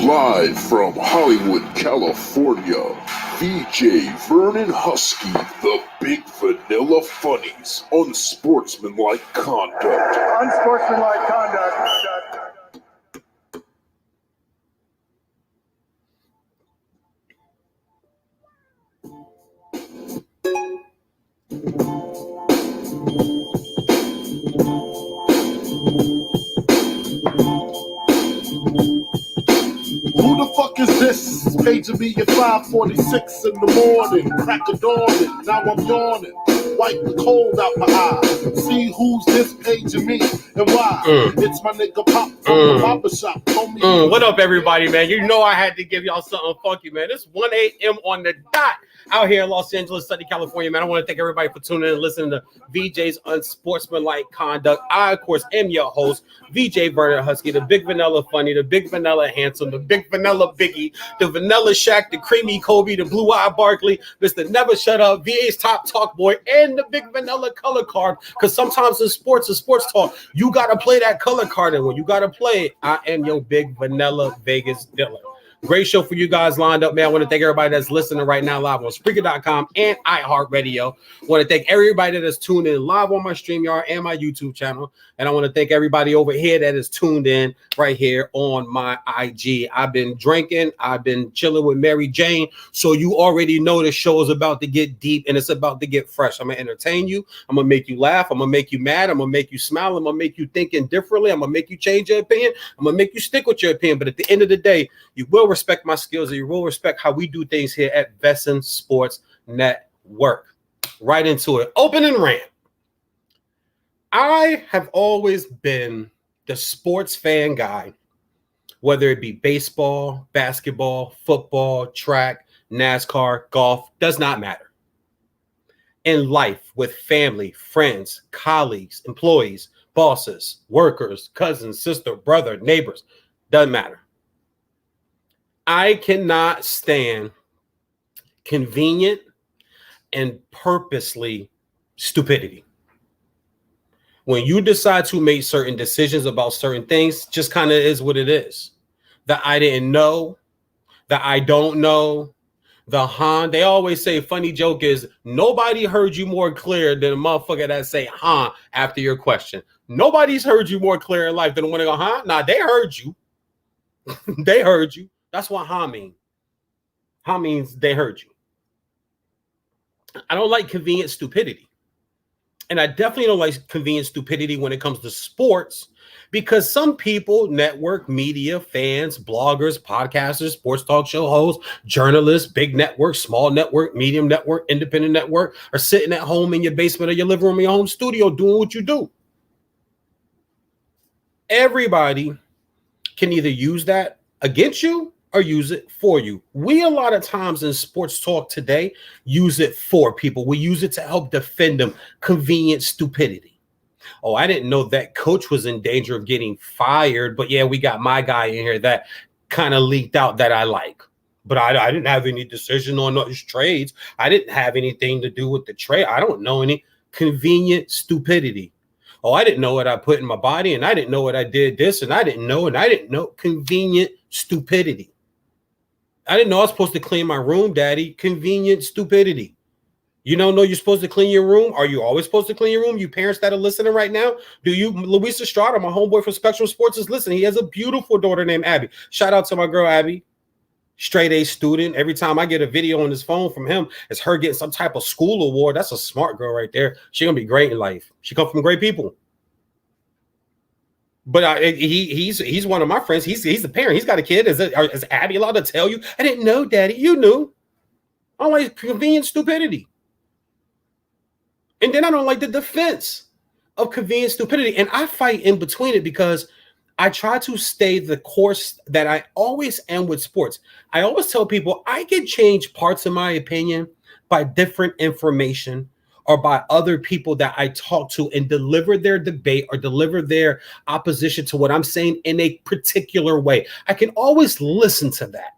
Live from Hollywood, California, VJ Vernon Husky, the Big Vanilla Funnies, Unsportsmanlike Conduct. Unsportsmanlike conduct. Who the fuck is this? Paging me at 5:46 in the morning. Crack of dawning, now I'm yawning. Wipe the cold out my eye. See who's this paging me and why. It's my nigga Pop from the barber shop. What up, everybody, man? You know I had to give y'all something funky, man. It's 1 a.m. on the dot out here in Los Angeles, sunny California, man. I want to thank everybody for tuning in and listening to VJ's Unsportsmanlike Conduct. I, of course, am your host, VJ Vernon Husky, the Big Vanilla Funny, the Big Vanilla Handsome, the Big Vanilla Biggie, the Vanilla Shaq, the Creamy Kobe, the Blue Eye Barkley, Mr. Never Shut Up, VA's Top Talk Boy, and the Big Vanilla Color Card. Because sometimes in sports talk, you got to play that color card. And when you got to play it, I am your Big Vanilla Vegas dealer. Great show for you guys lined up, man. I want to thank everybody that's listening right now live on Spreaker.com and iHeartRadio. I want to thank everybody that is tuned in live on my StreamYard and my YouTube channel. And I want to thank everybody over here that is tuned in right here on my IG. I've been drinking. I've been chilling with Mary Jane. So you already know the show is about to get deep and it's about to get fresh. I'm going to entertain you. I'm going to make you laugh. I'm going to make you mad. I'm going to make you smile. I'm going to make you thinking differently. I'm going to make you change your opinion. I'm going to make you stick with your opinion. But at the end of the day, you will respect my skills and you will respect how we do things here at Vesson Sports Network. Right into it. Opening rant. I have always been the sports fan guy, whether it be baseball, basketball, football, track, NASCAR, golf, does not matter. In life, with family, friends, colleagues, employees, bosses, workers, cousins, sister, brother, neighbors, doesn't matter. I cannot stand convenient and purposely stupidity. When you decide to make certain decisions about certain things, just kind of is what it is. That I didn't know, that I don't know, they always say funny joke is nobody heard you more clear than a motherfucker that say after your question. Nobody's heard you more clear in life than the one that go Nah, they heard you. They heard you. That's what mean. Means they heard you. I don't like convenient stupidity. And I definitely don't like convenient stupidity when it comes to sports because some people, network, media, fans, bloggers, podcasters, sports talk show hosts, journalists, big network, small network, medium network, independent network, are sitting at home in your basement or your living room or your home studio doing what you do. Everybody can either use that against you or use it for you. We a lot of times in sports talk today use it for people. We use it to help defend them. Convenient stupidity. Oh, I didn't know that coach was in danger of getting fired, but yeah, we got my guy in here that kind of leaked out that I like. But I didn't have any decision on those trades. I didn't have anything to do with the trade. I don't know any. Convenient stupidity. Oh, I didn't know what I put in my body, and I didn't know what I did this, and I didn't know. Convenient stupidity. I didn't know I was supposed to clean my room, Daddy. Convenient stupidity. You don't know you're supposed to clean your room? Are you always supposed to clean your room? You parents that are listening right now, do you? Luis Estrada, my homeboy from Spectrum Sports, is listening. He has a beautiful daughter named Abby. Shout out to my girl, Abby. Straight A student. Every time I get a video on his phone from him, it's her getting some type of school award. That's a smart girl right there. She's going to be great in life. She comes from great people. But he's one of my friends. He's a parent. He's got a kid. Is Abby allowed to tell you? I didn't know, Daddy. You knew. I don't like convenient stupidity. And then I don't like the defense of convenient stupidity. And I fight in between it because I try to stay the course that I always am with sports. I always tell people I can change parts of my opinion by different information or by other people that I talk to and deliver their debate or deliver their opposition to what I'm saying in a particular way. I can always listen to that.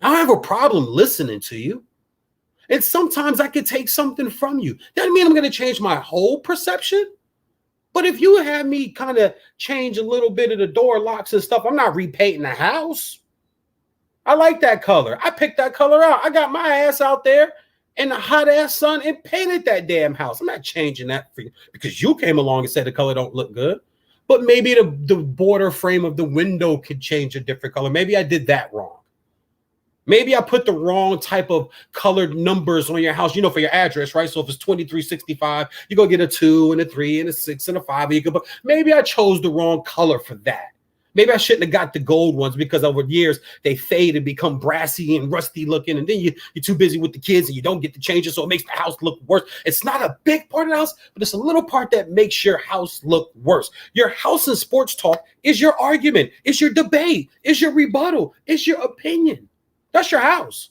I don't have a problem listening to you. And sometimes I could take something from you. Doesn't mean I'm going to change my whole perception. But if you have me kind of change a little bit of the door locks and stuff, I'm not repainting the house. I like that color. I picked that color out. I got my ass out there in the hot ass sun and painted that damn house. I'm not changing that for you because you came along and said the color don't look good. But maybe the border frame of the window could change a different color. Maybe I did that wrong. Maybe I put the wrong type of colored numbers on your house, for your address, right? So if it's 2365, you go get a 2 and a 3 and a 6 and a 5. Maybe I chose the wrong color for that. Maybe I shouldn't have got the gold ones because over years they fade and become brassy and rusty looking. And then you're too busy with the kids and you don't get to change it. So it makes the house look worse. It's not a big part of the house, but it's a little part that makes your house look worse. Your house in sports talk is your argument. It's your debate. It's your rebuttal. It's your opinion. That's your house.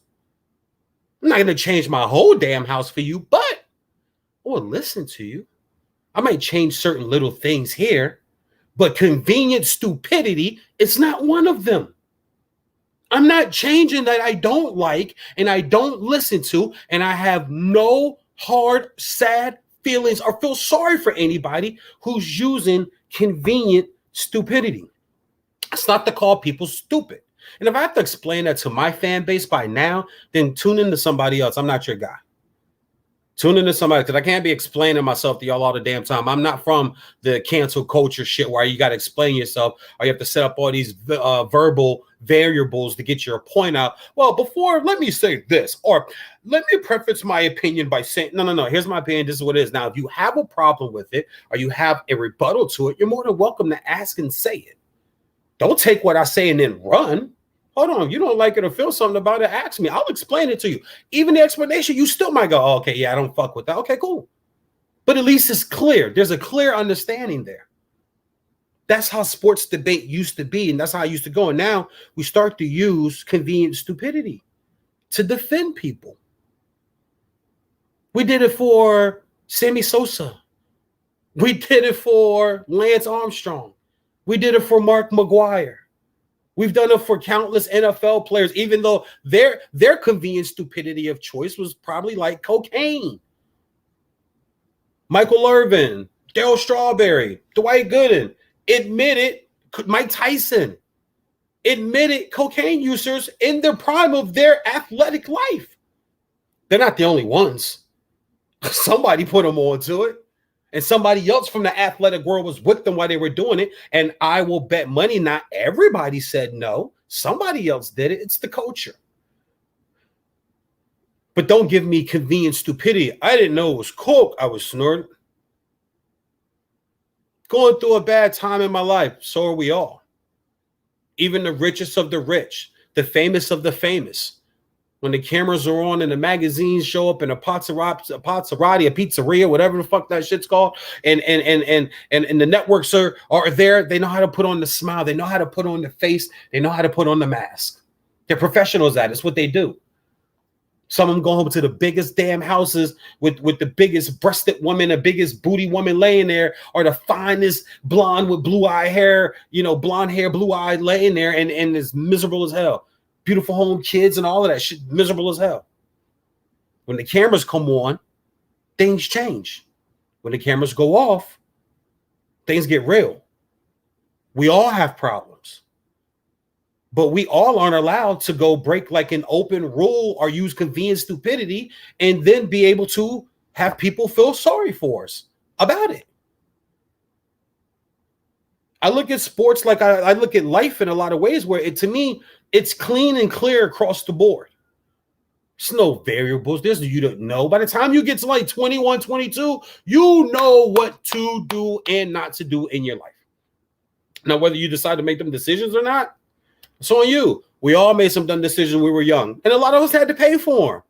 I'm not going to change my whole damn house for you, but I will listen to you. I might change certain little things here, but convenient stupidity is not one of them. I'm not changing that I don't like and I don't listen to, and I have no hard, sad feelings or feel sorry for anybody who's using convenient stupidity. It's not to call people stupid. And if I have to explain that to my fan base by now, then tune into somebody else. I'm not your guy. Tune into somebody because I can't be explaining myself to y'all all the damn time. I'm not from the cancel culture shit where you got to explain yourself or you have to set up all these verbal variables to get your point out. Well, let me say this, or let me preface my opinion by saying, no. Here's my opinion. This is what it is. Now, if you have a problem with it or you have a rebuttal to it, you're more than welcome to ask and say it. Don't take what I say and then run. Hold on. You don't like it or feel something about it, ask me. I'll explain it to you. Even the explanation, you still might go, oh, okay, yeah, I don't fuck with that. Okay, cool. But at least it's clear. There's a clear understanding there. That's how sports debate used to be, and that's how I used to go. And now we start to use convenient stupidity to defend people. We did it for Sammy Sosa. We did it for Lance Armstrong. We did it for Mark McGwire. We've done it for countless NFL players, even though their convenient stupidity of choice was probably like cocaine. Michael Irvin, Darryl Strawberry, Dwight Gooden admitted, Mike Tyson admitted cocaine users in the prime of their athletic life. They're not the only ones. Somebody put them onto it. And somebody else from the athletic world was with them while they were doing it. And I will bet money not everybody said no. Somebody else did it. It's the culture. But don't give me convenient stupidity. I didn't know it was coke I was snorting. Going through a bad time in my life. So are we all. Even the richest of the rich. The famous of the famous. When the cameras are on and the magazines show up in a paparazzi, a pizzeria, whatever the fuck that shit's called, and the networks are there, they know how to put on the smile, they know how to put on the face, they know how to put on the mask. They're professionals at it. It's what they do. Some of them go home to the biggest damn houses with the biggest breasted woman, the biggest booty woman laying there, or the finest blonde with blue-eye hair, blonde hair, blue-eyed laying there and is miserable as hell. Beautiful home, kids, and all of that shit, miserable as hell. When the cameras come on, things change. When the cameras go off, things get real. We all have problems. But we all aren't allowed to go break like an open rule or use convenient stupidity and then be able to have people feel sorry for us about it. I look at sports like I look at life in a lot of ways where to me, it's clean and clear across the board. There's no variables. You don't know. By the time you get to like 21, 22, you know what to do and not to do in your life. Now, whether you decide to make them decisions or not, it's on you. We all made some dumb decisions when we were young, and a lot of us had to pay for them.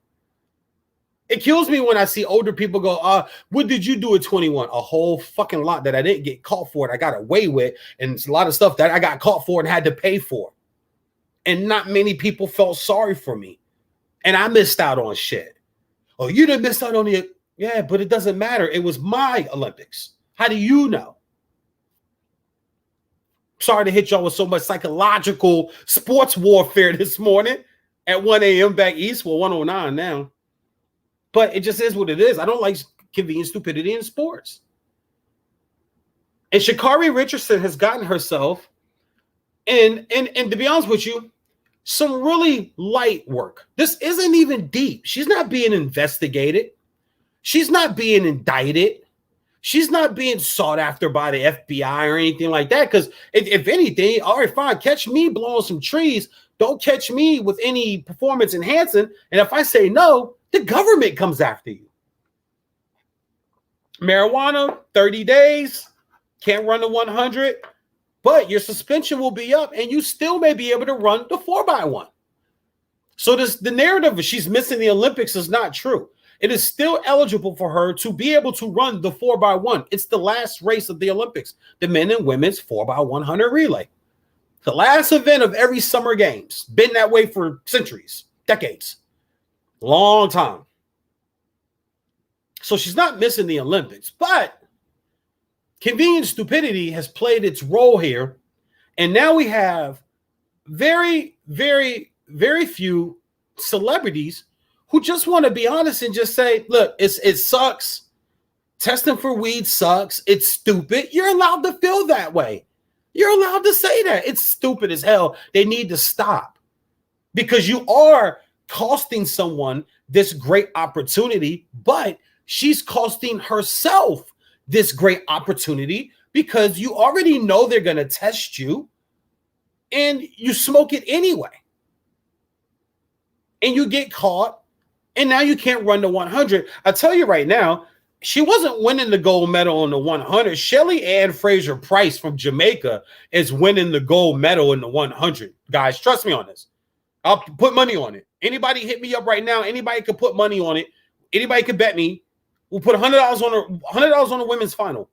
It kills me when I see older people go, what did you do at 21? A whole fucking lot that I didn't get caught for and I got away with. And it's a lot of stuff that I got caught for and had to pay for. And not many people felt sorry for me. And I missed out on shit. Oh, you didn't miss out on it. Yeah, but it doesn't matter. It was my Olympics. How do you know? Sorry to hit y'all with so much psychological sports warfare this morning at 1 a.m. back east. Well, 109 now. But it just is what it is. I don't like convenient stupidity in sports. And Sha'Carri Richardson has gotten herself and to be honest with you, some really light work. This isn't even deep. She's not being investigated. She's not being indicted. She's not being sought after by the FBI or anything like that. Because if anything, all right, fine, catch me blowing some trees. Don't catch me with any performance enhancing. And if I say no, the government comes after you. Marijuana, 30 days, can't run the 100, but your suspension will be up and you still may be able to run the 4x1. So the narrative of she's missing the Olympics is not true. It is still eligible for her to be able to run the 4x1. It's the last race of the Olympics, the men and women's 4x100 relay. The last event of every summer games. Been that way for centuries, decades, long time. So she's not missing the Olympics, but convenient stupidity has played its role here. And now we have very, very, very few celebrities who just want to be honest and just say, look, it sucks. Testing for weed sucks. It's stupid. You're allowed to feel that way. You're allowed to say that. It's stupid as hell. They need to stop because you are costing someone this great opportunity, but she's costing herself this great opportunity because you already know they're going to test you and you smoke it anyway. And you get caught and now you can't run the 100. I tell you right now, she wasn't winning the gold medal on the 100. Shelly Ann Fraser-Price from Jamaica is winning the gold medal in the 100. Guys, trust me on this. I'll put money on it. Anybody hit me up right now. Anybody could put money on it. Anybody could bet me. We'll put $100 on the women's final.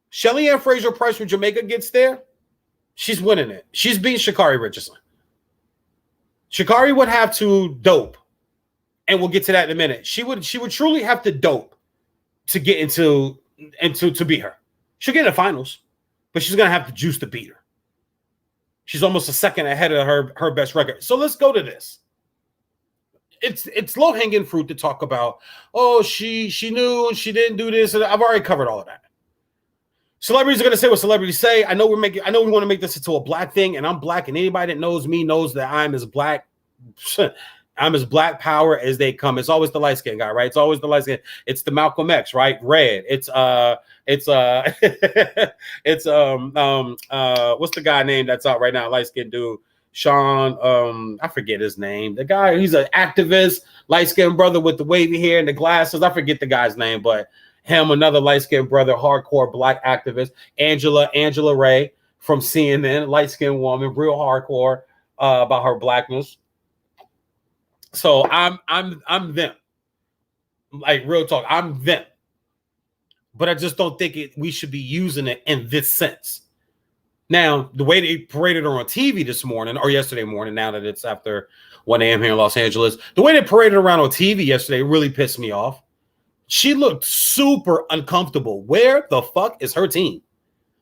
Shelly Ann Fraser-Price from Jamaica gets there. She's winning it. She's beating Sha'Carri Richardson. Sha'Carri would have to dope. And we'll get to that in a minute. She would truly have to dope to get into to beat her. She'll get in the finals, but she's gonna have to juice to beat her. She's almost a second ahead of her best record. So let's go to this. It's low-hanging fruit to talk about, oh, she knew and she didn't do this. And I've already covered all of that. Celebrities are gonna say what celebrities say. I know we want to make this into a black thing, and I'm black, and anybody that knows me knows that I'm as black. I'm as black power as they come. It's always the light skin guy, right? It's always the light skin. It's the Malcolm X, right? Red. It's what's the guy name that's out right now? Light skin dude, Sean. I forget his name. The guy, he's an activist, light skinned brother with the wavy hair and the glasses. I forget the guy's name, but him, another light skinned brother, hardcore black activist. Angela Ray from CNN, light skinned woman, real hardcore about her blackness. So I'm them. Like real talk, I'm them. But I just don't think we should be using it in this sense. Now, the way they paraded her on TV this morning or yesterday morning, now that it's after 1 a.m. here in Los Angeles, the way they paraded around on TV yesterday really pissed me off. She looked super uncomfortable. Where the fuck is her team?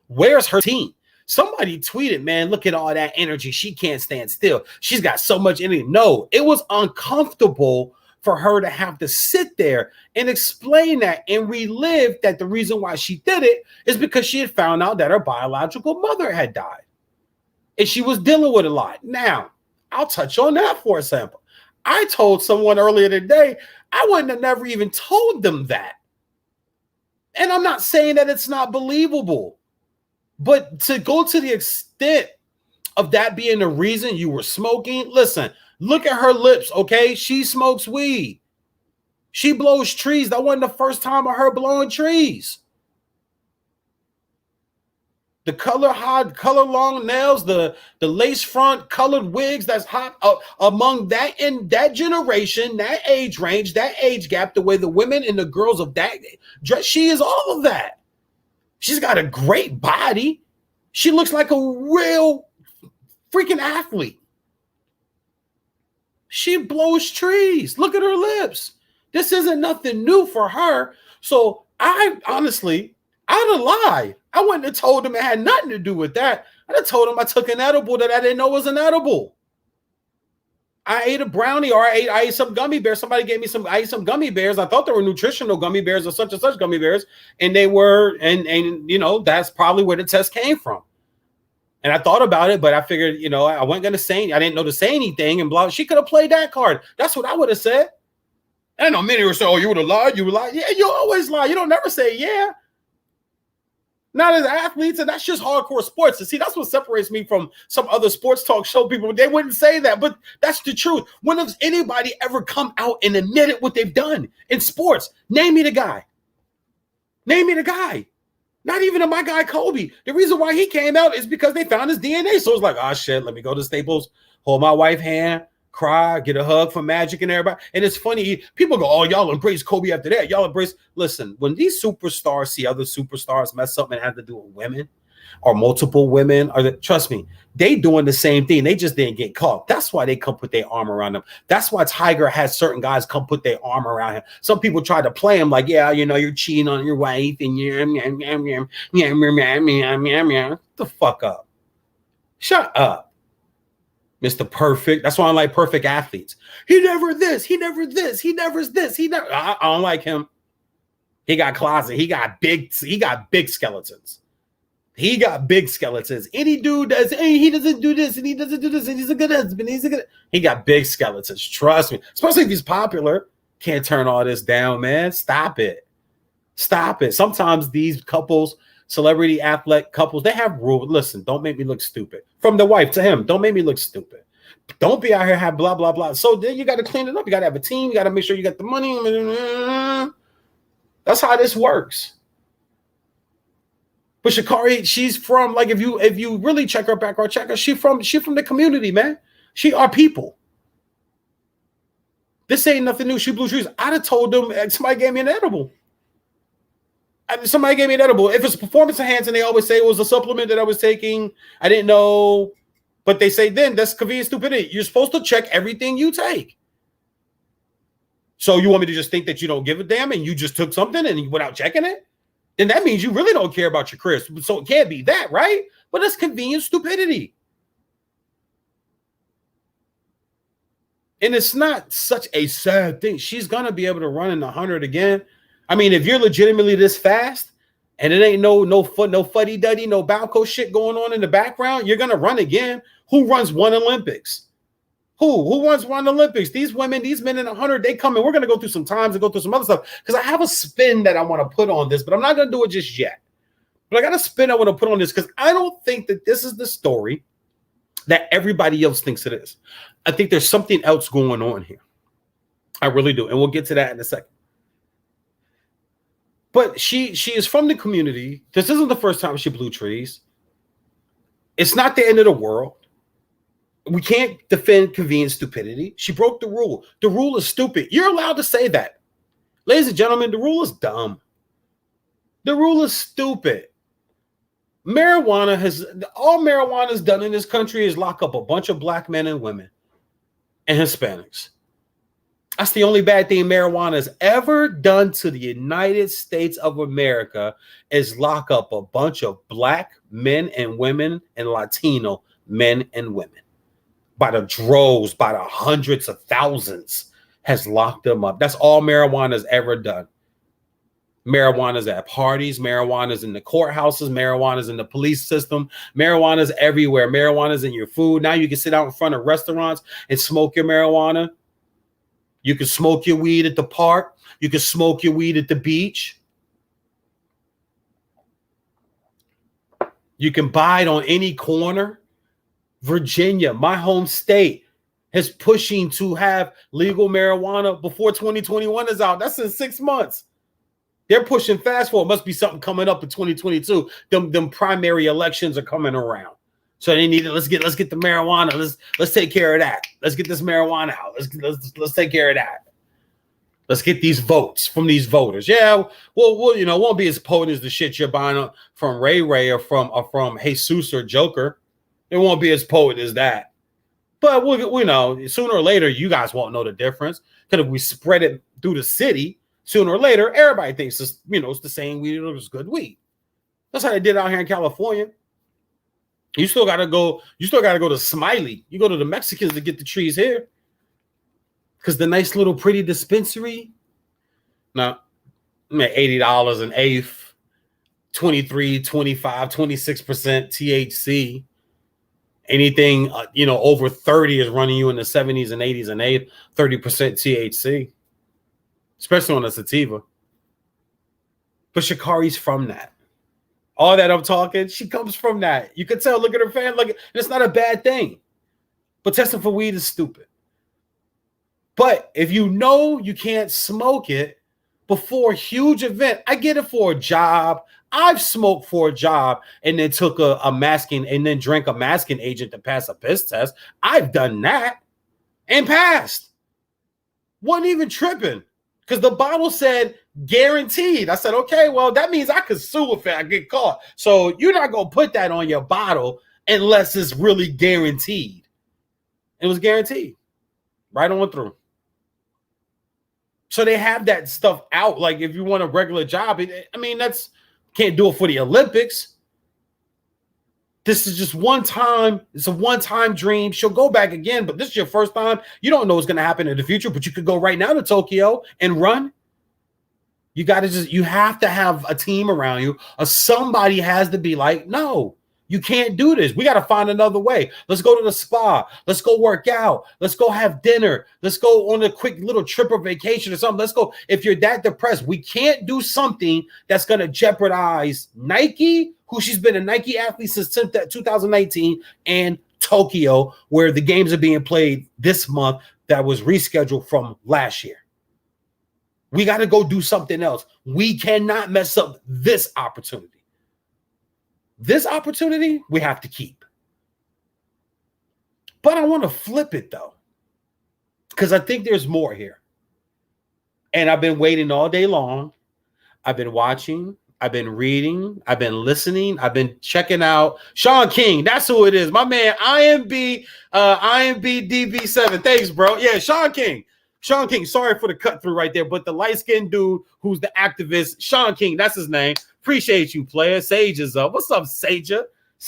Where's her team? Somebody tweeted, man, look at all that energy. She can't stand still. She's got so much energy. No, it was uncomfortable for her to have to sit there and explain that and relive that the reason why she did it is because she had found out that her biological mother had died. And she was dealing with a lot. Now, I'll touch on that for example. I told someone earlier today, I wouldn't have never even told them that. And I'm not saying that it's not believable. But to go to the extent of that being the reason you were smoking, listen, look at her lips, okay? She smokes weed. She blows trees. That wasn't the first time of her blowing trees. The color long nails, the lace front colored wigs that's hot among that in that generation, that age range, that age gap, the way the women and the girls of that dress, she is all of that. She's got a great body. She looks like a real freaking athlete. She blows trees. Look at her lips. This isn't nothing new for her. So I honestly, I'd have lied. I wouldn't have told him it had nothing to do with that. I'd have told him I took an edible that I didn't know was an edible. I ate a brownie or I ate some gummy bears. Somebody gave me I ate some gummy bears. I thought they were nutritional gummy bears or such and such gummy bears. And they were, and you know, that's probably where the test came from. And I thought about it, but I figured, you know, I wasn't going to say, I didn't know to say anything and blah. She could have played that card. That's what I would have said. I know many were saying, oh, you would have lied. You would lie. Yeah, you always lie. You don't never say, yeah. Not as athletes, and that's just hardcore sports. And see, that's what separates me from some other sports talk show people. They wouldn't say that, but that's the truth. When has anybody ever come out and admitted what they've done in sports? Name me the guy. Name me the guy. Not even my guy Kobe. The reason why he came out is because they found his DNA. So it's like, oh shit, let me go to Staples, hold my wife's hand, cry, get a hug from Magic and everybody. And it's funny, people go, oh, y'all embrace Kobe after that. Y'all embrace. Listen, when these superstars see other superstars mess up and have to do with women or multiple women, trust me, they doing the same thing. They just didn't get caught. That's why they come put their arm around them. That's why Tiger has certain guys come put their arm around him. Some people try to play him like, yeah, you know, you're cheating on your wife and the fuck up. Shut up. Mr. Perfect. That's why I like perfect athletes. He never this. He never this. He never this. He never. I don't like him. He got closet. He got big skeletons. He got big skeletons. Any dude does, hey, he doesn't do this and he doesn't do this and he's a good husband. He got big skeletons. Trust me. Especially if he's popular. Can't turn all this down, man. Stop it. Stop it. Sometimes these couples, celebrity athlete couples, they have rules. Listen, don't make me look stupid. From the wife to him, don't make me look stupid. Don't be out here have blah, blah, blah. So then you got to clean it up. You got to have a team. You got to make sure you got the money. That's how this works. But Sha'Carri, she's from, like, if you really check her background, check her, she from the community, man. She our people. This ain't nothing new. She blew trees. I'd have told them somebody gave me an edible. Somebody gave me an edible. If it's performance enhancing, they always say it was a supplement that I was taking. I didn't know. But they say then that's convenient stupidity. You're supposed to check everything you take. So you want me to just think that you don't give a damn and you just took something and without checking it? Then that means you really don't care about your career. So it can't be that, right? But it's convenient stupidity. And it's not such a sad thing. She's going to be able to run in the 100 again. I mean, if you're legitimately this fast and it ain't no fuddy-duddy, no Balco shit going on in the background, you're going to run again. Who runs one Olympics? Who runs one Olympics? These women, these men in 100, they come in. We're going to go through some times and go through some other stuff because I have a spin that I want to put on this, but I'm not going to do it just yet. But I got a spin I want to put on this because I don't think that this is the story that everybody else thinks it is. I think there's something else going on here. I really do. And we'll get to that in a second. But she is from the community. This isn't the first time she blew trees. It's not the end of the world. We can't defend convenient stupidity. She broke the rule. The rule is stupid. You're allowed to say that. Ladies and gentlemen, the rule is dumb. The rule is stupid. All marijuana has done in this country is lock up a bunch of black men and women and Hispanics. That's the only bad thing marijuana has ever done to the United States of America is lock up a bunch of black men and women and Latino men and women. By the droves, by the hundreds of thousands has locked them up. That's all marijuana has ever done. Marijuana's at parties, marijuana's in the courthouses, marijuana's in the police system, marijuana's everywhere. Marijuana's in your food. Now you can sit out in front of restaurants and smoke your marijuana. You can smoke your weed at the park. You can smoke your weed at the beach. You can buy it on any corner. Virginia, my home state, is pushing to have legal marijuana before 2021 is out. That's in 6 months. They're pushing fast forward. Must be something coming up in 2022. Them primary elections are coming around. So they need it. Let's get the marijuana. Let's take care of that. Let's get this marijuana out. Let's take care of that. Let's get these votes from these voters. Yeah, well, won't be as potent as the shit you're buying from Ray Ray or from Jesus or Joker. It won't be as potent as that. But we know sooner or later you guys won't know the difference. Because if we spread it through the city, sooner or later everybody thinks it's the same weed. It's good weed. That's how they did out here in California. You still gotta go to Smiley. You go to the Mexicans to get the trees here. Because the nice little pretty dispensary, now, $80 an eighth, 23, 25, 26% THC. Anything, over 30 is running you in the 70s and 80s and 30% THC, especially on a sativa. But Sha'Carri's from that. All that I'm talking, she comes from that. You can tell, look at her fan, and it's not a bad thing. But testing for weed is stupid. But if you know you can't smoke it before a huge event, I get it for a job. I've smoked for a job and then took a masking and then drank a masking agent to pass a piss test. I've done that and passed. Wasn't even tripping because the bottle said guaranteed. I said, okay, well, that means I could sue if I get caught. So you're not going to put that on your bottle unless it's really guaranteed. It was guaranteed. Right on through. So they have that stuff out. Like if you want a regular job, that's can't do it for the Olympics. This is just one time. It's a one-time dream. She'll go back again, but this is your first time. You don't know what's going to happen in the future, but you could go right now to Tokyo and run. You have to have a team around you, or somebody has to be like, no, you can't do this. We got to find another way. Let's go to the spa. Let's go work out. Let's go have dinner. Let's go on a quick little trip or vacation or something. Let's go. If you're that depressed, we can't do something that's going to jeopardize Nike, who she's been a Nike athlete since 2019, and Tokyo, where the games are being played this month that was rescheduled from last year. We got to go do something else. We cannot mess up this opportunity. This opportunity we have to keep. But I want to flip it though, because I think there's more here. And I've been waiting all day long. I've been watching. I've been reading. I've been listening. I've been checking out Sean King. That's who it is. My man, IMB DB7. Thanks, bro. Yeah, Sean King. Sean King. Sorry for the cut through right there, but the light-skinned dude who's the activist, Sean King, that's his name. Appreciate you, player. Sage is up. What's up, Sager?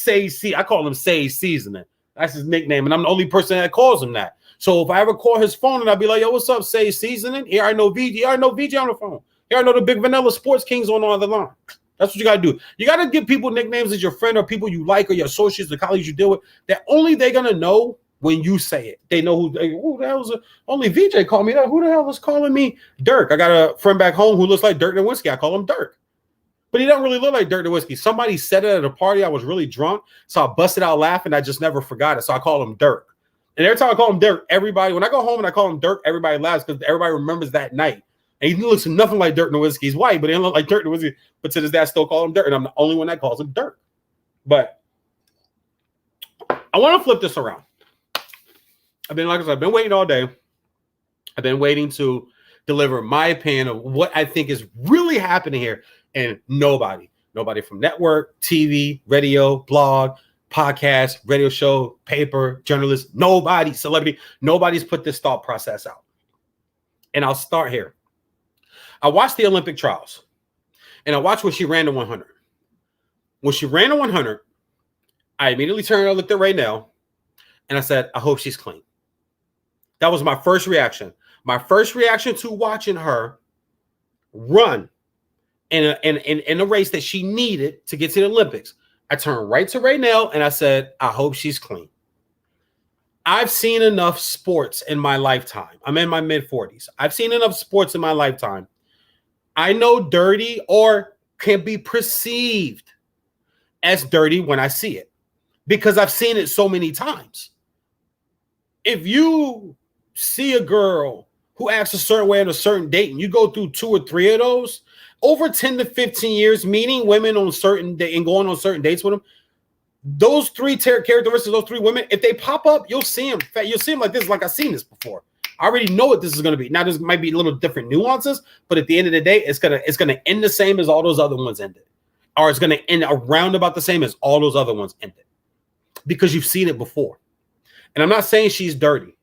I call him Sage Seasoning. That's his nickname, and I'm the only person that calls him that. So if I ever call his phone and I'll be like, yo, what's up, Sage Seasoning? Here I know VG. I know VG on the phone. Here I know the Big Vanilla Sports Kings on the other line. That's what you got to do. You got to give people nicknames as your friend or people you like or your associates or colleagues you deal with that only they're going to know when you say it. They know who the hell is only VJ called me that. Who the hell is calling me Dirk? I got a friend back home who looks like Dirk Nowitzki. I call him Dirk. But he doesn't really look like Dirk Nowitzki. Somebody said it at a party. I was really drunk, so I busted out laughing. I just never forgot it, so I call him Dirk. And every time I call him Dirk, when I go home and I call him Dirk, everybody laughs because everybody remembers that night. And he looks nothing like Dirk Nowitzki. He's white, but he doesn't look like Dirk Nowitzki. But to this day, I still call him Dirk, and I'm the only one that calls him Dirk. But I want to flip this around. I've been waiting all day. I've been waiting to deliver my opinion of what I think is really happening here. And nobody from network, TV, radio, blog, podcast, radio show, paper, journalist, nobody, celebrity, nobody's put this thought process out. And I'll start here. I watched the Olympic trials, and I watched when she ran the 100. When she ran the 100, I immediately turned and looked at Raynell, and I said, I hope she's clean. That was my first reaction. My first reaction to watching her run in a race that she needed to get to the Olympics. I turned right to Raynell and I said, I hope she's clean. I've seen enough sports in my lifetime. I'm in my mid-40s. I've seen enough sports in my lifetime. I know dirty or can be perceived as dirty when I see it because I've seen it so many times. If you see a girl who acts a certain way on a certain date and you go through 2 or 3 of those, over 10 to 15 years, meeting women on certain dates and going on certain dates with them, those 3 characteristics, those 3 women, if they pop up, you'll see them. You'll see them like this, like I've seen this before. I already know what this is going to be. Now, there might be little different nuances, but at the end of the day, it's gonna end the same as all those other ones ended. Or it's going to end around about the same as all those other ones ended. Because you've seen it before. And I'm not saying she's dirty,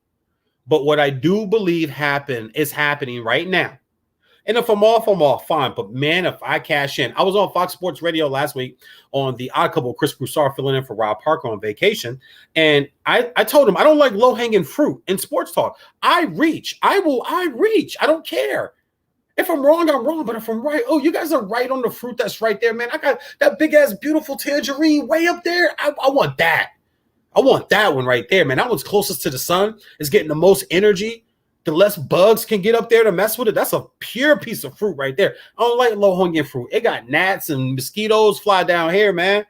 but what I do believe is happening right now And if I'm off, fine. But man, if I cash in, I was on Fox Sports Radio last week on the Odd Couple, Chris Broussard filling in for Rob Parker on vacation. And I told him I don't like low-hanging fruit in sports talk. I reach. I reach. I don't care. If I'm wrong, I'm wrong. But if I'm right, oh, you guys are right on the fruit that's right there, man. I got that big-ass, beautiful tangerine way up there. I want that. I want that one right there, man. That one's closest to the sun. It's getting the most energy. The less bugs can get up there to mess with it. That's a pure piece of fruit right there. I don't like low-hanging fruit. It got gnats and mosquitoes fly down here, man.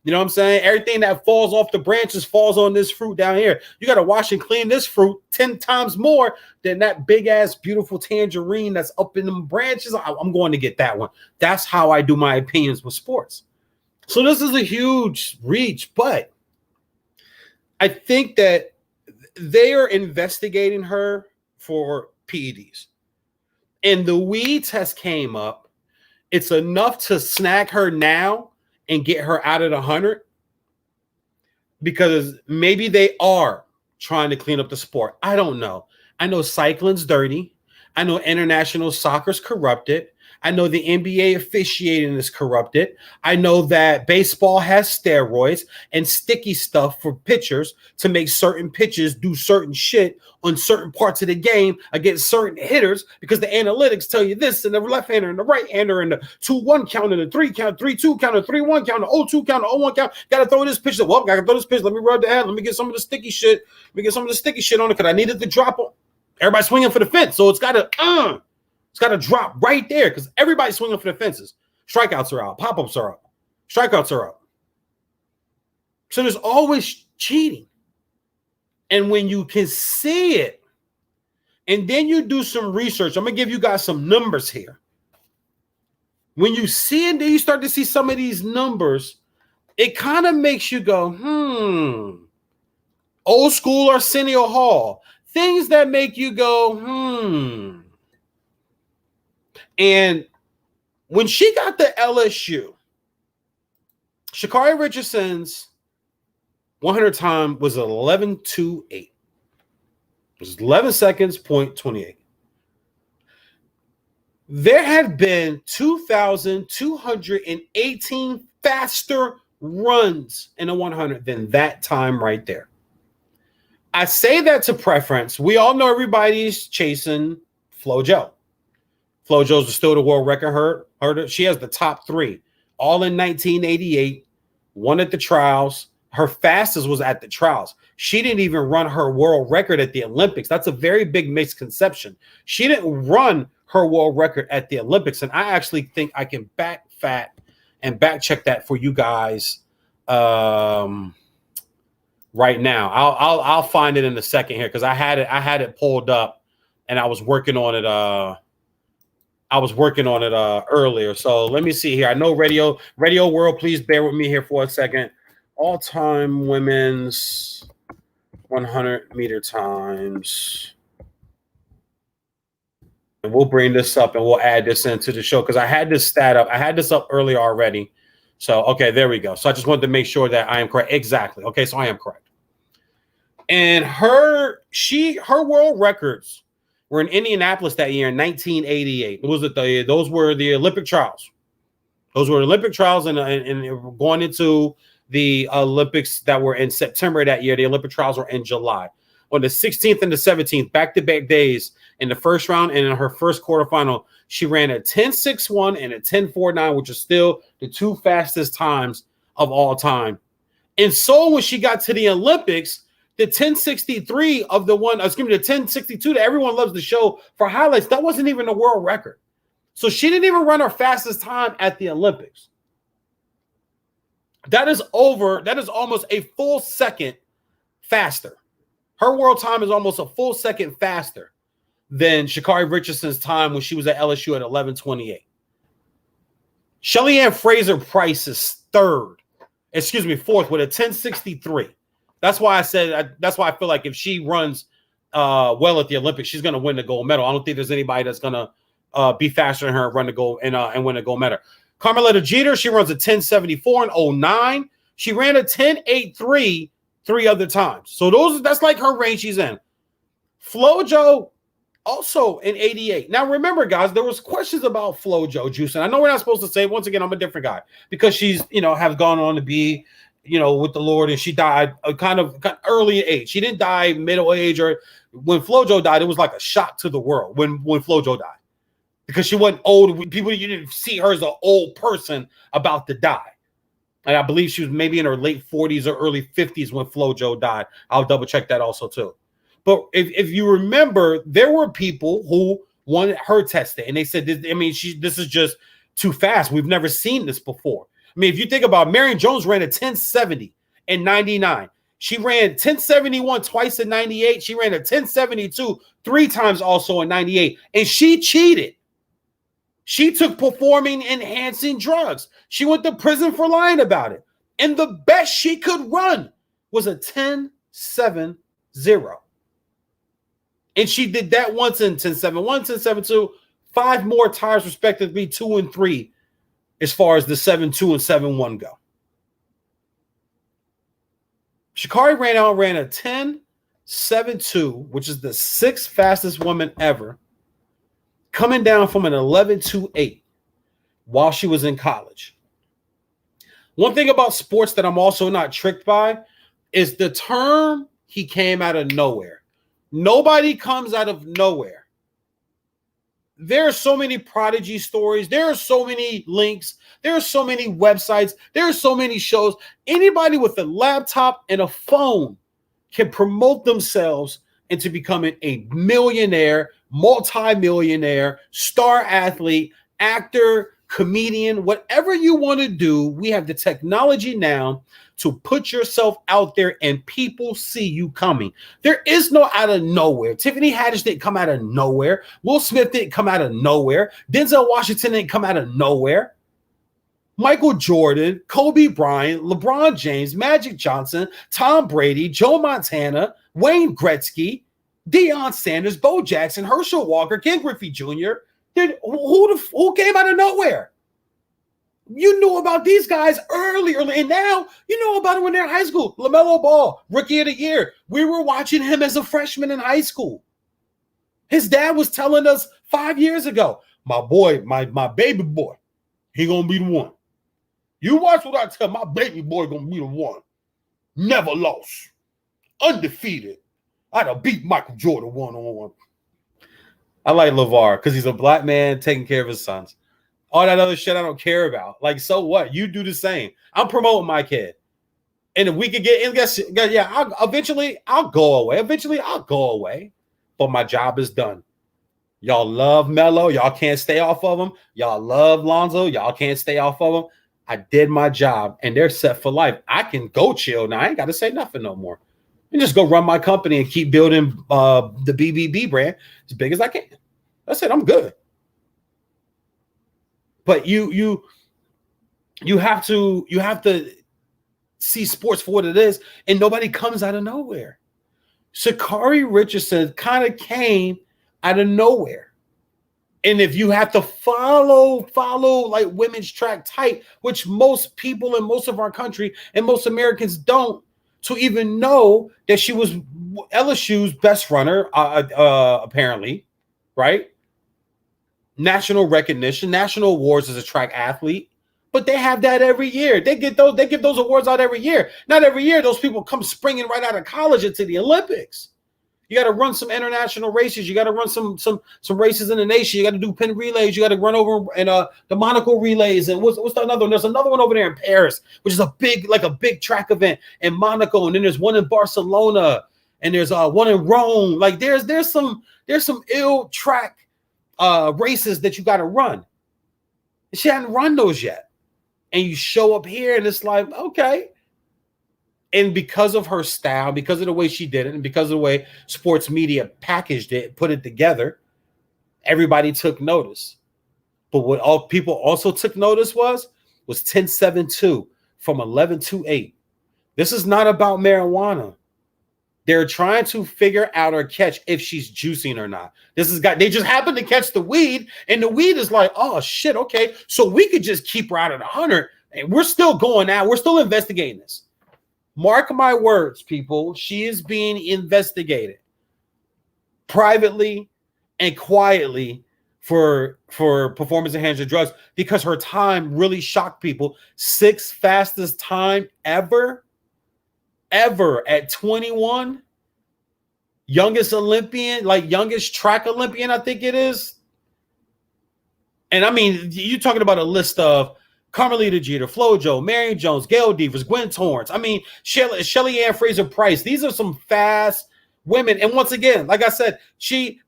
You know what I'm saying? Everything that falls off the branches falls on this fruit down here. You got to wash and clean this fruit 10 times more than that big-ass, beautiful tangerine that's up in them branches. I'm going to get that one. That's how I do my opinions with sports. So this is a huge reach, but I think that they are investigating her for PEDs. And the weed test came up. It's enough to snag her now and get her out of the 100 because maybe they are trying to clean up the sport. I don't know. I know cycling's dirty. I know international soccer's corrupted. I know the NBA officiating is corrupted. I know that baseball has steroids and sticky stuff for pitchers to make certain pitches do certain shit on certain parts of the game against certain hitters because the analytics tell you this and the left-hander and the right-hander and the 2-1 count and the 3 count, 3-2 count, and 3-1 count, the 0-2 count, the 0-1 count. Got to throw this pitch. Well, got to throw this pitch. Let me rub the head. Let me get some of the sticky shit. Let me get some of the sticky shit on it because I needed to drop on. Everybody swinging for the fence, so it's got to drop right there because everybody's swinging for the fences. Strikeouts are out. Pop-ups are up. Strikeouts are up. So there's always cheating. And when you can see it, and then you do some research, I'm going to give you guys some numbers here. When you see it, then you start to see some of these numbers, it kind of makes you go, Old school Arsenio Hall. Things that make you go, And when she got the LSU, Sha'Carri Richardson's 100 time was 11.28. It was 11 seconds, 0.28. There had been 2,218 faster runs in a 100 than that time right there. I say that to preference. We all know everybody's chasing FloJo. FloJo's still the world record herder. She has the top 3, all in 1988, one at the trials. Her fastest was at the trials. She didn't even run her world record at the Olympics. That's a very big misconception. She didn't run her world record at the Olympics, and I actually think I can back check that for you guys right now. I'll find it in a second here because I had it pulled up and I was working on it. Earlier. So let me see here. I know Radio World. Please bear with me here for a second. All-time women's 100 meter times. And we'll bring this up and we'll add this into the show because I had this stat up. I had this up earlier already. So, okay, there we go. So I just wanted to make sure that I am correct. Exactly. Okay, so I am correct. And her world records were in Indianapolis that year in 1988. Those were the Olympic trials. Those were Olympic trials and going into the Olympics that were in September that year. The Olympic trials were in July. On the 16th and the 17th, back-to-back days in the first round and in her first quarterfinal, she ran a 10.61 and a 10.49, which is still the 2 fastest times of all time. And so when she got to the Olympics, the 10.63 of the 10.62 that everyone loves to show for highlights, that wasn't even a world record. So she didn't even run her fastest time at the Olympics. That is almost a full second faster. Her world time is almost a full second faster than Sha'Carri Richardson's time when she was at LSU at 11.28. Shelly-Ann Fraser-Price is fourth with a 10.63. That's why I said, that's why I feel like if she runs well at the Olympics, she's going to win the gold medal. I don't think there's anybody that's going to be faster than her and run the gold and win a gold medal. Carmelita Jeter, she runs a 10.74 and 09. She ran a 10.83 3 other times. So that's like her range she's in. FloJo Also in 88. Now remember, guys, there was questions about FloJo juicing. I know we're not supposed to say, once again, I'm a different guy because she's, have gone on to be, with the Lord, and she died kind of early in age. She didn't die middle age, or when FloJo died, it was like a shock to the world when FloJo died because she wasn't old. People, you didn't see her as an old person about to die. And I believe she was maybe in her late 40s or early 50s when FloJo died. I'll double check that also too. But if you remember, there were people who wanted her tested, and they said, this is just too fast. We've never seen this before. I mean, if you think about it, Marion Jones ran a 1070 in 99. She ran 1071 twice in 98. She ran a 1072 3 times also in 98, and she cheated. She took performing enhancing drugs. She went to prison for lying about it. And the best she could run was a 10.70. And she did that once in 10.71, 10.72, 5 more times respectively, 2 and 3, as far as the 7.2 and 7.1 go. Sha'Carri ran a 10.72, which is the 6th fastest woman ever, coming down from an 11.28 while she was in college. One thing about sports that I'm also not tricked by is the term "he came out of nowhere." Nobody comes out of nowhere. There are so many prodigy stories. There are so many links. There are so many websites. There are so many shows. Anybody with a laptop and a phone can promote themselves into becoming a millionaire, multi-millionaire, star athlete, actor, comedian, whatever you want to do. We have the technology now to put yourself out there and people see you coming. There is no out of nowhere. Tiffany Haddish didn't come out of nowhere. Will Smith didn't come out of nowhere. Denzel Washington didn't come out of nowhere. Michael Jordan, Kobe Bryant, LeBron James, Magic Johnson, Tom Brady, Joe Montana, Wayne Gretzky, Deion Sanders, Bo Jackson, Herschel Walker, Ken Griffey Jr. Who came out of nowhere? You knew about these guys early, and now you know about them when they're in high school. LaMelo Ball, Rookie of the Year. We were watching him as a freshman in high school. His dad was telling us 5 years ago, my boy, my baby boy, he gonna be the one. You watch what I tell my baby boy gonna be the one. Never lost. Undefeated. I'd have beat Michael Jordan one-on-one. I like LeVar because he's a black man taking care of his sons. All that other shit I don't care about. Like, so what? You do the same. I'm promoting my kid. And if we could get in, eventually I'll go away. Eventually I'll go away. But my job is done. Y'all love Melo. Y'all can't stay off of him. Y'all love Lonzo. Y'all can't stay off of him. I did my job, and they're set for life. I can go chill now. I ain't got to say nothing no more. And just go run my company and keep building the BBB brand as big as I can. That's it. I'm good. But you have to see sports for what it is, and nobody comes out of nowhere. Sha'Carri Richardson kind of came out of nowhere. And if you have to follow like women's track tight, which most people in most of our country and most Americans don't, to even know that she was LSU's best runner, apparently, right? National recognition, national awards as a track athlete, but they have that every year. They give those awards out every year. Not every year, those people come springing right out of college into the Olympics. You got to run some international races. You got to run some races in the nation. You got to do pin relays. You got to run over and the Monaco relays. And what's the another one? There's another one over there in Paris, which is a big track event in Monaco. And then there's one in Barcelona, and there's one in Rome. Like there's some ill track races that you got to run. And she hadn't run those yet. And you show up here and it's like, okay. And because of her style, because of the way she did it, and because of the way sports media packaged it, put it together, everybody took notice. But what all people also took notice was 10.72 from 11.28. This is not about marijuana. They're trying to figure out or catch if she's juicing or not. They just happen to catch the weed, and the weed is like, oh shit, okay. So we could just keep her out of the 100, and we're still going out. We're still investigating this. Mark my words, people. She is being investigated privately and quietly for performance enhancing drugs because her time really shocked people. 6th fastest time ever at 21. Youngest Olympian, like youngest track Olympian, I think it is. And I mean, you're talking about a list of Carmelita Jeter, FloJo, Marion Jones, Gail Devers, Gwen Torrance. I mean, Shelly Ann Fraser-Price. These are some fast women. And once again, like I said,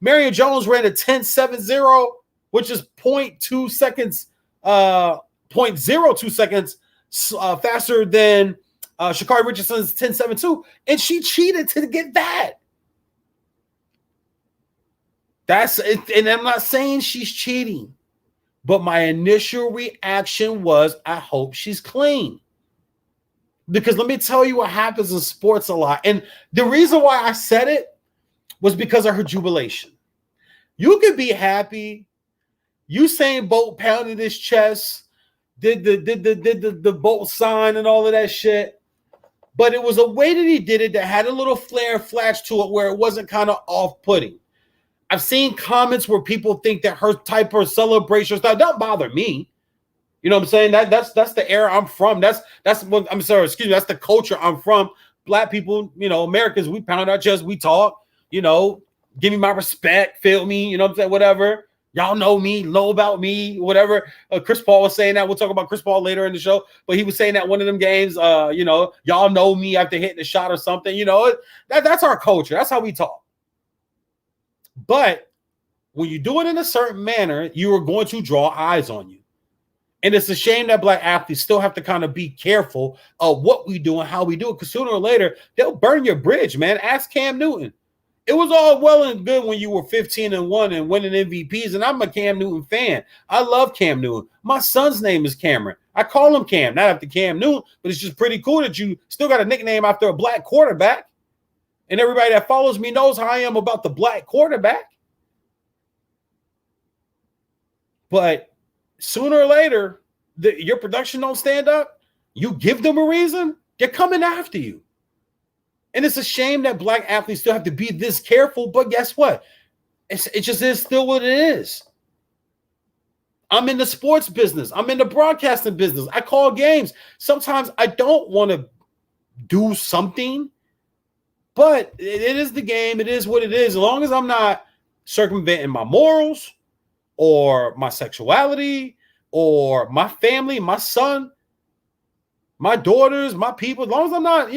Marion Jones ran a 10.70, which is 0.2 seconds, 0.02 seconds faster than Sha'Carri Richardson's 10.72. And she cheated to get that. That's it. And I'm not saying she's cheating. But my initial reaction was, I hope she's clean. Because let me tell you what happens in sports a lot. And the reason why I said it was because of her jubilation. You could be happy. Usain Bolt pounded his chest, did the Bolt sign and all of that shit. But it was a way that he did it that had a little flair and flash to it where it wasn't kind of off-putting. I've seen comments where people think that her type of celebration stuff don't bother me. You know what I'm saying? That's the era I'm from. That's what I'm sorry, excuse me. That's the culture I'm from. Black people, Americans, we pound our chest, we talk, give me my respect, feel me, you know what I'm saying? Whatever. Y'all know me, know about me, whatever. Chris Paul was saying that. We'll talk about Chris Paul later in the show, but he was saying that one of them games, y'all know me after hitting a shot or something, that's our culture. That's how we talk. But when you do it in a certain manner, you are going to draw eyes on you. And it's a shame that Black athletes still have to kind of be careful of what we do and how we do it, because sooner or later, they'll burn your bridge, man. Ask Cam Newton. It was all well and good when you were 15-1 and winning MVPs, and I'm a Cam Newton fan. I love Cam Newton. My son's name is Cameron. I call him Cam, not after Cam Newton, but it's just pretty cool that you still got a nickname after a black quarterback. And everybody that follows me knows how I am about the black quarterback. But sooner or later, your production don't stand up. You give them a reason, they're coming after you. And it's a shame that Black athletes still have to be this careful. But guess what? It just is still what it is. I'm in the sports business. I'm in the broadcasting business. I call games. Sometimes I don't want to do something. But it is the game. It is what it is. As long as I'm not circumventing my morals or my sexuality or my family, my son, my daughters, my people, as long as I'm not,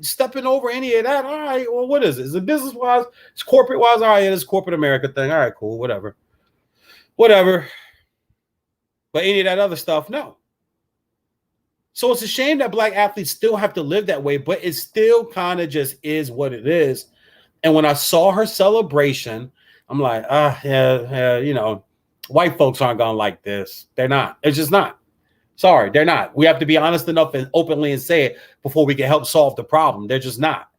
stepping over any of that, all right, well, what is it? Is it business-wise? It's corporate-wise? All right, it's corporate America thing. All right, cool, whatever. But any of that other stuff, no. So it's a shame that Black athletes still have to live that way, but it still kind of just is what it is. And when I saw her celebration, I'm like, white folks aren't going to like this. They're not. It's just not. Sorry, they're not. We have to be honest enough and openly and say it before we can help solve the problem. They're just not.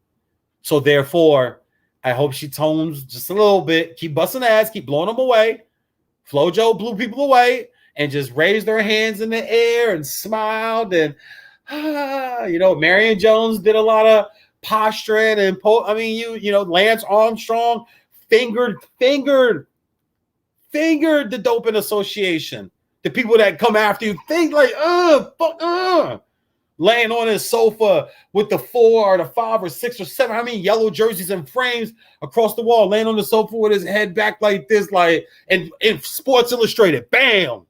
So therefore, I hope she tones just a little bit, keep busting ass, keep blowing them away. FloJo blew people away. And just raised their hands in the air and smiled. And, Marion Jones did a lot of posturing. And, Lance Armstrong fingered the Doping Association. The people that come after you think like, laying on his sofa with the 4 or the 5 or 6 or 7, how many yellow jerseys and frames across the wall, laying on the sofa with his head back like this, and in Sports Illustrated, bam.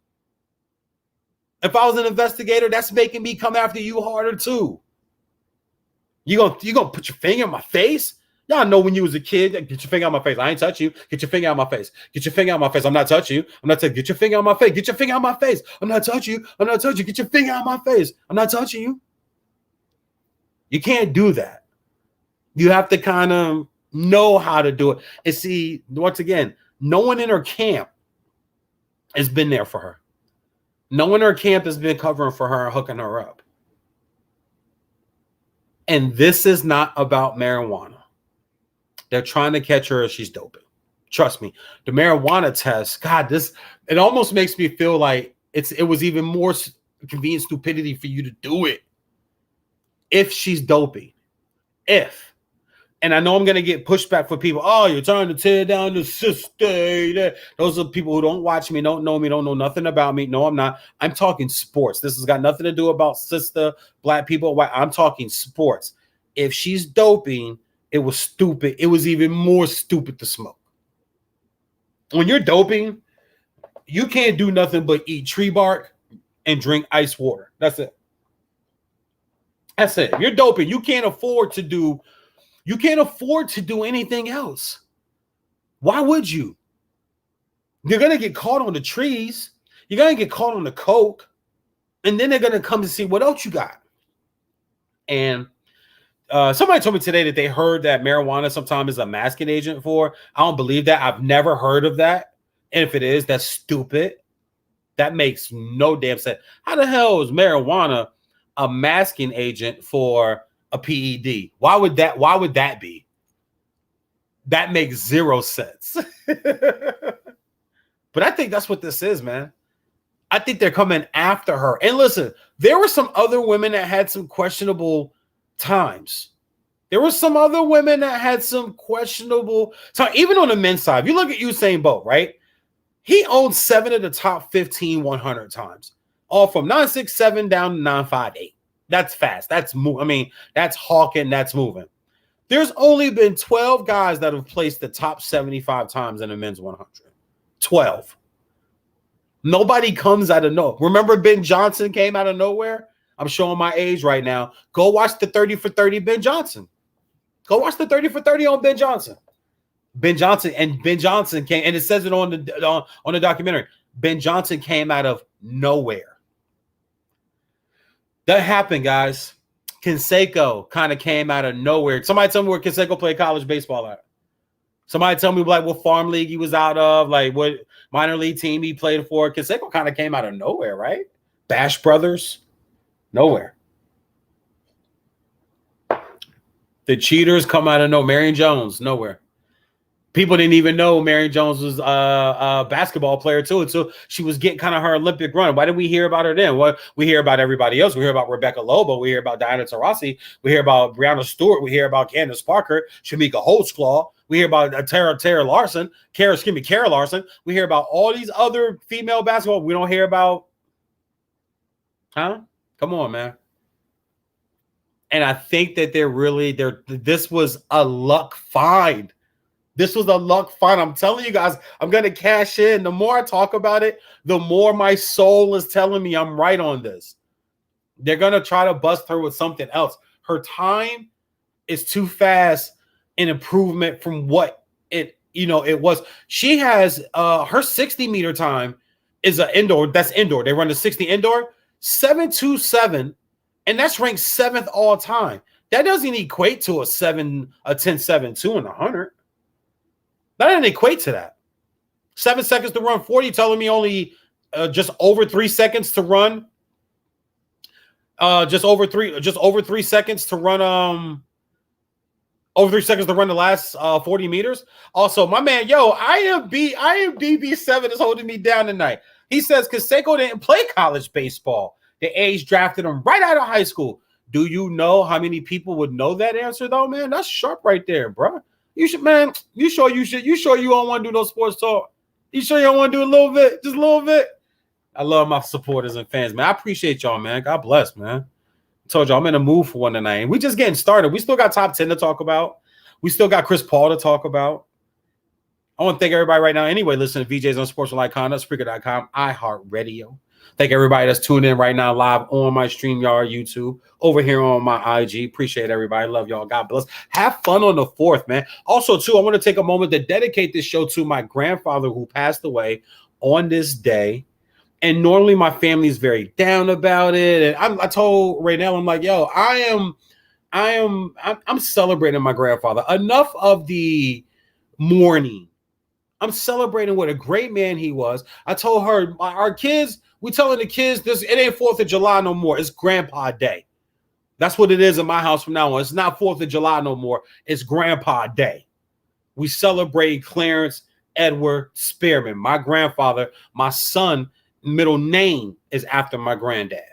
If I was an investigator, that's making me come after you harder too. You gonna put your finger in my face? Y'all know when you was a kid, get your finger out my face. I ain't touch you. Get your finger out my face. Get your finger out my face. I'm not touching you. I'm not touching. Get your finger out my face. Get your finger out my face. I'm not touching you. I'm not touching you. Get your finger out my face. I'm not touching you. You can't do that. You have to kind of know how to do it. And see, once again, no one in her camp has been there for her. No one in her camp has been covering for her and hooking her up. And this is not about marijuana. They're trying to catch her as she's doping. Trust me. The marijuana test, God, it almost makes me feel like it was even more convenient stupidity for you to do it if she's doping. If. And I know I'm going to get pushback for people. Oh, you're trying to tear down the sister. Those are people who don't watch me, don't know me, don't know nothing about me. No, I'm not. I'm talking sports. This has got nothing to do about sister, black people, white. I'm talking sports. If she's doping, it was stupid. It was even more stupid to smoke. When you're doping, you can't do nothing but eat tree bark and drink ice water. That's it. That's it. If you're doping, you can't afford to do anything else. Why would you? You're going to get caught on the trees. You're going to get caught on the coke. And then they're going to come and see what else you got. And somebody told me today that they heard that marijuana sometimes is a masking agent for. I don't believe that. I've never heard of that. And if it is, that's stupid. That makes no damn sense. How the hell is marijuana a masking agent for a PED? Why would that be? That makes zero sense. But I think that's what this is, man. I think they're coming after her. And listen, there were some other women that had some questionable times. There were some other women that had some questionable time, even on the men's side. If you look at Usain Bolt, right? He owns 7 of the top 15 100 times, all from 9.67 down to 9.58. That's fast. That's that's hawking. That's moving. There's only been 12 guys that have placed the top 75 times in the men's 100. 12. Nobody comes out of nowhere. Remember Ben Johnson came out of nowhere? I'm showing my age right now. Go watch the 30 for 30 Ben Johnson. Go watch the 30 for 30 on Ben Johnson. Ben Johnson came, and it says it on the documentary. Ben Johnson came out of nowhere. That happened, guys. Canseco kind of came out of nowhere. Somebody tell me where Canseco played college baseball at. Somebody tell me like what farm league he was out of, like what minor league team he played for. Canseco kind of came out of nowhere, right? Bash Brothers, nowhere. The Cheaters come out of nowhere. Marion Jones, nowhere. People didn't even know Marion Jones was a basketball player too until she was getting kind of her Olympic run. Why did we hear about her then? Well, we hear about everybody else. We hear about Rebecca Lobo. We hear about Diana Taurasi. We hear about Brianna Stewart. We hear about Candace Parker, Shamika Holtzclaw. We hear about Kara Larson. We hear about all these other female basketball. We don't hear about, huh? Come on, man. And I think that this was a luck find. This was a luck find. I'm telling you guys, I'm going to cash in. The more I talk about it, the more my soul is telling me I'm right on this. They're going to try to bust her with something else. Her time is too fast in improvement from what it was. She has her 60-meter time is an indoor. That's indoor. They run the 60 indoor, 7.27, and that's ranked 7th all time. That doesn't equate to a 10.72 in 100. That doesn't equate to that. 7 seconds to run 40, telling me only just over 3 seconds to run. Just over 3 seconds to run. Over 3 seconds to run the last 40 meters. Also, my man, IMDb7 is holding me down tonight. He says Canseco didn't play college baseball. The A's drafted him right out of high school. Do you know how many people would know that answer though, man? That's sharp right there, bro. You should, man. You sure you don't want to do no sports talk? You sure you don't want to do a little bit? Just a little bit? I love my supporters and fans, man. I appreciate y'all, man. God bless, man. I told y'all I'm in a mood for one tonight. And we just getting started. We still got top 10 to talk about. We still got Chris Paul to talk about. I want to thank everybody right now. Anyway, listen to VJs on Sports with Like Conduct, Spreaker.com, iHeartRadio. Thank everybody that's tuned in right now live on my StreamYard, YouTube, over here on my IG. Appreciate everybody. Love y'all. God bless. Have fun on the 4th, man. Also, too, I want to take a moment to dedicate this show to my grandfather who passed away on this day. And normally my family is very down about it. And I told Raynell, I'm like, yo, I'm celebrating my grandfather. Enough of the mourning. I'm celebrating what a great man he was. I told her, our kids, we telling the kids this, it ain't 4th of July no more. It's Grandpa Day. That's what it is in my house from now on. It's not 4th of July no more. It's Grandpa Day. We celebrate Clarence Edward Spearman, my grandfather. My son, middle name is after my granddad.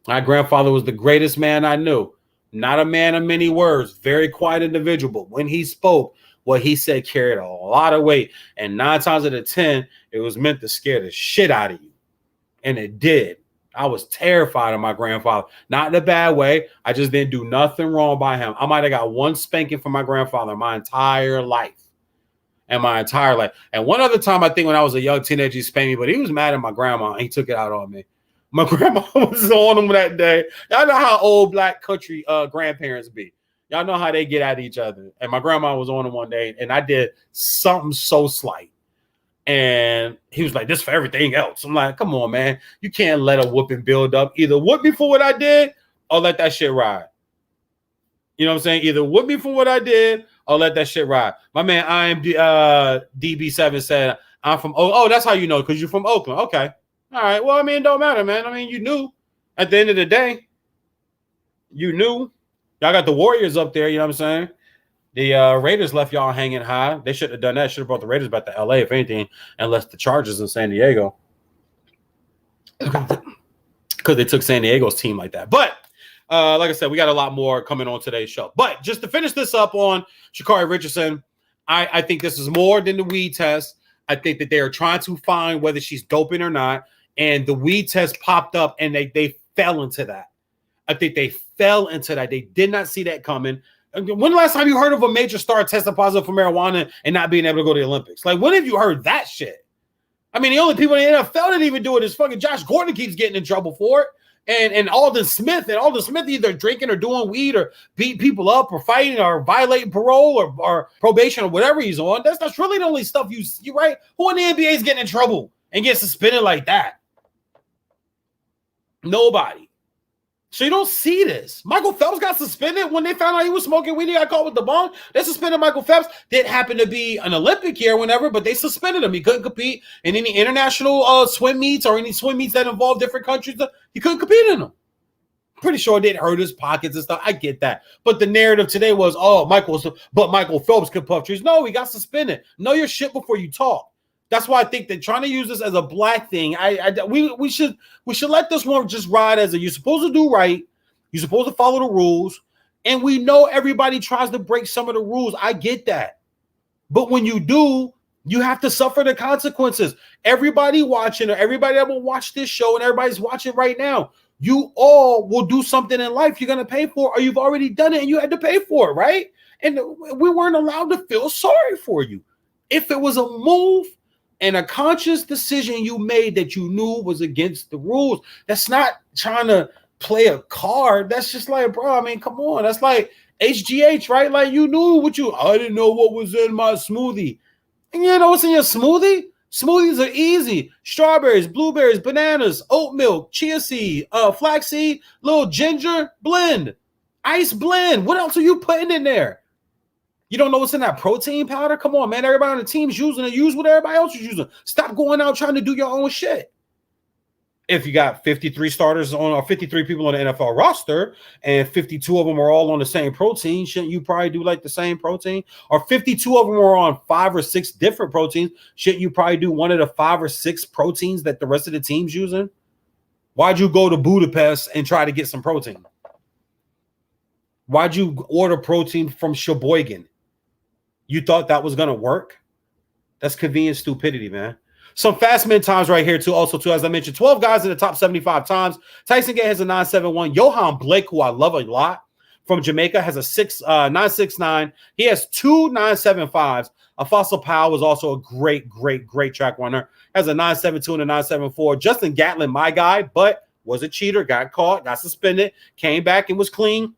My grandfather was the greatest man I knew. Not a man of many words, very quiet individual. But when he spoke, what he said carried a lot of weight. And 9 times out of 10, it was meant to scare the shit out of you. And it did. I was terrified of my grandfather. Not in a bad way. I just didn't do nothing wrong by him. I might have got one spanking from my grandfather my entire life. And one other time, I think when I was a young teenager, he spanked me, but he was mad at my grandma and he took it out on me. My grandma was on him that day. Y'all know how old black country grandparents be. Y'all know how they get at each other. And my grandma was on him one day, and I did something so slight. And he was like, this for everything else. I'm like, come on, man. You can't let a whooping build up. Either whoop me for what I did or let that shit ride. You know what I'm saying? Either whoop me for what I did or let that shit ride. My man, DB7 said, I'm from, that's how you know, because you're from Oakland. Okay. All right. Well, I mean, it don't matter, man. I mean, you knew at the end of the day. You knew. Y'all got the Warriors up there. You know what I'm saying? The Raiders left y'all hanging high. They should have done that. Should have brought the Raiders back to LA, if anything, and left the Chargers in San Diego. Because they took San Diego's team like that. But like I said, we got a lot more coming on today's show. But just to finish this up on Sha'Carri Richardson, I think this is more than the weed test. I think that they are trying to find whether she's doping or not. And the weed test popped up, and they fell into that. I think they fell into that. They did not see that coming. When the last time you heard of a major star testing positive for marijuana and not being able to go to the Olympics? Like, when have you heard that shit? I mean, the only people in the NFL that even do it is fucking Josh Gordon keeps getting in trouble for it. And Alden Smith either drinking or doing weed or beating people up or fighting or violating parole or probation or whatever he's on. That's really the only stuff you right? Who in the NBA is getting in trouble and get suspended like that? Nobody. So you don't see this. Michael Phelps got suspended when they found out he was smoking weed. He got caught with the bong. They suspended Michael Phelps. Didn't happen to be an Olympic year, whenever, but they suspended him. He couldn't compete in any international swim meets or any swim meets that involve different countries. He couldn't compete in them. Pretty sure it didn't hurt his pockets and stuff. I get that. But the narrative today was, Michael Phelps could puff trees. No, he got suspended. Know your shit before you talk. That's why I think they're trying to use this as a black thing. We should let this one just ride as you're supposed to do right. You're supposed to follow the rules. And we know everybody tries to break some of the rules. I get that. But when you do, you have to suffer the consequences. Everybody watching, or everybody that will watch this show, and everybody's watching right now, you all will do something in life you're going to pay for, or you've already done it and you had to pay for it, right? And we weren't allowed to feel sorry for you. If it was a move and a conscious decision you made that you knew was against the rules, that's not trying to play a card. That's just like, bro, I mean, come on. That's like HGH, right? Like, you knew I didn't know what was in my smoothie. And you know what's in your smoothie? Smoothies are easy. Strawberries, blueberries, bananas, oat milk, chia seed, flaxseed, little ginger blend, ice blend. What else are you putting in there? You don't know what's in that protein powder? Come on, man. Everybody on the team's using it. Use what everybody else is using. Stop going out trying to do your own shit. If you got 53 starters on, or 53 people on the NFL roster, and 52 of them are all on the same protein, shouldn't you probably do like the same protein? Or 52 of them are on 5 or 6 different proteins, shouldn't you probably do one of the 5 or 6 proteins that the rest of the team's using? Why'd you go to Budapest and try to get some protein? Why'd you order protein from Sheboygan? You thought that was going to work? That's convenient stupidity, man. Some fast men times right here, too. Also, too, as I mentioned, 12 guys in the top 75 times. Tyson Gay has a 9.71. Johan Blake, who I love a lot, from Jamaica, has a 9.69. He has 2 9.75s. Fossil Powell was also a great track runner. Has a 9.72 and a 9.74. Justin Gatlin, my guy, but was a cheater, got caught, got suspended, came back and was clean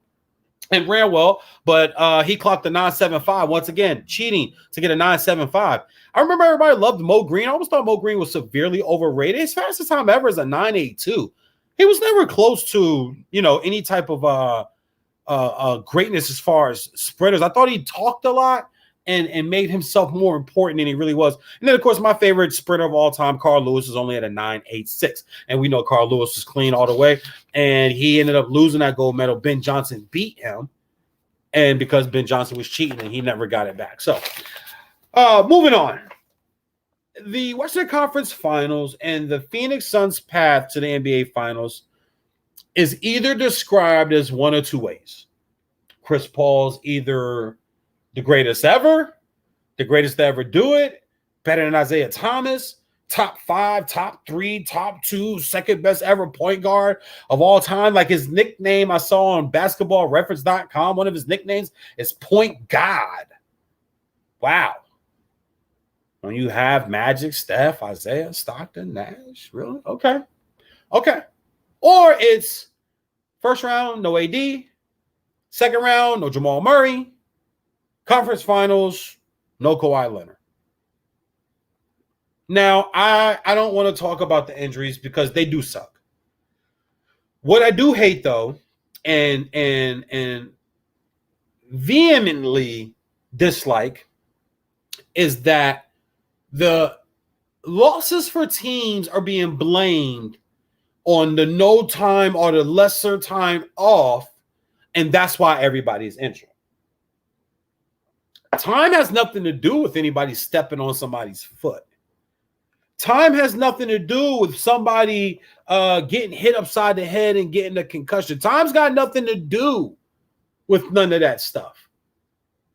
and ran well, but he clocked a 9.75 once again, cheating to get a 9.75. I remember everybody loved Mo Green. I always thought Mo Green was severely overrated. His fastest time ever is a 9.82. He was never close to, any type of greatness as far as sprinters. I thought he talked a lot and made himself more important than he really was. And then, of course, my favorite sprinter of all time, Carl Lewis, is only at a 9.86. And we know Carl Lewis was clean all the way. And he ended up losing that gold medal. Ben Johnson beat him. And because Ben Johnson was cheating, and he never got it back. So, moving on. The Western Conference Finals and the Phoenix Suns' path to the NBA Finals is either described as one or two ways. Chris Paul's either the greatest ever, the greatest to ever do it, better than Isaiah Thomas, top 5, top 3, top 2, second best ever point guard of all time. Like his nickname I saw on basketballreference.com, one of his nicknames is Point God. Wow. When you have Magic, Steph, Isaiah, Stockton, Nash, really? Okay. Or it's first round, no AD. Second round, no Jamal Murray. Conference finals, no Kawhi Leonard. Now, I don't want to talk about the injuries because they do suck. What I do hate, though, and vehemently dislike is that the losses for teams are being blamed on the no time or the lesser time off, and that's why everybody's injured. Time has nothing to do with anybody stepping on somebody's foot. Time has nothing to do with somebody getting hit upside the head and getting a concussion. Time's got nothing to do with none of that stuff.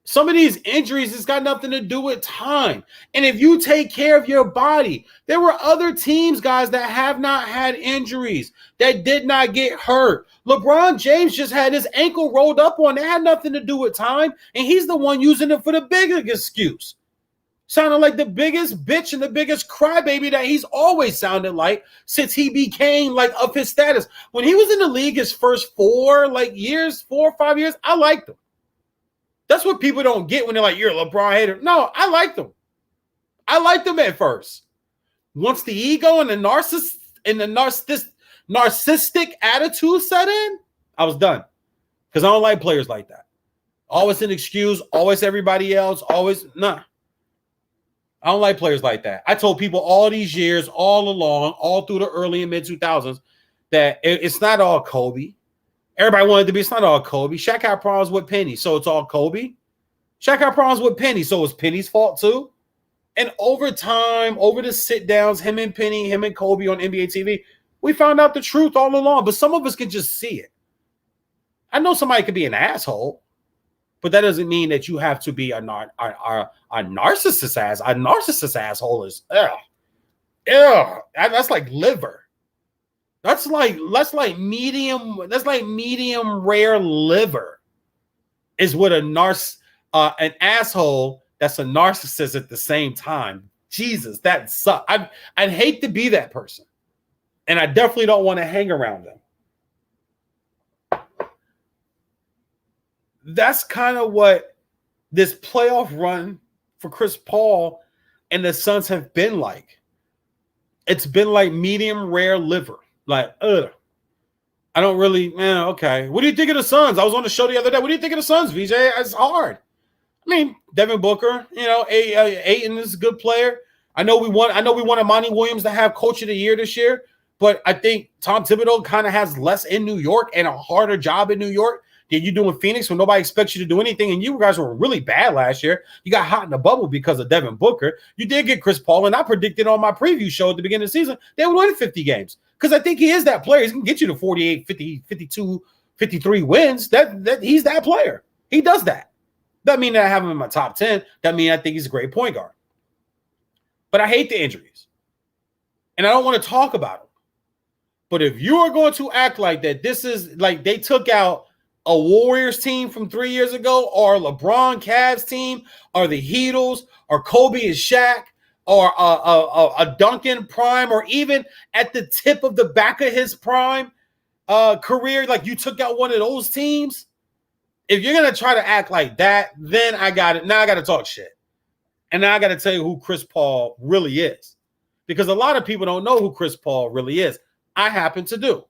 Some of these injuries, it's got nothing to do with time. And if you take care of your body, there were other teams, guys, that have not had injuries, that did not get hurt. LeBron James just had his ankle rolled up on. It had nothing to do with time. And he's the one using it for the biggest excuse. Sounded like the biggest bitch and the biggest crybaby that he's always sounded like since he became like of his status. When he was in the league his first 4 or 5 years, I liked him. That's what people don't get when they're like, you're a LeBron hater. No, I liked him. I liked him at first. Once the ego and the narcissistic attitude set in, I was done. Because I don't like players like that. Always an excuse, always everybody else, always, nah. I don't like players like that. I told people all these years, all along, all through the early and mid-2000s, that it's not all Kobe. Everybody wanted to be, it's not all Kobe. Shaq had problems with Penny, so it's all Kobe. Shaq had problems with Penny, so it's Penny's fault too. And over time, over the sit-downs, him and Penny, him and Kobe on NBA TV, we found out the truth all along. But some of us can just see it. I know somebody could be an asshole, but that doesn't mean that you have to be a narcissist ass. A narcissist asshole is, that's like liver. That's like medium rare liver is what an asshole that's a narcissist at the same time. Jesus, that sucks. I'd hate to be that person. And I definitely don't want to hang around them. That's kind of what this playoff run for Chris Paul and the Suns have been like. It's been like medium rare liver. Like, I don't really, okay. What do you think of the Suns? I was on the show the other day. What do you think of the Suns, VJ? It's hard. I mean, Devin Booker, Ayton is a good player. I know we want Imani Williams to have Coach of the Year this year, but I think Tom Thibodeau kind of has less in New York and a harder job in New York than you do in Phoenix when nobody expects you to do anything. And you guys were really bad last year. You got hot in the bubble because of Devin Booker. You did get Chris Paul, and I predicted on my preview show at the beginning of the season they would win 50 games because I think he is that player. He can get you to 48, 50, 52, 53 wins. That he's that player. He does that. Doesn't mean that I have him in my top 10. That means I think he's a great point guard. But I hate the injuries. And I don't want to talk about them. But if you are going to act like that, this is like they took out a Warriors team from 3 years ago, or LeBron Cavs team, or the Heatles, or Kobe and Shaq, or a Duncan prime, or even at the tip of the back of his prime career, like you took out one of those teams. If you're going to try to act like that, then I got it. Now I got to talk shit. And now I got to tell you who Chris Paul really is. Because a lot of people don't know who Chris Paul really is. I happen to do.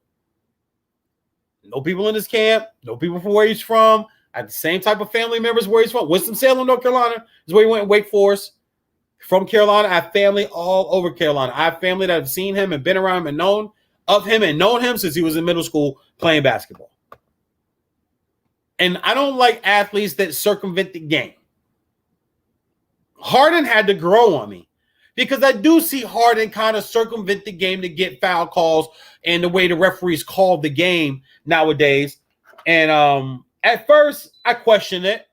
No people in his camp, no people from where he's from. I have the same type of family members where he's from. Winston-Salem, North Carolina is where he went in Wake Forest. From Carolina, I have family all over Carolina. I have family that have seen him and been around him and known of him and known him since he was in middle school playing basketball. And I don't like athletes that circumvent the game. Harden had to grow on me because I do see Harden kind of circumvent the game to get foul calls and the way the referees call the game nowadays. And At first, I questioned it,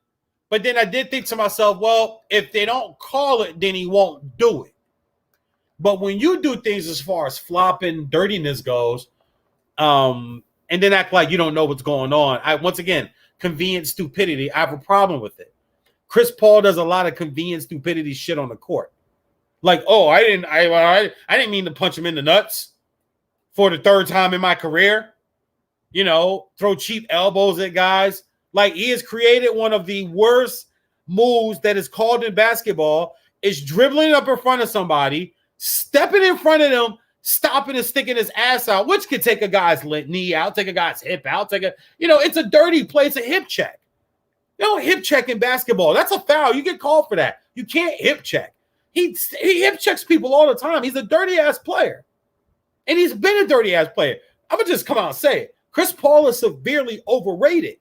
but then I did think to myself, well, if they don't call it, then he won't do it. But when you do things as far as flopping, dirtiness goes, and then act like you don't know what's going on, once again, convenient stupidity, I have a problem with it. Chris Paul does a lot of convenient stupidity shit on the court. Like, oh, I didn't mean to punch him in the nuts for the third time in my career. You know, throw cheap elbows at guys. Like, he has created one of the worst moves that is called in basketball, is dribbling up in front of somebody, stepping in front of them, stopping and sticking his ass out, which could take a guy's knee out, take a guy's hip out, it's a dirty play. It's a hip check. You don't hip check in basketball. That's a foul. You get called for that. You can't hip check. He hip checks people all the time. He's a dirty ass player. And he's been a dirty ass player. I'm going to just come out and say it. Chris Paul is severely overrated.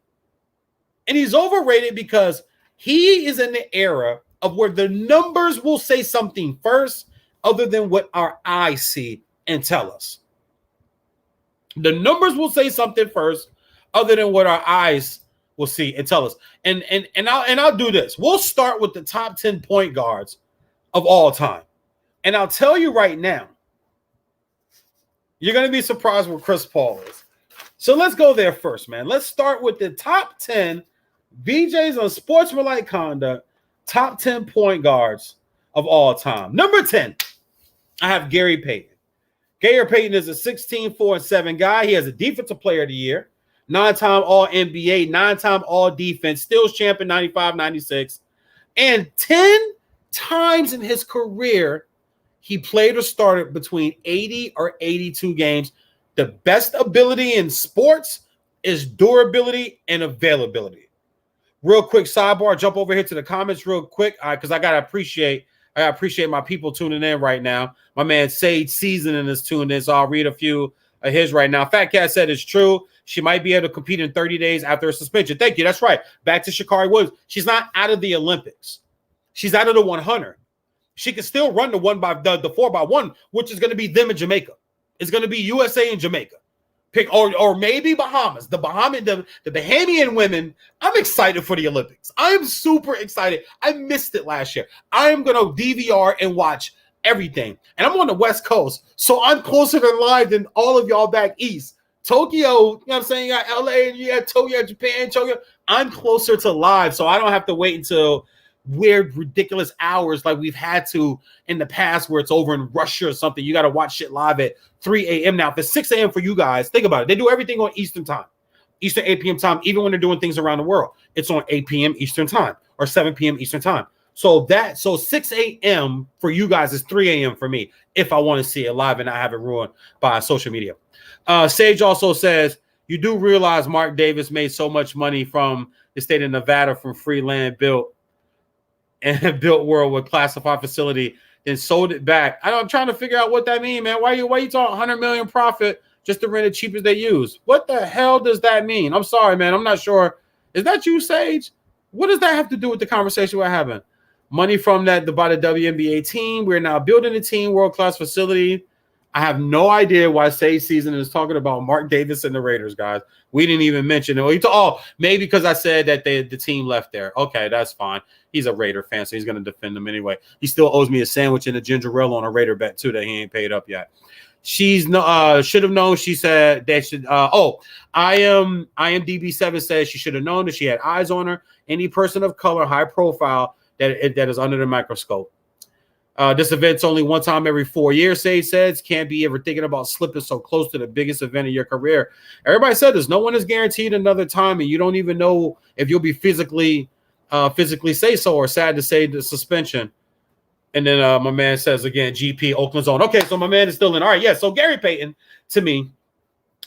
And he's overrated because he is in the era of where the numbers will say something first other than what our eyes see and tell us. The numbers will say something first other than what our eyes will see and tell us. And I'll do this. We'll start with the top 10 point guards of all time. And I'll tell you right now, you're going to be surprised where Chris Paul is. So let's go there first, man. Let's start with the top 10 VJs on sportsmanlike conduct, top 10 point guards of all time. Number 10, I have Gary Payton. Gary Payton is a 16-4-7 guy. He has a defensive player of the year, 9-time All-NBA, 9-time All-Defense, steals champion 95-96, and 10 times in his career, he played or started between 80 or 82 games. The best ability in sports is durability and availability. Real quick sidebar, jump over here to the comments real quick because I gotta appreciate my people tuning in right now. My man Sage Seasoning is tuned in, so I'll read a few of his right now. Fat Cat said it's true. She might be able to compete in 30 days after a suspension. Thank you. That's right. Back to Sha'Carri Williams. She's not out of the Olympics. She's out of the 100. She can still run the 4x1, which is going to be them in Jamaica. It's going to be USA and Jamaica. Pick or maybe Bahamas. The Bahamian women. I'm excited for the Olympics. I'm super excited. I missed it last year. I am going to DVR and watch everything. And I'm on the West Coast, so I'm closer to live than all of y'all back east. Tokyo, you know what I'm saying? You got LA and you got Tokyo, Japan, Tokyo. I'm closer to live, so I don't have to wait until weird, ridiculous hours like we've had to in the past where it's over in Russia or something. You got to watch shit live at 3 a.m. Now, if it's 6 a.m. for you guys, think about it. They do everything on Eastern time, Eastern 8 p.m. time, even when they're doing things around the world. It's on 8 p.m. Eastern time or 7 p.m. Eastern time. So 6 a.m. for you guys is 3 a.m. for me if I want to see it live and not have it ruined by social media. Sage also says, you do realize Mark Davis made so much money from the state of Nevada from free land built world with classified facility, then sold it back. I'm trying to figure out what that means, man. Why you talking 100 million profit just to rent it cheap as they use? What the hell does that mean? I'm sorry, man. I'm not sure. Is that you, Sage? What does that have to do with the conversation we're having? Money from that to buy the WNBA team. We're now building a team, world-class facility. I have no idea why Sage Season is talking about Mark Davis and the Raiders, guys. We didn't even mention it. Maybe because I said that the team left there. Okay, that's fine. He's a Raider fan, so he's going to defend them anyway. He still owes me a sandwich and a ginger ale on a Raider bet, too, that he ain't paid up yet. She's should have known. She said that should. IMDb7 says she should have known that she had eyes on her. Any person of color, high profile, that is under the microscope. This event's only one time every 4 years, Sage says. Can't be ever thinking about slipping so close to the biggest event of your career. Everybody said this. No one is guaranteed another time, and you don't even know if you'll be physically say so or sad to say the suspension. And then my man says again, GP, Oakland's on. Okay, so my man is still in. All right, yeah, so Gary Payton, to me,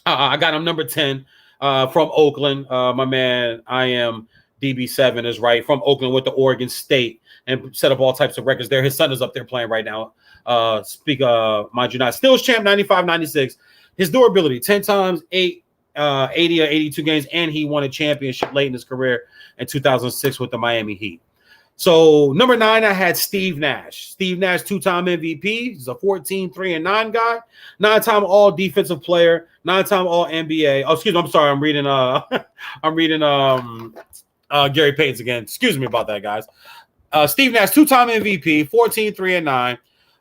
I got him number 10 from Oakland. My man, I am DB7 is right from Oakland with the Oregon State and set up all types of records there. His son is up there playing right now. Mind you not. Steals champ 95-96. His durability, 10 times, 80 or 82 games, and he won a championship late in his career in 2006 with the Miami Heat. So number 9, I had Steve Nash. Steve Nash, 2-time MVP. He's a 14, 3, and 9 guy. 9-time All Defensive Player. 9-time All NBA. Oh, excuse me. I'm sorry. I'm reading. Gary Payton's again. Excuse me about that, guys. Steve Nash, 2-time MVP. 14, 3, and 9.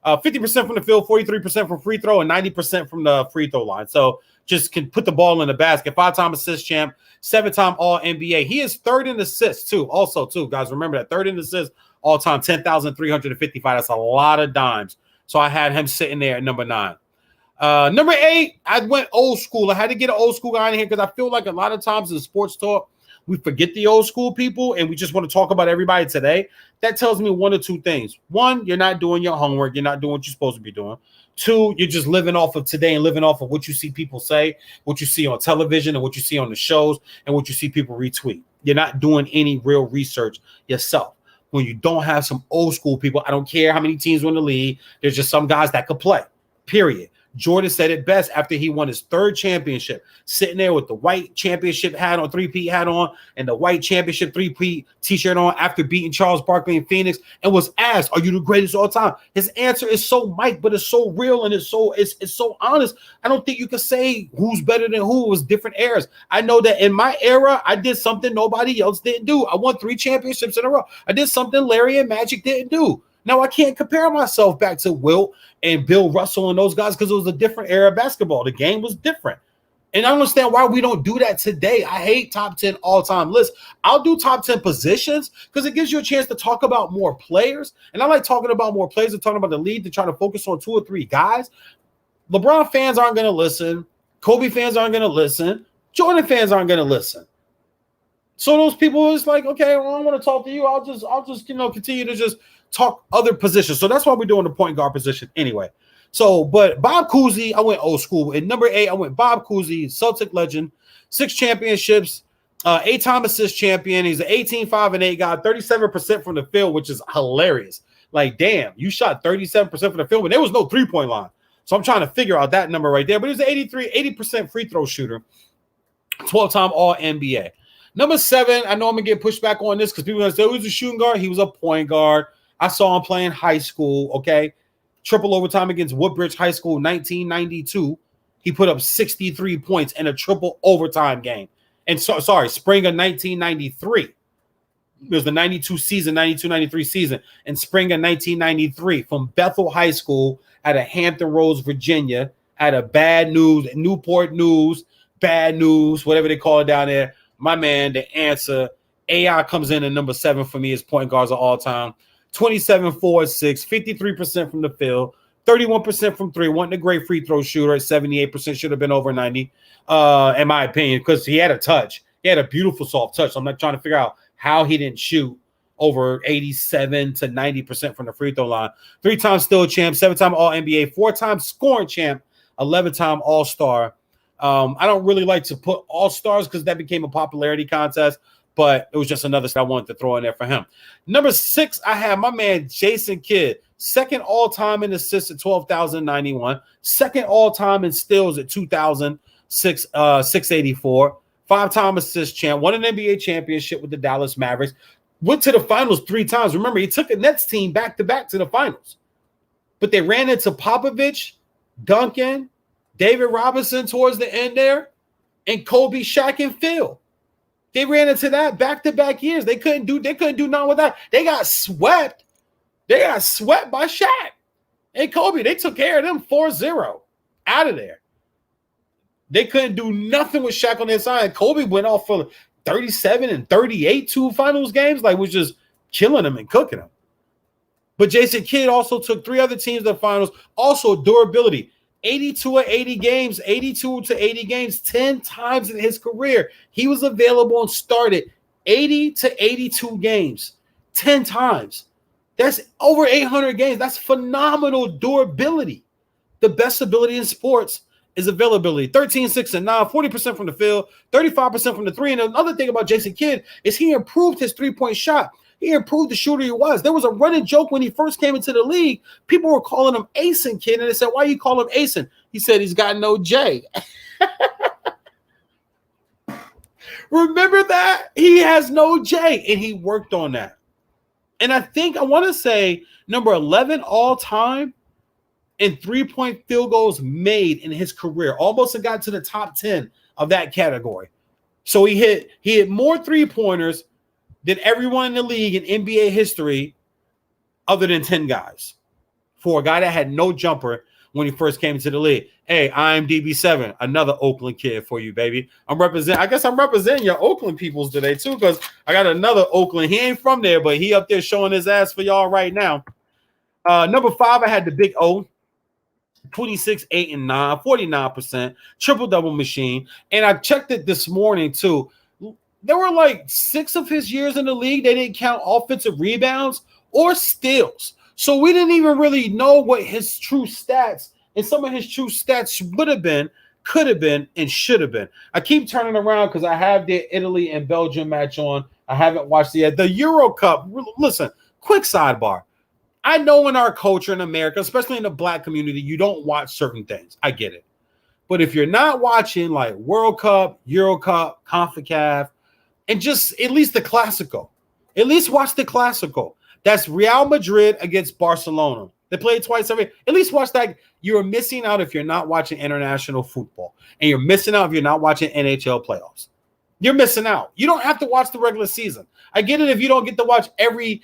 50% from the field, 43% from free throw, and 90% from the free throw line. So just can put the ball in the basket. 5-time assist champ. 7-time All NBA. He is third in assists too. Also, guys, remember that third in assists all time, 10,355. That's a lot of dimes. So I had him sitting there at number 9. Number 8, I went old school. I had to get an old school guy in here because I feel like a lot of times in sports talk, we forget the old school people and we just want to talk about everybody today. That tells me one or two things. One, you're not doing your homework. You're not doing what you're supposed to be doing. 2, you're just living off of today and living off of what you see people say, what you see on television and what you see on the shows and what you see people retweet. You're not doing any real research yourself. When you don't have some old school people, I don't care how many teams win the league. There's just some guys that could play, period. Jordan said it best after he won his 3rd championship, sitting there with the white championship hat on, 3-peat hat on, and the white championship 3-peat t-shirt on after beating Charles Barkley in Phoenix, and was asked, "Are you the greatest of all time?" His answer is so Mike, but it's so real and it's so honest. I don't think you can say who's better than who. It was different eras. I know that in my era, I did something nobody else didn't do. I won 3 championships in a row. I did something Larry and Magic didn't do. Now, I can't compare myself back to Wilt and Bill Russell and those guys because it was a different era of basketball. The game was different. And I understand why we don't do that today. I hate top 10 all-time lists. I'll do top 10 positions because it gives you a chance to talk about more players. And I like talking about more players and talking about the league to try to focus on 2 or 3 guys. LeBron fans aren't going to listen. Kobe fans aren't going to listen. Jordan fans aren't going to listen. So those people is like, okay, well, I don't want to talk to you. I'll just continue to just talk other positions. So that's why we're doing the point guard position anyway. So, but Bob Cousy, I went old school. At number 8, I went Bob Cousy, Celtic legend, 6 championships, 8-time assist champion. He's an 18, 5, and 8 guy, 37% from the field, which is hilarious. Like, damn, you shot 37% from the field, but there was no 3-point line. So I'm trying to figure out that number right there. But he was an 80% free throw shooter, 12-time All NBA. Number 7, I know I'm going to get pushed back on this because people are going to say, oh, he was a shooting guard. He was a point guard. I saw him playing high school, okay? Triple overtime against Woodbridge High School, 1992. He put up 63 points in a triple overtime game. And spring of 1993. It was the 92 season, 92-93 season. And spring of 1993 from Bethel High School out of Hampton Roads, Virginia, out of Newport News, bad news, whatever they call it down there. My man, the answer, AI comes in at number 7 for me as point guards of all time. 27, 4, 6, 53% from the field, 31% from 3. Wasn't a great free throw shooter at 78%. Should have been over 90, in my opinion, because he had a touch. He had a beautiful soft touch. So I'm not trying to figure out how he didn't shoot over 87 to 90% from the free throw line. 3-time still champ, 7-time All NBA, 4-time scoring champ, 11-time All Star. I don't really like to put All Stars because that became a popularity contest. But it was just another I wanted to throw in there for him. Number 6, I have my man Jason Kidd, 2nd all-time in assists at 12,091, 2nd all-time in steals at 2,684, 5-time assist champ, won an NBA championship with the Dallas Mavericks, went to the finals 3 times. Remember, he took a Nets team back-to-back to the finals. But they ran into Popovich, Duncan, David Robinson towards the end there, and Kobe, Shaq, and Phil. They ran into that back-to-back years. They couldn't do nothing with that. They got swept. They got swept by Shaq and Kobe. They took care of them 4-0 out of there. They couldn't do nothing with Shaq on their side. Kobe went off for 37 and 38 2 finals games, like was just killing them and cooking them. But Jason Kidd also took 3 other teams to the finals. Also durability. 82 to 80 games, 10 times in his career. He was available and started 80 to 82 games, 10 times. That's over 800 games. That's phenomenal durability. The best ability in sports is availability. 13, 6, and 9, 40% from the field, 35% from the 3. And another thing about Jason Kidd is he improved his 3-point shot. He improved the shooter he was. There was a running joke when he first came into the league. People were calling him Asen Kid, and they said, why you call him Asen? He said he's got no J. Remember that? He has no J, and he worked on that. And I want to say number 11 all time in 3-point field goals made in his career. Almost got to the top 10 of that category. So he hit more 3-pointers than everyone in the league in NBA history other than 10 guys. For a guy that had no jumper when he first came into the league. Hey, I'm DB7, another Oakland kid for you, baby. I guess I'm representing your Oakland peoples today, too, because I got another Oakland. He ain't from there, but he up there showing his ass for y'all right now. Number 5, I had the big O. 26, 8, and 9, 49%, triple-double machine. And I checked it this morning, too. There were like 6 of his years in the league. They didn't count offensive rebounds or steals. So we didn't even really know what his true stats and some of his true stats would have been, could have been, and should have been. I keep turning around because I have the Italy and Belgium match on. I haven't watched it yet. The Euro Cup. Listen, quick sidebar. I know in our culture in America, especially in the black community, you don't watch certain things. I get it. But if you're not watching like World Cup, Euro Cup, CONCACAF, and just at least the Classico, at least watch the Classico. That's Real Madrid against Barcelona. They play twice every. At least watch that. You're missing out if you're not watching international football, and you're missing out if you're not watching NHL playoffs. You're missing out. You don't have to watch the regular season. I get it if you don't get to watch every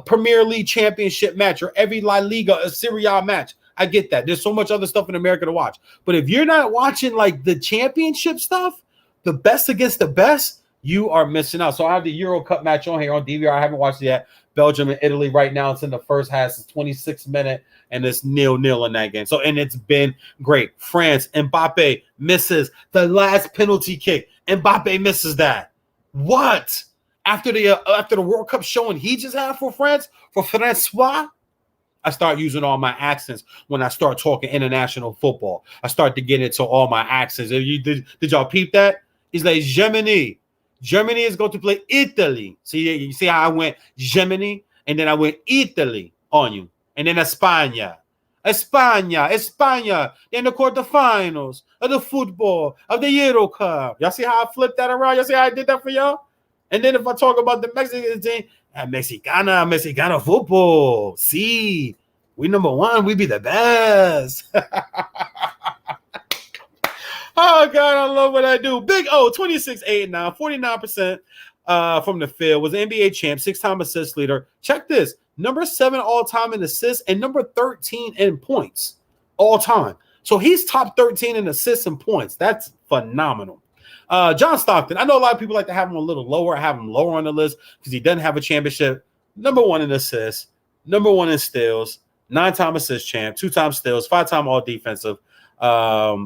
Premier League championship match or every La Liga, Serie A match. I get that. There's so much other stuff in America to watch. But if you're not watching like the championship stuff, the best against the best, you are missing out. So I have the Euro Cup match on here on DVR. I haven't watched it yet. Belgium and Italy right now. It's in the first half. It's 26 minutes, and it's 0-0 in that game. So, and it's been great. France, Mbappe misses the last penalty kick. Mbappe misses that. What? After the World Cup showing he just had for France, for Francois, I start using all my accents when I start talking international football. I start to get into all my accents. Did y'all peep that? He's like, Germany. Germany is going to play Italy. See, you see how I went Germany, and then I went Italy on you. And then España. In the quarterfinals of the football, of the Euro Cup. Y'all see how I flipped that around? Y'all see how I did that for y'all? And then if I talk about the Mexican team, Mexicana football. See, we number 1. We be the best. Oh, God, I love what I do. Big O, 26, 8, and 9, 49% from the field. Was an NBA champ, 6-time assist leader. Check this. Number 7 all-time in assists and number 13 in points all-time. So he's top 13 in assists and points. That's phenomenal. John Stockton. I know a lot of people like to have him a little lower. I have him lower on the list because he doesn't have a championship. Number 1 in assists. Number 1 in steals. 9-time assist champ. 2-time steals. 5-time all-defensive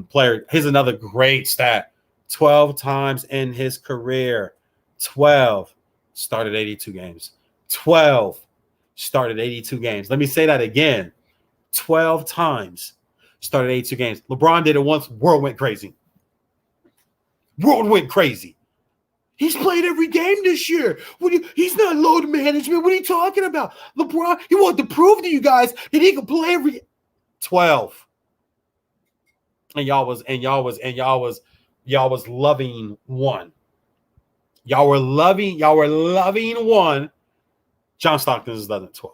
player. Here's another great stat. 12 times in his career. 12 started 82 games. 12 started 82 games. Let me say that again. 12 times started 82 games. LeBron did it once. World went crazy. World went crazy. He's played every game this year. He's not load management. What are you talking about? LeBron, he wanted to prove to you guys that he could play every 12. And y'all was loving one. Y'all were loving one. John Stockton is 11-12.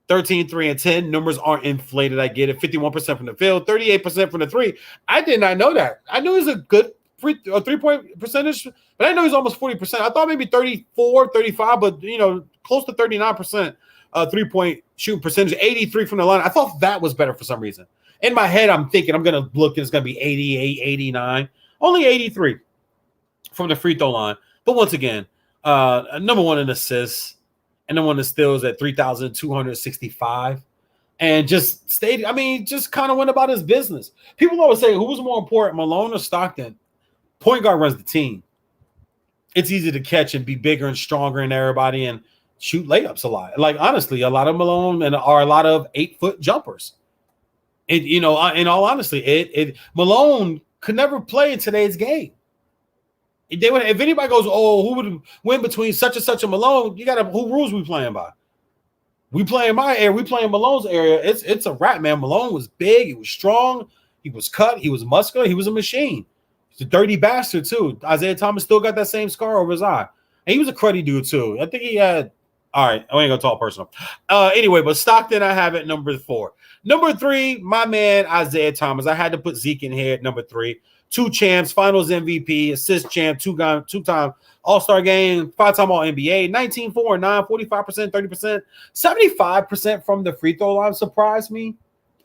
13, 3, and 10. Numbers aren't inflated. I get it. 51% from the field, 38% from the 3. I did not know that. I knew he was a good 3-point percentage, but I know he's almost 40%. I thought maybe 34, 35, but close to 39% 3-point shooting percentage, 83 from the line. I thought that was better for some reason. In my head, I'm thinking I'm going to look and it's going to be 88, 89. Only 83 from the free throw line. But once again, number 1 in assists and number 1 in steals at 3,265. And just just kind of went about his business. People always say, who was more important, Malone or Stockton? Point guard runs the team. It's easy to catch and be bigger and stronger than everybody and shoot layups a lot. Like, honestly, a lot of Malone are a lot of 8-foot jumpers. In all honesty, Malone could never play in today's game. If anybody goes, who would win between such and such a Malone? You got to, who rules we playing by? We play in my area. We play in Malone's area. It's a wrap, man. Malone was big. He was strong. He was cut. He was muscular. He was a machine. He's a dirty bastard too. Isaiah Thomas still got that same scar over his eye, and he was a cruddy dude too. I think he had All right, I ain't gonna talk personal. Anyway, but Stockton, I have it number 4. Number 3, my man Isaiah Thomas. I had to put Zeke in here at number 3. 2 champs, Finals MVP, assist champ, two-time All-Star game, 5-time All-NBA, 19, 4, 9, 45%, 30%, 75% from the free throw line surprised me.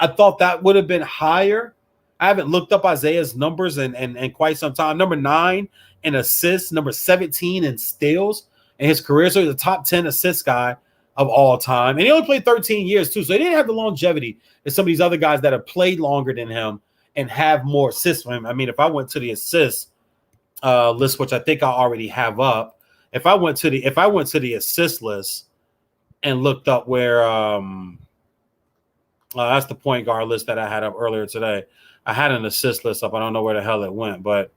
I thought that would have been higher. I haven't looked up Isaiah's numbers in quite some time. Number 9 in assists, number 17 in steals in his career. So he's a top 10 assist guy of all time. And he only played 13 years too. So he didn't have the longevity as some of these other guys that have played longer than him and have more assists from him. I mean, if I went to the assists list, which I think I already have up, if I went to the assist list and looked up where that's the point guard list that I had up earlier today. I had an assist list up. I don't know where the hell it went, but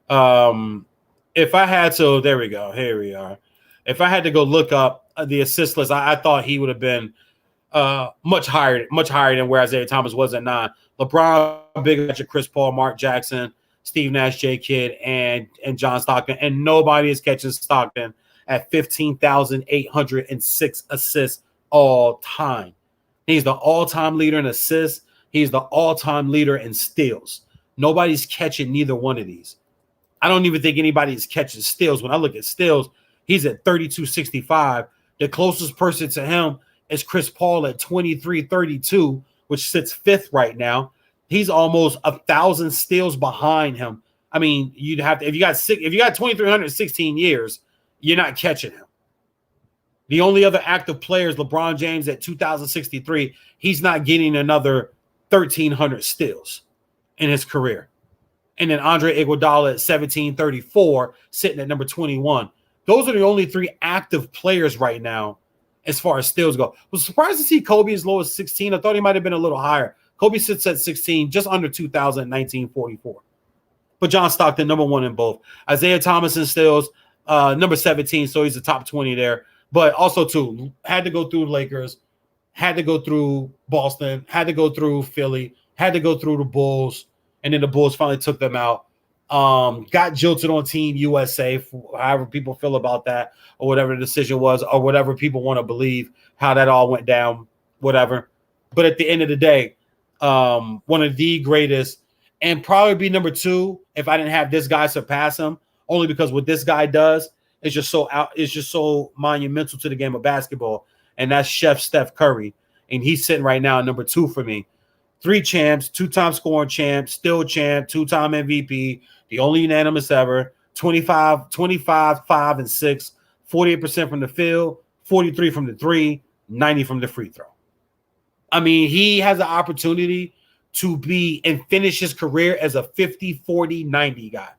if I had to, there we go. Here we are. If I had to go look up the assist list, I thought he would have been much higher than where Isaiah Thomas was at 9. LeBron, Big Magic, Chris Paul, Mark Jackson, Steve Nash, J. Kidd, and John Stockton, and nobody is catching Stockton at 15,806 assists all time. He's the all-time leader in assists. He's the all-time leader in steals. Nobody's catching neither one of these. I don't even think anybody's catching steals. When I look at steals, he's at 32.65. The closest person to him is Chris Paul at 23.32, which sits 5th right now. He's almost 1,000 steals behind him. I mean, you'd have to, if you got 2,316 years, you're not catching him. The only other active player is LeBron James at 2,063. He's not getting another 1,300 steals in his career. And then Andre Iguodala at 1734, sitting at number 21. Those are the only 3 active players right now as far as steals go. I was surprised to see Kobe as low as 16. I thought he might have been a little higher. Kobe sits at 16, just under 2,000 in 1944. But John Stockton, number 1 in both. Isaiah Thomas in steals, number 17, so he's the top 20 there. But also, too, had to go through Lakers, had to go through Boston, had to go through Philly, had to go through the Bulls, and then the Bulls finally took them out. Got jilted on Team USA, however people feel about that, or whatever the decision was, or whatever people want to believe, how that all went down, whatever. But at the end of the day, one of the greatest, and probably be number 2 if I didn't have this guy surpass him, only because what this guy does is just so monumental to the game of basketball, and that's Chef Steph Curry, and he's sitting right now at number 2 for me. 3 champs, 2-time scoring champ, still champ, 2-time MVP, the only unanimous ever, 25, 5, and 6, 48% from the field, 43 from the 3, 90 from the free throw. I mean, he has an opportunity to be and finish his career as a 50, 40, 90 guy.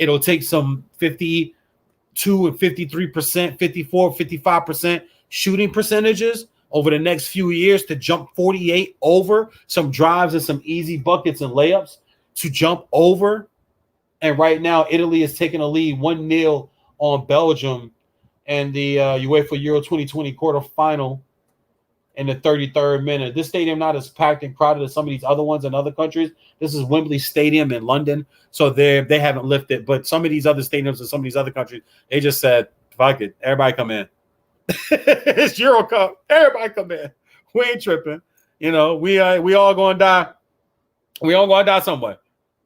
It'll take some 52 and 53%, 54, 55% shooting percentages over the next few years to jump 48 over some drives and some easy buckets and layups to jump over. And right now, Italy is taking a lead 1-0 on Belgium and the UEFA Euro 2020 quarterfinal in the 33rd minute. This stadium not as packed and crowded as some of these other ones in other countries. This is Wembley Stadium in London, so they haven't lifted. But some of these other stadiums in some of these other countries, they just said, fuck it, everybody come in. It's Euro Cup. Everybody come in. We ain't tripping. You know, we all going to die. We all going to die somewhere.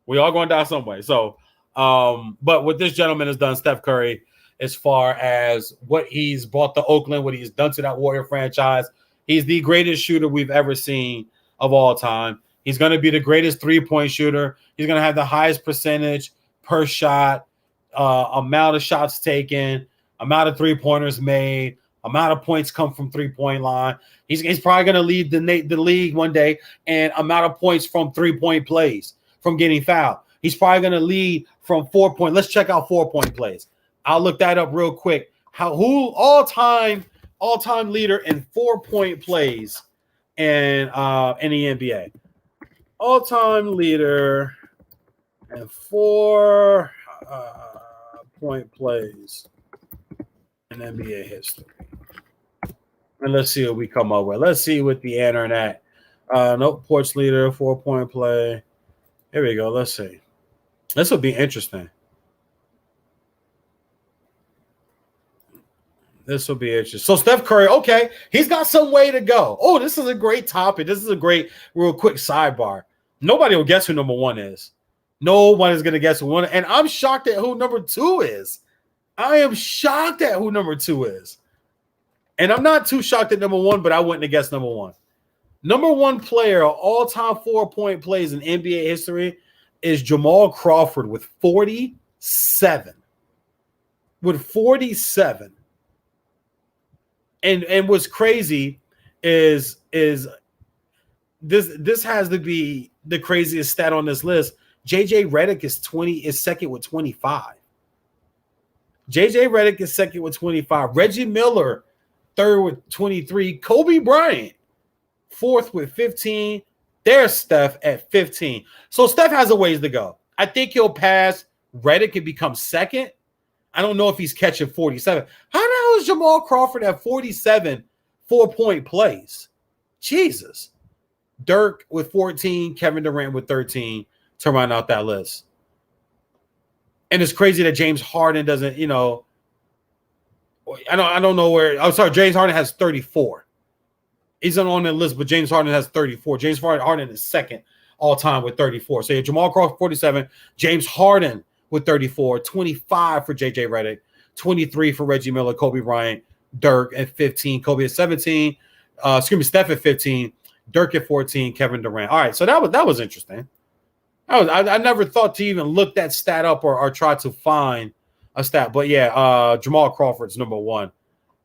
We all going to die some way. So, but what this gentleman has done, Steph Curry, as far as what he's brought to Oakland, what he's done to that Warrior franchise, he's the greatest shooter we've ever seen of all time. He's going to be the greatest three-point shooter. He's going to have the highest percentage per shot, amount of shots taken, amount of three-pointers made, amount of points come from three-point line. He's probably going to lead the league one day, and amount of points from three-point plays, from getting fouled. He's probably going to lead from 4-point. Let's check out 4-point plays. I'll look that up real quick. Who all-time leader in 4-point plays in the NBA? All-time leader in 4-point plays in NBA history. And let's see what we come up with. Let's see what the internet. Nope, porch leader, 4-point play. Here we go. Let's see. This will be interesting. This will be interesting. So Steph Curry, okay, he's got some way to go. Oh, this is a great topic. This is a great, real quick sidebar. Nobody will guess who number one is. No one is going to guess who one. And I'm shocked at who number two is. I am shocked at who number two is. And I'm not too shocked at number one, but I wouldn't have guessed number one. Number one player of all-time 4-point plays in NBA history is Jamal Crawford with 47. With 47. And what's crazy is this has to be the craziest stat on this list. JJ Redick is second with 25. JJ Redick is second with 25. Reggie Miller, third with 23. Kobe Bryant, fourth with 15. There's Steph at 15. So Steph has a ways to go. I think he'll pass Redick and become second. I don't know if he's catching 47. How the hell is Jamal Crawford at 47 4-point plays? Jesus. Dirk with 14, Kevin Durant with 13 to round out that list. And it's crazy that James Harden doesn't, I don't know where. I'm sorry, James Harden has 34. He's not on the list, but James Harden has 34. James Harden is second all time with 34. So Jamal Crawford 47, James Harden with 34, 25 for JJ Redick, 23 for Reggie Miller, Kobe Bryant, Dirk at 15, Kobe at 17, Steph at 15, Dirk at 14, Kevin Durant. All right, so that was interesting. I never thought to even look that stat up or try to find a stat. But yeah, Jamal Crawford's number one.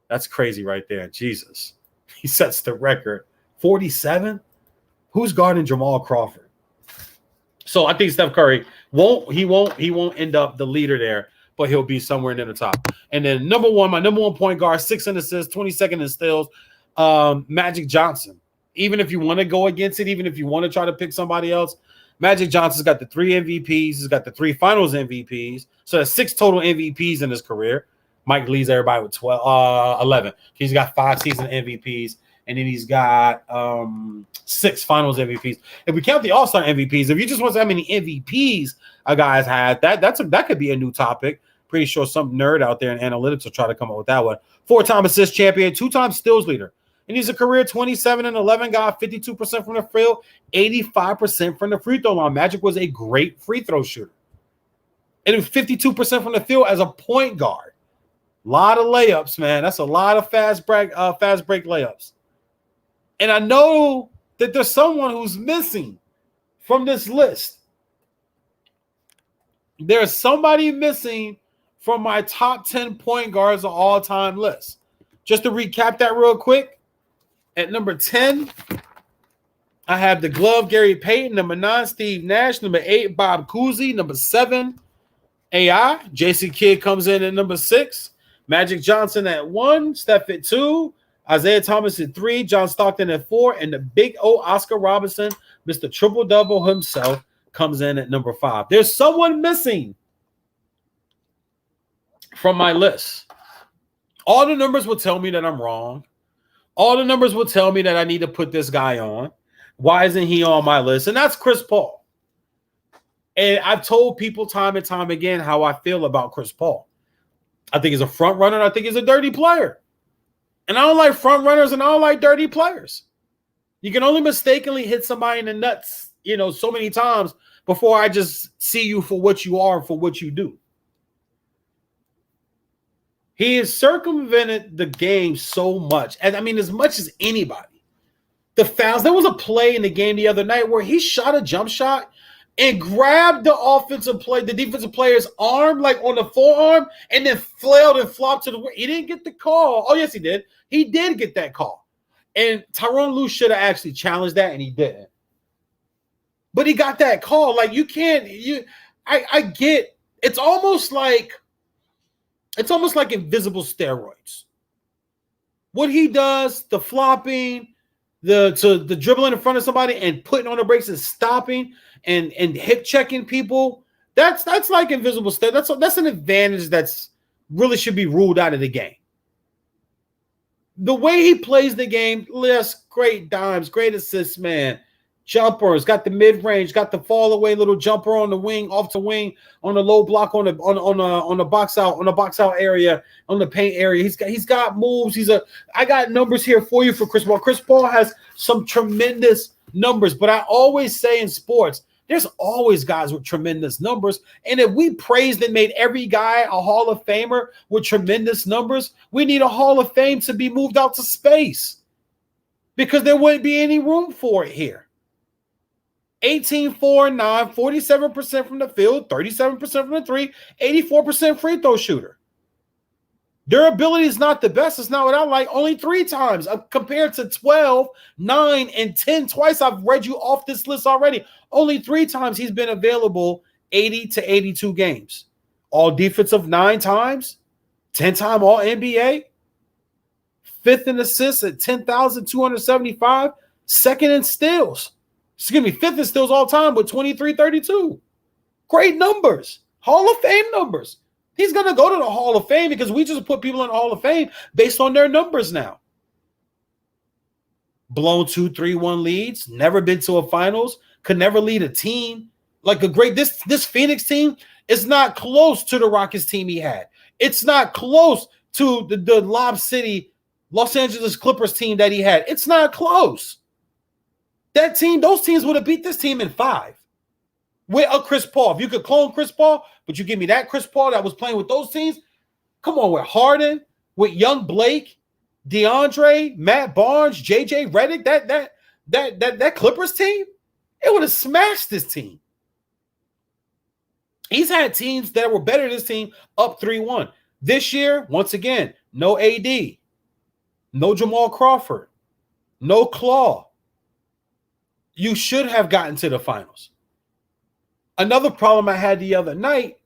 That's crazy right there. Jesus. He sets the record. 47? Who's guarding Jamal Crawford? So I think Steph Curry won't end up the leader there, but he'll be somewhere near the top. And then my number one point guard, 6 in assists, 22nd in steals, Magic Johnson. Even if you want to go against it, even if you want to try to pick somebody else, Magic Johnson's got the 3 MVPs. He's got the 3 finals MVPs. So that's 6 total MVPs in his career. Mike leads everybody with 11. He's got 5 season MVPs. And then he's got 6 finals MVPs. If we count the All-Star MVPs, if you just want to see how many MVPs a guy's had, that could be a new topic. Pretty sure some nerd out there in analytics will try to come up with that one. 4-time assist champion, 2-time steals leader. And he's a career 27 and 11 guy, 52% from the field, 85% from the free throw line. Magic was a great free throw shooter. And it was 52% from the field as a point guard. A lot of layups, man. That's a lot of fast break layups. And I know that there's someone who's missing from this list. There's somebody missing from my top 10 point guards of all time list. Just to recap that real quick. At number 10, I have the glove Gary Payton. Number 9, Steve Nash. Number 8, Bob Cousy. Number 7, AI. Jason Kidd comes in at number 6. Magic Johnson at 1. Steph at 2. Isaiah Thomas at 3. John Stockton at 4. And the big O Oscar Robertson, Mr. Triple-Double himself, comes in at number 5. There's someone missing from my list. All the numbers will tell me that I'm wrong. All the numbers will tell me that I need to put this guy on. Why isn't he on my list? And that's Chris Paul. And I've told people time and time again how I feel about Chris Paul. I think he's a front runner. And I think he's a dirty player. And I don't like front runners and I don't like dirty players. You can only mistakenly hit somebody in the nuts, so many times before I just see you for what you are and for what you do. He has circumvented the game so much. And as much as anybody. The fouls. There was a play in the game the other night where he shot a jump shot and grabbed the defensive player's arm, like on the forearm, and then flailed and flopped to the way. He didn't get the call. Oh, yes, he did. He did get that call. And Tyronn Lue should have actually challenged that, and he didn't. But he got that call. Like, you can't. I get. It's almost like invisible steroids. What he does, the flopping, the dribbling in front of somebody and putting on the brakes and stopping and hip checking people, that's like invisible steroids. That's an advantage that's really should be ruled out of the game. The way he plays the game, great dimes, great assists, man. jumpers, got the mid-range, got the fall away little jumper on the wing, off the wing, on the low block, on the box out area, on the paint area. He's got moves. I got numbers here for you for Chris Paul. Chris Paul has some tremendous numbers, but I always say in sports, there's always guys with tremendous numbers. And if we praised and made every guy a Hall of Famer with tremendous numbers, we need a Hall of Fame to be moved out to space because there wouldn't be any room for it here. 18, 4, 9, 47% from the field, 37% from the three, 84% free throw shooter. Durability is not the best. It's not what I like. Only 3 times compared to 12, 9, and 10 twice. I've read you off this list already. Only 3 times he's been available 80 to 82 games. All defensive 9 times, 10-time All NBA, 5th in assists at 10,275, 2nd in steals. Excuse me, 5th in steals all time with 23-32. Great numbers. Hall of Fame numbers. He's going to go to the Hall of Fame because we just put people in the Hall of Fame based on their numbers now. Blown 2-3-1 leads, never been to a finals, could never lead a team. Like this Phoenix team is not close to the Rockets team he had. It's not close to the Lob City, Los Angeles Clippers team that he had. It's not close. That team, those teams would have beat this team in 5 with a Chris Paul. If you could clone Chris Paul, but you give me that Chris Paul that was playing with those teams, come on, with Harden, with young Blake, DeAndre, Matt Barnes, JJ Redick, that Clippers team, it would have smashed this team. He's had teams that were better than this team up 3-1. This year, once again, no AD, no Jamal Crawford, no Claw. You should have gotten to the finals. Another problem I had the other night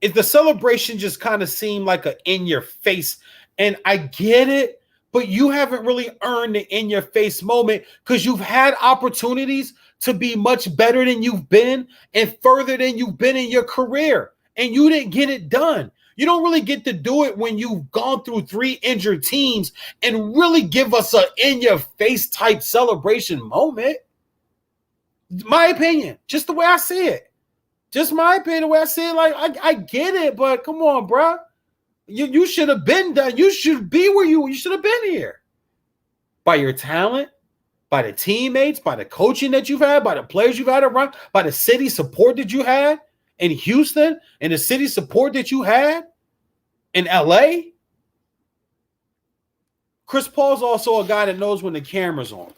is the celebration just kind of seemed like an in-your-face. And I get it, but you haven't really earned the in-your-face moment because you've had opportunities to be much better than you've been and further than you've been in your career. And you didn't get it done. You don't really get to do it when you've gone through 3 injured teams and really give us an in-your-face type celebration moment. My opinion, just the way I see it. Just my opinion, the way I see it. Like, I get it, but come on, bro. You should have been done. You should be where you should have been here. By your talent, by the teammates, by the coaching that you've had, by the players you've had around, by the city support that you had in Houston, and the city support that you had in LA. Chris Paul's also a guy that knows when the camera's on.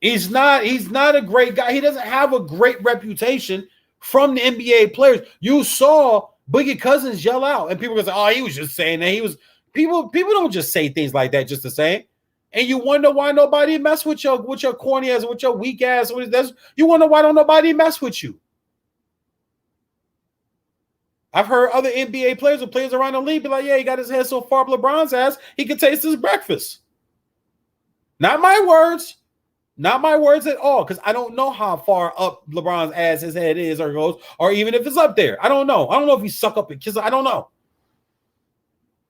He's not a great guy. He doesn't have a great reputation from the NBA players. You saw Boogie Cousins yell out, and people were like, "Oh, he was just saying that." He was people don't just say things like that just to say. And you wonder why nobody mess with your corny ass, with your weak ass. You wonder why don't nobody mess with you. I've heard other NBA players or players around the league be like, "Yeah, he got his head so far up LeBron's ass, he could taste his breakfast." Not my words. Not my words at all, because I don't know how far up LeBron's ass his head is or goes, or even if it's up there. I don't know. I don't know if he suck up and kiss. I don't know.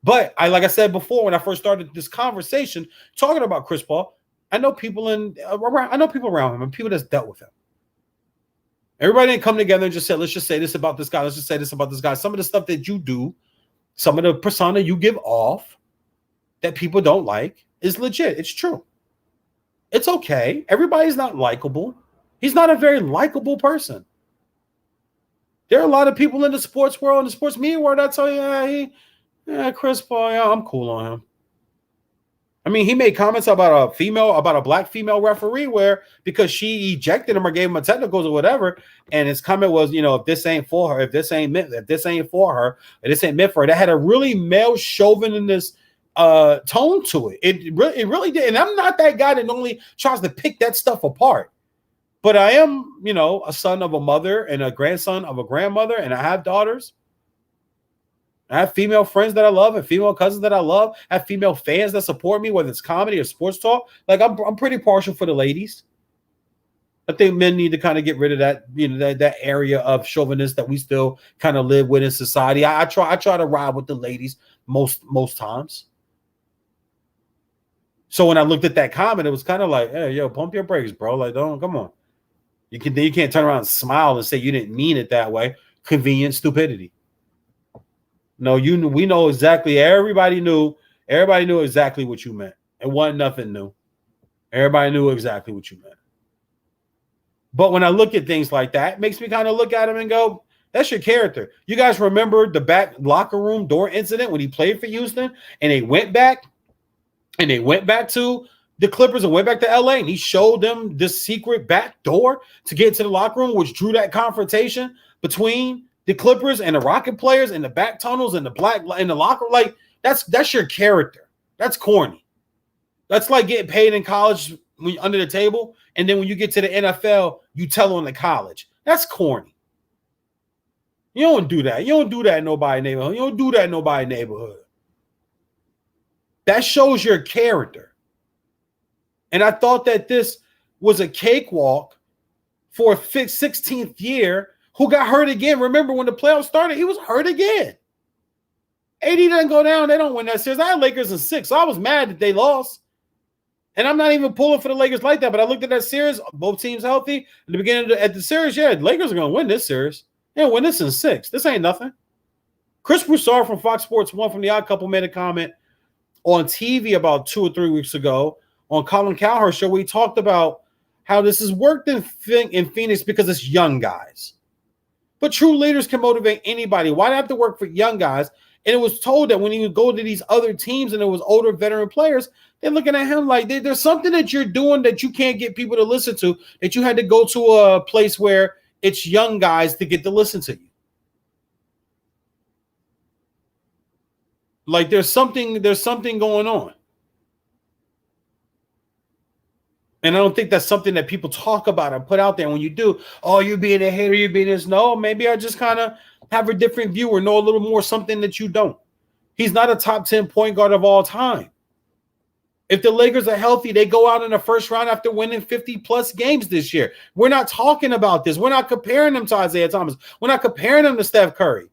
But like I said before, when I first started this conversation talking about Chris Paul, I know people around him and people that's dealt with him. Everybody didn't come together and just say, let's just say this about this guy. Let's just say this about this guy. Some of the stuff that you do, some of the persona you give off that people don't like is legit. It's true. It's okay. Everybody's not likable. He's not a very likable person. There are a lot of people in the sports world, in the sports media world, I tell you, Chris Paul, I'm cool on him. I mean, he made comments about a black female referee where because she ejected him or gave him a technicals or whatever, and his comment was, if this ain't for her, if this ain't meant for her, that had a really male chauvinist tone to it. It really did. And I'm not that guy that normally tries to pick that stuff apart. But I am, a son of a mother and a grandson of a grandmother, and I have daughters. I have female friends that I love and female cousins that I love. I have female fans that support me, whether it's comedy or sports talk. Like I'm pretty partial for the ladies. I think men need to kind of get rid of that, that area of chauvinist that we still kind of live with in society. I try to ride with the ladies most times. So when I looked at that comment, it was kind of like, hey, yo, pump your brakes, bro. Like, don't come on. You can't turn around and smile and say you didn't mean it that way. Convenient stupidity. No, we know exactly. Everybody knew exactly what you meant. It wasn't nothing new. Everybody knew exactly what you meant. But when I look at things like that, it makes me kind of look at him and go, that's your character. You guys remember the back locker room door incident when he played for Houston and they went back to the Clippers and went back to LA and he showed them this secret back door to get to the locker room, which drew that confrontation between the Clippers and the Rocket players and the back tunnels and the black in the locker. Like that's your character. That's corny. That's like getting paid in college when you're under the table, and then when you get to the NFL, you tell on the college. That's corny. You don't do that. You don't do that in nobody's neighborhood. You don't do that in nobody's neighborhood. That shows your character. And I thought that this was a cakewalk for a 16th year who got hurt again. Remember when the playoffs started, he was hurt again. AD doesn't go down. They don't win that series. I had Lakers in 6, so I was mad that they lost. And I'm not even pulling for the Lakers like that, but I looked at that series, both teams healthy. At the beginning of the series, yeah, the Lakers are going to win this series. They'll win this in 6. This ain't nothing. Chris Broussard from Fox Sports 1 from The Odd Couple made a comment on TV about 2 or 3 weeks ago on Colin Cowherd's show where he talked about how this has worked in Phoenix because it's young guys. But true leaders can motivate anybody. Why do I have to work for young guys? And it was told that when he would go to these other teams and it was older veteran players, they're looking at him like there's something that you're doing that you can't get people to listen to, that you had to go to a place where it's young guys to get to listen to you. Like there's something going on. And I don't think that's something that people talk about and put out there. When you do, oh, you're being a hater, you're being this. No, maybe I just kind of have a different view or know a little more something that you don't. He's not a top 10 point guard of all time. If the Lakers are healthy, they go out in the first round after winning 50-plus games this year. We're not talking about this. We're not comparing them to Isaiah Thomas. We're not comparing them to Steph Curry.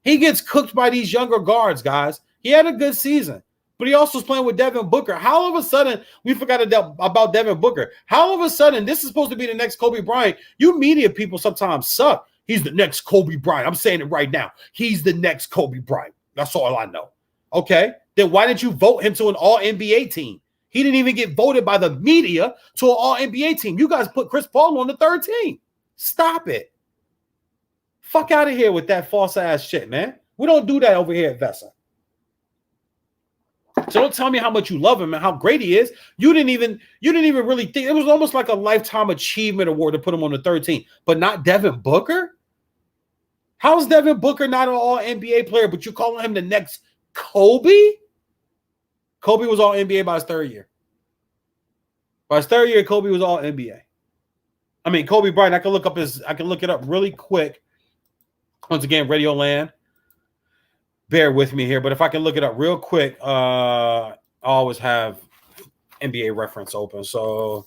He gets cooked by these younger guards, guys. He had a good season, but he also was playing with Devin Booker. How all of a sudden we forgot about Devin Booker? How all of a sudden this is supposed to be the next Kobe Bryant? You media people sometimes suck. He's the next Kobe Bryant. I'm saying it right now. He's the next Kobe Bryant. That's all I know. Okay, then why didn't you vote him to an All-NBA team? He didn't even get voted by the media to an All-NBA team. You guys put Chris Paul on the third team. Stop it. Fuck out of here with that false ass shit, man. We don't do that over here at Vesa. So don't tell me how much you love him and how great he is. You didn't even really think it was almost like a lifetime achievement award to put him on the third team, but not Devin Booker. How's Devin Booker not an All-NBA player, but you calling him the next Kobe? Kobe was All-NBA by his third year. By his third year, Kobe was All-NBA. I mean, Kobe Bryant. I can look it up really quick. Once again, Radio Land. Bear with me here, but if I can look it up real quick, I always have NBA reference open. So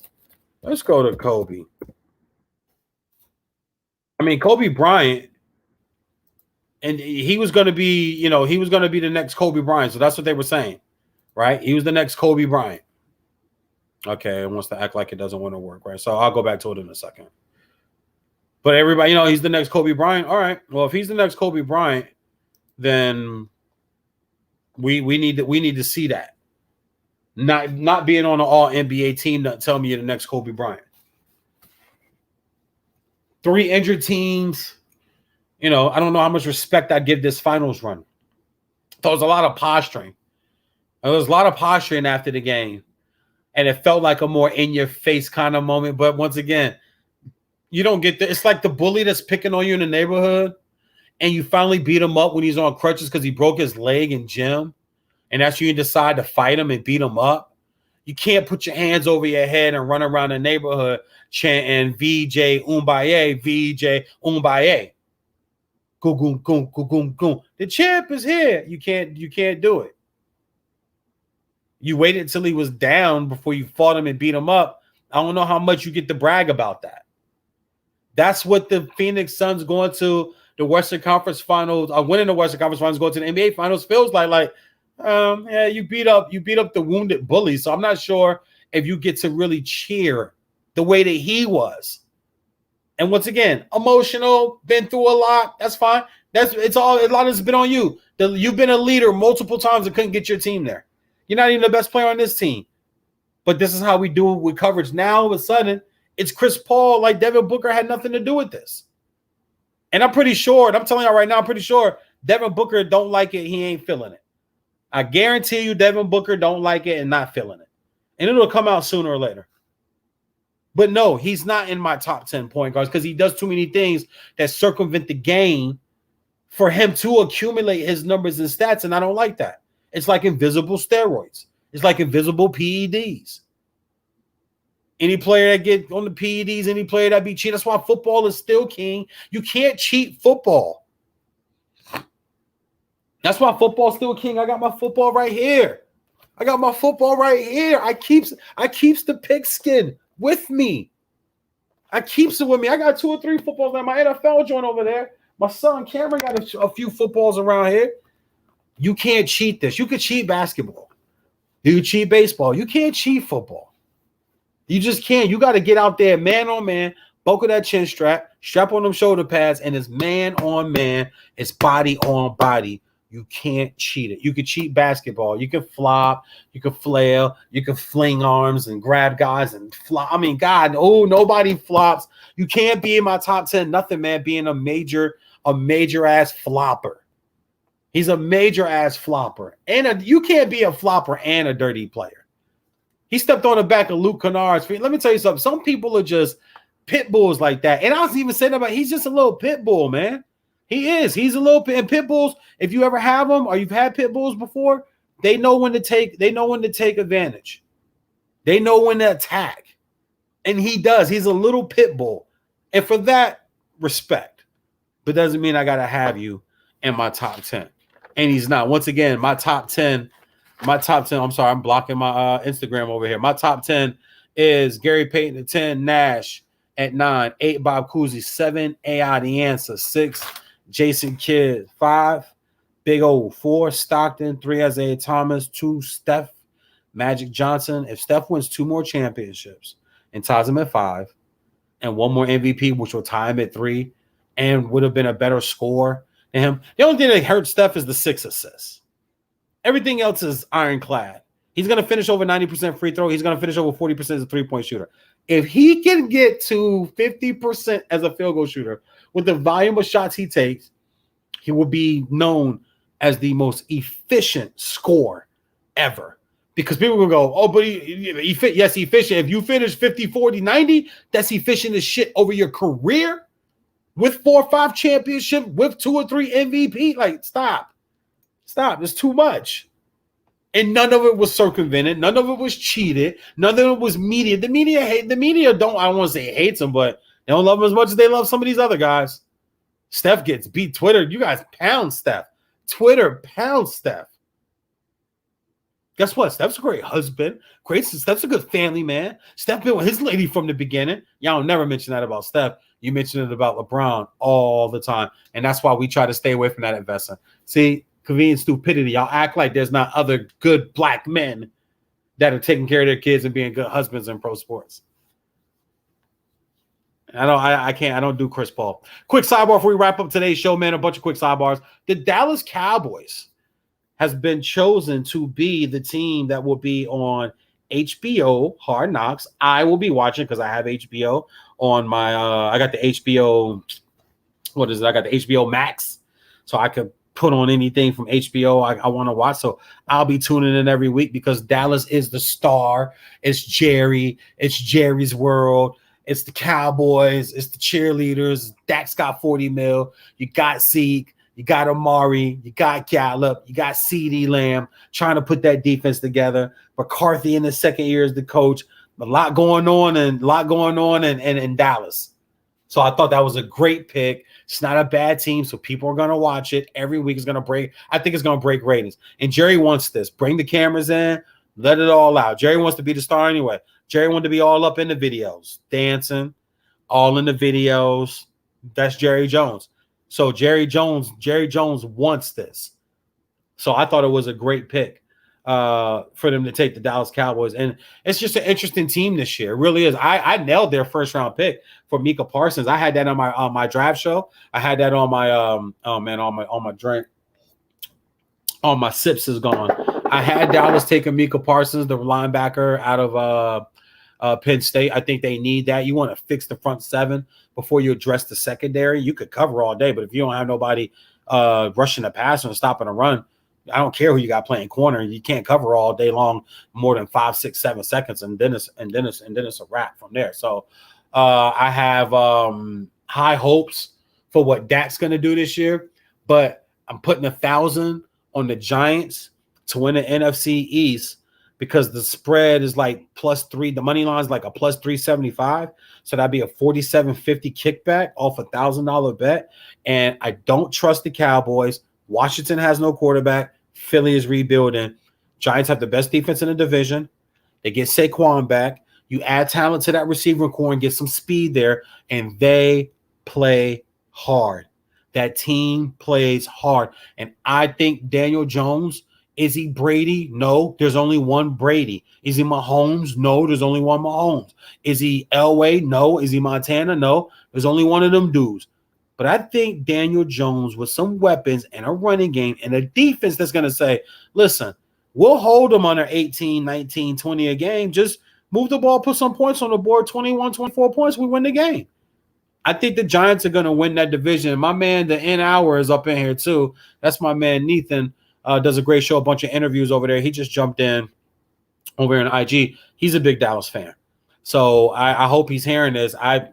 let's go to Kobe. I mean, Kobe Bryant, and he was going to be, the next Kobe Bryant. So that's what they were saying, right? He was the next Kobe Bryant. Okay, it wants to act like it doesn't want to work, right? So I'll go back to it in a second. But everybody, he's the next Kobe Bryant. All right. Well, if he's the next Kobe Bryant, then we need to see that. Not being on an All-NBA team doesn't tell me you're the next Kobe Bryant. 3 injured teams. I don't know how much respect I give this finals run. There was a lot of posturing. There was a lot of posturing after the game. And it felt like a more in-your-face kind of moment. But once again, you don't get it's like the bully that's picking on you in the neighborhood. And you finally beat him up when he's on crutches because he broke his leg in gym. And that's when you decide to fight him and beat him up. You can't put your hands over your head and run around the neighborhood chanting VJ Umbaye, VJ Umbaye. Goom, goom, goom, goom, goom, goom. The champ is here. You can't do it. You waited until he was down before you fought him and beat him up. I don't know how much you get to brag about that. That's what the Phoenix Suns going to the Western Conference Finals, winning the Western Conference Finals, going to the NBA Finals feels like Yeah, you beat up the wounded bully. So I'm not sure if you get to really cheer the way that he was. And once again, emotional, been through a lot. That's fine. A lot has been on you. You've been a leader multiple times and couldn't get your team there. You're not even the best player on this team. But this is how we do it with coverage. Now, all of a sudden, it's Chris Paul. Like Devin Booker had nothing to do with this. And I'm pretty sure, and I'm telling y'all right now, I'm pretty sure Devin Booker don't like it. He ain't feeling it. I guarantee you Devin Booker don't like it and not feeling it. And it'll come out sooner or later. But no, he's not in my top 10 point guards because he does too many things that circumvent the game for him to accumulate his numbers and stats, and I don't like that. It's like invisible steroids. It's like invisible PEDs. Any player that get on the PEDs, any player that be cheating, that's why football is still king. You can't cheat football. That's why football's still king. I got my football right here. I keeps the pigskin with me. I keeps it with me. I got 2 or 3 footballs in my NFL joint over there. My son Cameron got a few footballs around here. You can't cheat this. You could cheat basketball. You can cheat baseball. You can't cheat football. You just can't. You got to get out there man on man, buckle that chin strap on them shoulder pads, and it's man on man. It's body on body. You can't cheat it. You can cheat basketball. You can flop. You can flail. You can fling arms and grab guys and flop. I mean, God, nobody flops. You can't be in my top 10. Nothing, man, being a major ass flopper. He's a major ass flopper. And you can't be a flopper and a dirty player. He stepped on the back of Luke Kennard's feet. Let me tell you something. Some people are just pit bulls like that. And I was even saying about he's just a little pit bull, man. He is. He's a little pit. And pit bulls, if you ever have them or you've had pit bulls before, they know when to take advantage. They know when to attack. And he does. He's a little pit bull. And for that, respect. But doesn't mean I gotta have you in my top 10. And he's not. Once again, my top 10. I'm sorry, I'm blocking my Instagram over here. My top 10 is Gary Payton at 10, Nash at 9, 8 Bob Cousy, 7 AI the answer, 6 Jason Kidd, 5 Big O, 4 Stockton, 3 Isaiah Thomas, 2 Steph Magic Johnson. If Steph wins 2 more championships and ties him at 5 and 1 more MVP, which will tie him at 3 and would have been a better score than him. The only thing that hurt Steph is the 6 assists. Everything else is ironclad. He's going to finish over 90% free throw. He's going to finish over 40% as a three-point shooter. If he can get to 50% as a field goal shooter with the volume of shots he takes, he will be known as the most efficient scorer ever. Because people will go, oh, but yes, efficient. If you finish 50, 40, 90, that's efficient as shit over your career with 4 or 5 championships, with 2 or 3 MVP. Like, stop. It's too much. And none of it was circumvented. None of it was cheated. None of it was media. The media don't, I don't want to say hates him, but they don't love him as much as they love some of these other guys. Steph gets beat. Twitter, you guys pound Steph. Twitter pounds Steph. Guess what? Steph's a great husband. Steph's a good family man. Steph been with his lady from the beginning. Y'all never mention that about Steph. You mention it about LeBron all the time. And that's why we try to stay away from that investment. See, convenient stupidity. Y'all act like there's not other good black men that are taking care of their kids and being good husbands in pro sports. I don't do Chris Paul. Quick sidebar before we wrap up today's show, man. A bunch of quick sidebars. The Dallas Cowboys has been chosen to be the team that will be on HBO Hard Knocks. I will be watching because I have HBO on my I got the HBO. What is it? I got the HBO Max, so I could put on anything from HBO I want to watch. So I'll be tuning in every week because Dallas is the star. It's Jerry. It's Jerry's world. It's the Cowboys. It's the cheerleaders. Dak's got 40 mil. You got Zeke. You got Amari. You got Gallup. You got CeeDee Lamb trying to put that defense together. McCarthy in the second year as the coach. A lot going on in Dallas. So I thought that was a great pick. It's not a bad team, so people are going to watch it. Every week is going to break. I think it's going to break ratings. And Jerry wants this. Bring the cameras in. Let it all out. Jerry wants to be the star anyway. Jerry wanted to be all up in the videos, dancing, all in the videos. That's Jerry Jones. So Jerry Jones wants this. So I thought it was a great pick for them to take the Dallas Cowboys. And it's just an interesting team this year. It really is. I nailed their first round pick for Micah Parsons. I had that on my draft show. I had that on my on my drink. On my sips is gone. I had Dallas taking Micah Parsons, the linebacker out of Penn State. I think they need that. You want to fix the front seven before you address the secondary. You could cover all day, but if you don't have nobody rushing the pass and stopping a run, I don't care who you got playing corner. You can't cover all day long more than 5, 6, 7 seconds, and then it's a wrap from there. So I have high hopes for what Dak's going to do this year, but I'm putting 1,000 on the Giants to win the NFC East because the spread is like +3. The money line is like a +375. So that'd be a $47.50 kickback off a $1,000 bet. And I don't trust the Cowboys. Washington has no quarterback. Philly is rebuilding. Giants have the best defense in the division. They get Saquon back. You add talent to that receiver core and get some speed there, and they play hard. That team plays hard. And I think Daniel Jones, is he Brady? No, there's only one Brady. Is he Mahomes? No, there's only one Mahomes. Is he Elway? No. Is he Montana? No, there's only one of them dudes. But I think Daniel Jones with some weapons and a running game and a defense that's going to say, listen, we'll hold them under 18, 19, 20 a game. Just move the ball, put some points on the board, 21, 24 points, we win the game. I think the Giants are going to win that division. My man, the N Hour, is up in here too. That's my man, Nathan. Does a great show, a bunch of interviews over there. He just jumped in over in IG. He's a big Dallas fan. So I hope he's hearing this. I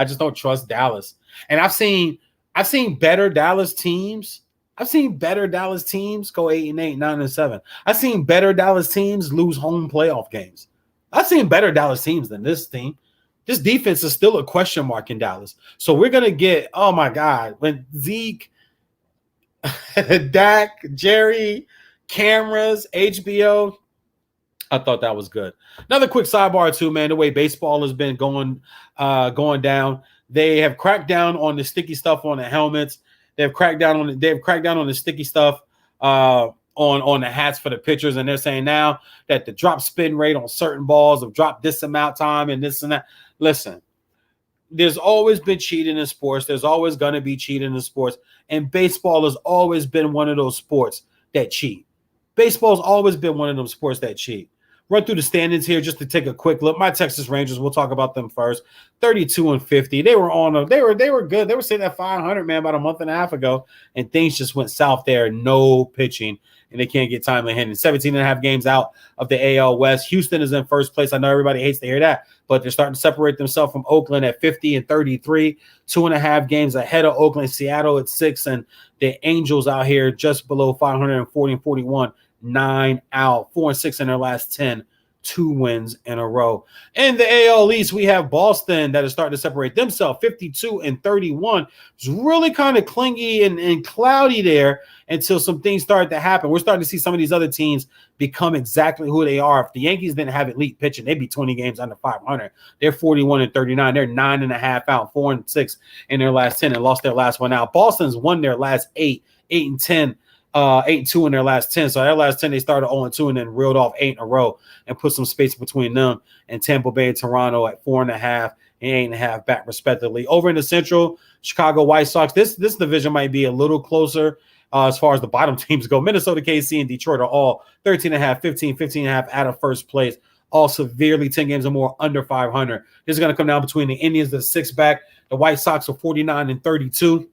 just don't trust Dallas. And I've seen better Dallas teams. I've seen better Dallas teams go 8-8, 9-7. I've seen better Dallas teams lose home playoff games. I've seen better Dallas teams than this team. This defense is still a question mark in Dallas. So we're going to get, oh my God, when Zeke, Dak, Jerry, cameras, HBO, I thought that was good. Another quick sidebar too, man, the way baseball has been going down. They have cracked down on the sticky stuff on the helmets. They've cracked down on the sticky stuff on the hats for the pitchers, and they're saying now that the drop spin rate on certain balls have dropped this amount of time and this and that. Listen, there's always been cheating in sports. There's always going to be cheating in sports, and baseball has always been one of those sports that cheat. Baseball's always been one of those sports that cheat. Run through the standings here just to take a quick look. My Texas Rangers, we'll talk about them first. 32-50. They were they were good. They were sitting at 500, man, about a month and a half ago, and things just went south there. No pitching, and they can't get timely hitting. 17.5 games out of the AL West. Houston is in first place. I know everybody hates to hear that, but they're starting to separate themselves from Oakland at 50-33. 2.5 games ahead of Oakland. Seattle at 6, and the Angels out here just below 540-41. 9 out, 4-6 in their last 10, 2 wins in a row. In the AL East, we have Boston that is starting to separate themselves, 52-31. It's really kind of clingy and cloudy there until some things started to happen. We're starting to see some of these other teams become exactly who they are. If the Yankees didn't have elite pitching, they'd be 20 games under 500. They're 41-39. They're 9.5 out, 4-6 in their last 10 and lost their last one out. Boston's won their last 8-10. 8-2 in their last 10. So their last 10, they started 0-2 and then reeled off 8 in a row and put some space between them and Tampa Bay and Toronto at 4.5 and 8.5 back respectively. Over in the Central, Chicago White Sox. This division might be a little closer as far as the bottom teams go. Minnesota, KC, and Detroit are all 13.5, 15.5 out of first place. All severely 10 games or more under 500. This is going to come down between the Indians, the 6th back. The White Sox are 49-32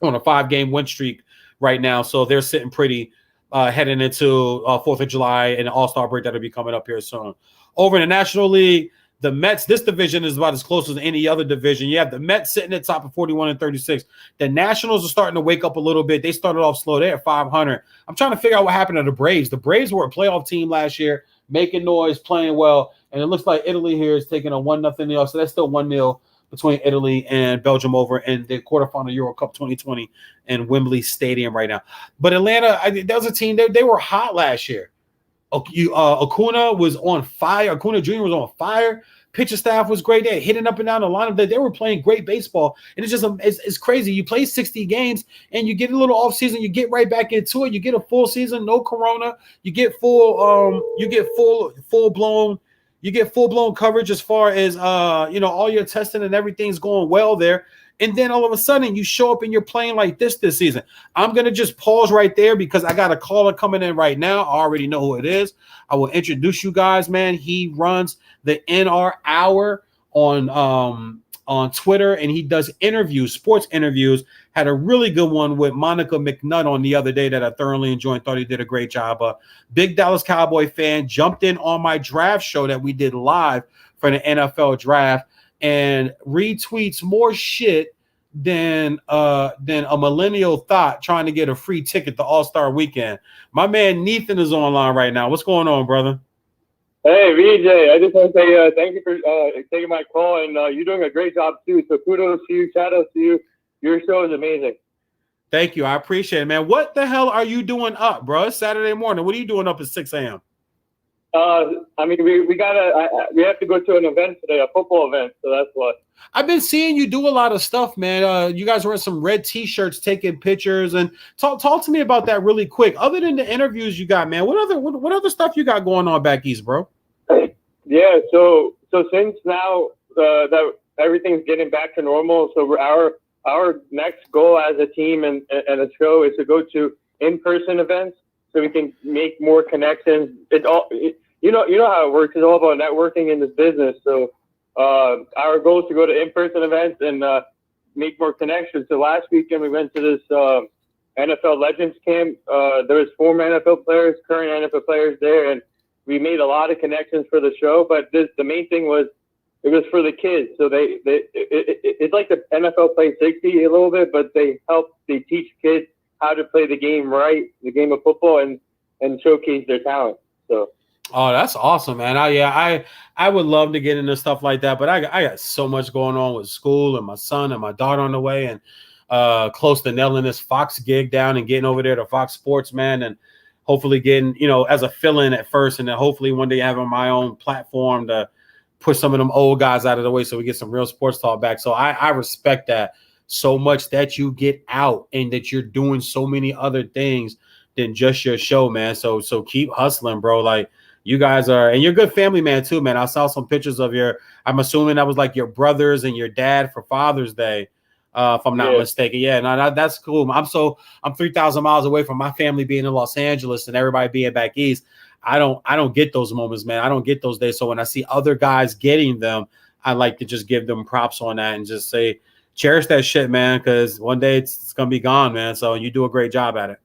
on a 5-game win streak right now, so they're sitting pretty heading into 4th of July and the All-Star break that'll be coming up here soon. Over in the National League, the Mets, this division is about as close as any other division. You have the Mets sitting at top of 41-36. The Nationals are starting to wake up a little bit. They started off slow. They're at 500. I'm trying to figure out what happened to the Braves. The Braves were a playoff team last year, making noise, playing well, and it looks like Italy here is taking a 1-0 off, so that's still 1-0 between Italy and Belgium over in the quarterfinal Euro Cup 2020 in Wembley Stadium right now. But Atlanta, that was a team, they were hot last year. Acuna was on fire. Acuna Jr. was on fire. Pitcher staff was great. They hitting up and down the lineup. They were playing great baseball, and it's crazy. You play 60 games, and you get a little off season. You get right back into it. You get a full season, no corona. You get full blown. You get full blown coverage as far as all your testing and everything's going well there. And then all of a sudden you show up and you're playing like this season. I'm going to just pause right there because I got a caller coming in right now. I already know who it is. I will introduce you guys, man. He runs the NR Hour on Twitter, and he does interviews, sports interviews. Had a really good one with Monica McNutt on the other day that I thoroughly enjoyed. Thought he did a great job. Big Dallas Cowboy fan, jumped in on my draft show that we did live for the NFL draft, and retweets more shit than a millennial thought trying to get a free ticket to All-Star Weekend. My man Nathan is online right now. What's going on, brother? Hey, VJ, I just want to say thank you for taking my call, and you're doing a great job, too. So kudos to you. Shout out to you. Your show is amazing. Thank you. I appreciate it, man. What the hell are you doing up, bro? It's Saturday morning. What are you doing up at 6 a.m.? I mean, we have to go to an event today, a football event, so that's what. I've been seeing you do a lot of stuff, man. You guys wearing some red T-shirts, taking pictures, and talk to me about that really quick. Other than the interviews you got, man, what other stuff you got going on back east, bro? Yeah, so since now that everything's getting back to normal, so our next goal as a team and a show is to go to in-person events so we can make more connections. You know how it works. It's all about networking in this business. So our goal is to go to in-person events and make more connections. So last weekend we went to this NFL Legends camp. There was former NFL players, current NFL players there, and we made a lot of connections for the show. But the main thing was it was for the kids. So it's like the NFL Play 60 a little bit, but they teach kids how to play the game right, the game of football, and showcase their talent. So. Oh, that's awesome, man. I would love to get into stuff like that, but I got so much going on with school and my son and my daughter on the way, and close to nailing this Fox gig down and getting over there to Fox Sports, man, and hopefully getting, as a fill-in at first, and then hopefully one day having my own platform to push some of them old guys out of the way so we get some real sports talk back. So I respect that so much, that you get out and that you're doing so many other things than just your show, man. So keep hustling, bro. Like, you guys are, and you're a good family man too, man. I saw some pictures of I'm assuming that was like your brothers and your dad for Father's Day, if I'm not mistaken. Yeah, no, that's cool. I'm 3,000 miles away from my family being in Los Angeles and everybody being back east. I don't get those moments, man. I don't get those days. So when I see other guys getting them, I like to just give them props on that and just say, cherish that shit, man, because one day it's gonna be gone, man. So you do a great job at it.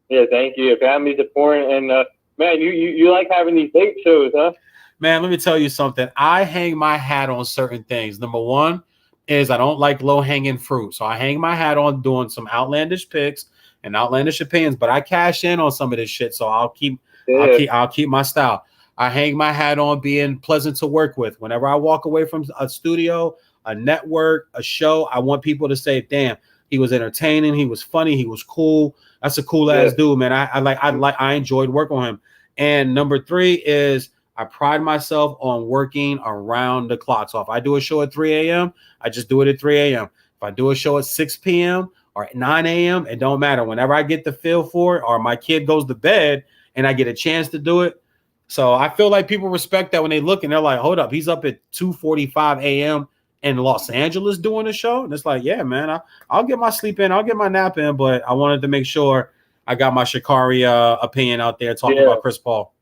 Yeah, thank you. Your family's important, and man, you like having these date shows, huh? Man, let me tell you something. I hang my hat on certain things. Number one is I don't like low-hanging fruit. So I hang my hat on doing some outlandish picks and outlandish opinions, but I cash in on some of this shit. So I'll keep my style. I hang my hat on being pleasant to work with. Whenever I walk away from a studio, a network, a show, I want people to say, damn, he was entertaining, he was funny, he was cool. That's a cool ass dude, man. I enjoyed working with him. And number three is I pride myself on working around the clock. So if I do a show at 3 a.m., I just do it at 3 a.m. If I do a show at 6 p.m. or at 9 a.m., it don't matter. Whenever I get the feel for it, or my kid goes to bed and I get a chance to do it. So I feel like people respect that when they look and they're like, hold up, he's up at 2:45 a.m. in Los Angeles doing a show. And it's like, yeah, man, I'll get my sleep in, I'll get my nap in, but I wanted to make sure I got my Sha'Carri opinion out there talking about Chris Paul.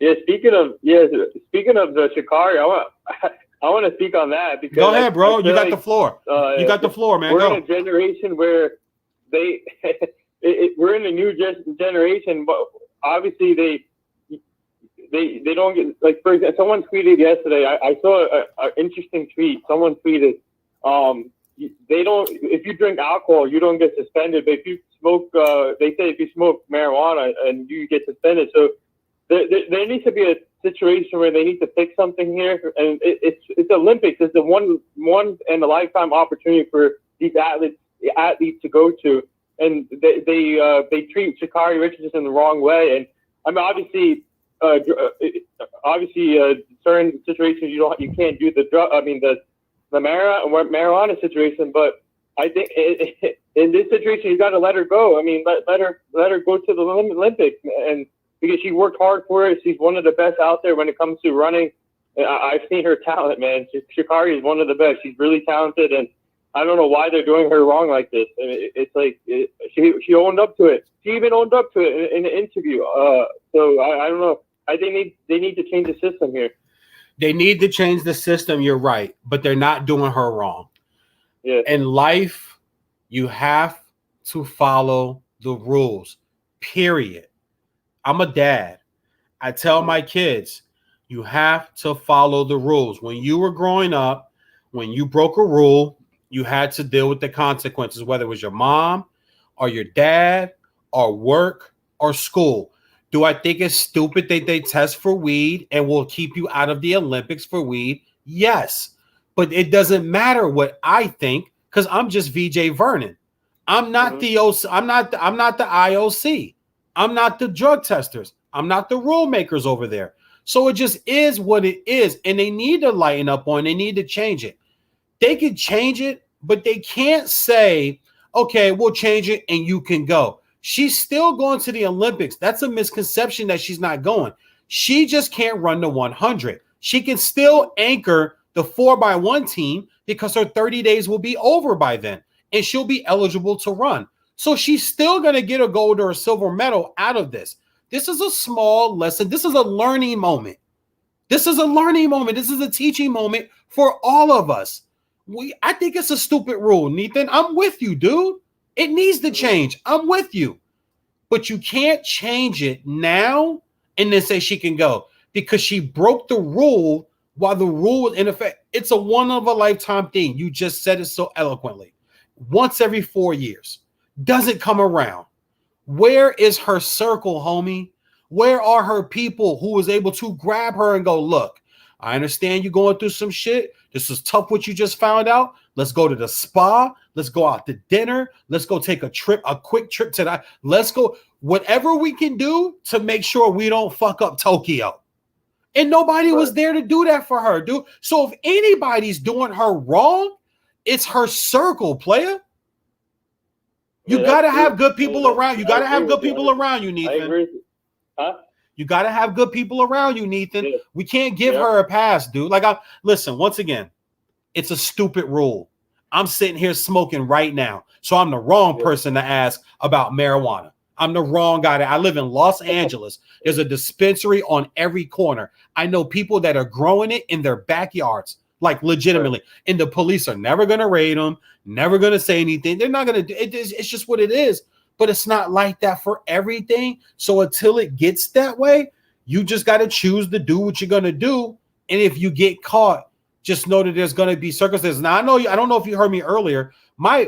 Yeah, speaking of the Sha'Carri, I want to speak on that because go ahead, bro. You got the floor. You got the floor, man. We're in a generation where we're in a new generation, but obviously they don't get, like, for example, someone tweeted yesterday. I saw an interesting tweet. Someone tweeted, if you drink alcohol, you don't get suspended, but if you smoke, they say if you smoke marijuana and you get suspended. So there needs to be a situation where they need to fix something here, and it's Olympics. It's a one in a lifetime opportunity for these athletes to go to, and they treat Sha'Carri Richardson the wrong way. And I mean, obviously, obviously certain situations you can't do the drug. I mean the marijuana situation, but I think in this situation you got to let her go. I mean let her go to the Olympics, and because she worked hard for it, she's one of the best out there when it comes to running. I've seen her talent, man. Sha'Carri is one of the best. She's really talented, and I don't know why they're doing her wrong like this. It's like she owned up to it. She even owned up to it in an interview. So I don't know. I think they need to change the system here. They need to change the system. You're right, but they're not doing her wrong. Yeah. In life, you have to follow the rules. Period. I'm a dad. I tell my kids, you have to follow the rules. When you were growing up, when you broke a rule, you had to deal with the consequences, whether it was your mom or your dad or work or school. Do I think it's stupid that they test for weed and will keep you out of the Olympics for weed? Yes. But it doesn't matter what I think because I'm just VJ Vernon. I'm not the OC, I'm not the IOC. I'm not the drug testers. I'm not the rule makers over there. So it just is what it is. And they need to lighten up on it. They need to change it. They could change it, but they can't say, okay, we'll change it and you can go. She's still going to the Olympics. That's a misconception that she's not going. She just can't run the 100. She can still anchor the 4x1 team because her 30 days will be over by then and she'll be eligible to run. So she's still going to get a gold or a silver medal out of this. This is a small lesson. This is a learning moment. This is a learning moment. This is a teaching moment for all of us. I think it's a stupid rule, Nathan. I'm with you, dude. It needs to change. I'm with you. But you can't change it now and then say she can go because she broke the rule while the rule was in effect. It's a one-of-a-lifetime thing. You just said it so eloquently. Once every 4 years. Doesn't come around. Where is her circle, homie? Where are her people who was able to grab her and go, look, I understand you're going through some shit. This is tough what you just found out. Let's go to the spa. Let's go out to dinner. Let's go take a quick trip to that. Let's go. Whatever we can do to make sure we don't fuck up Tokyo. And nobody was there to do that for her, dude. So if anybody's doing her wrong, it's her circle, player. You got to have good people around. You got to have good people around you, Nathan. I agree. Huh? You got to have good people around you, Nathan. Yeah. We can't give her a pass, dude. Listen, once again, it's a stupid rule. I'm sitting here smoking right now. So I'm the wrong person to ask about marijuana. I'm the wrong guy. I live in Los Angeles. There's a dispensary on every corner. I know people that are growing it in their backyards, like legitimately. Right. And the police are never going to raid them, never going to say anything. They're not going to do it. It's just what it is. But it's not like that for everything. So until it gets that way, you just got to choose to do what you're going to do. And if you get caught, just know that there's going to be circumstances. Now, I don't know if you heard me earlier. My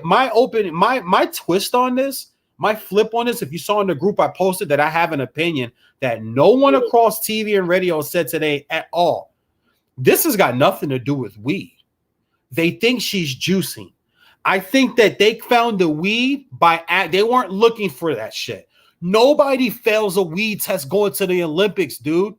twist on this, my flip on this, if you saw in the group I posted that I have an opinion that no one across TV and radio said today at all. This has got nothing to do with weed. They think she's juicing. I think that they found the weed they weren't looking for that shit. Nobody fails a weed test going to the Olympics, dude.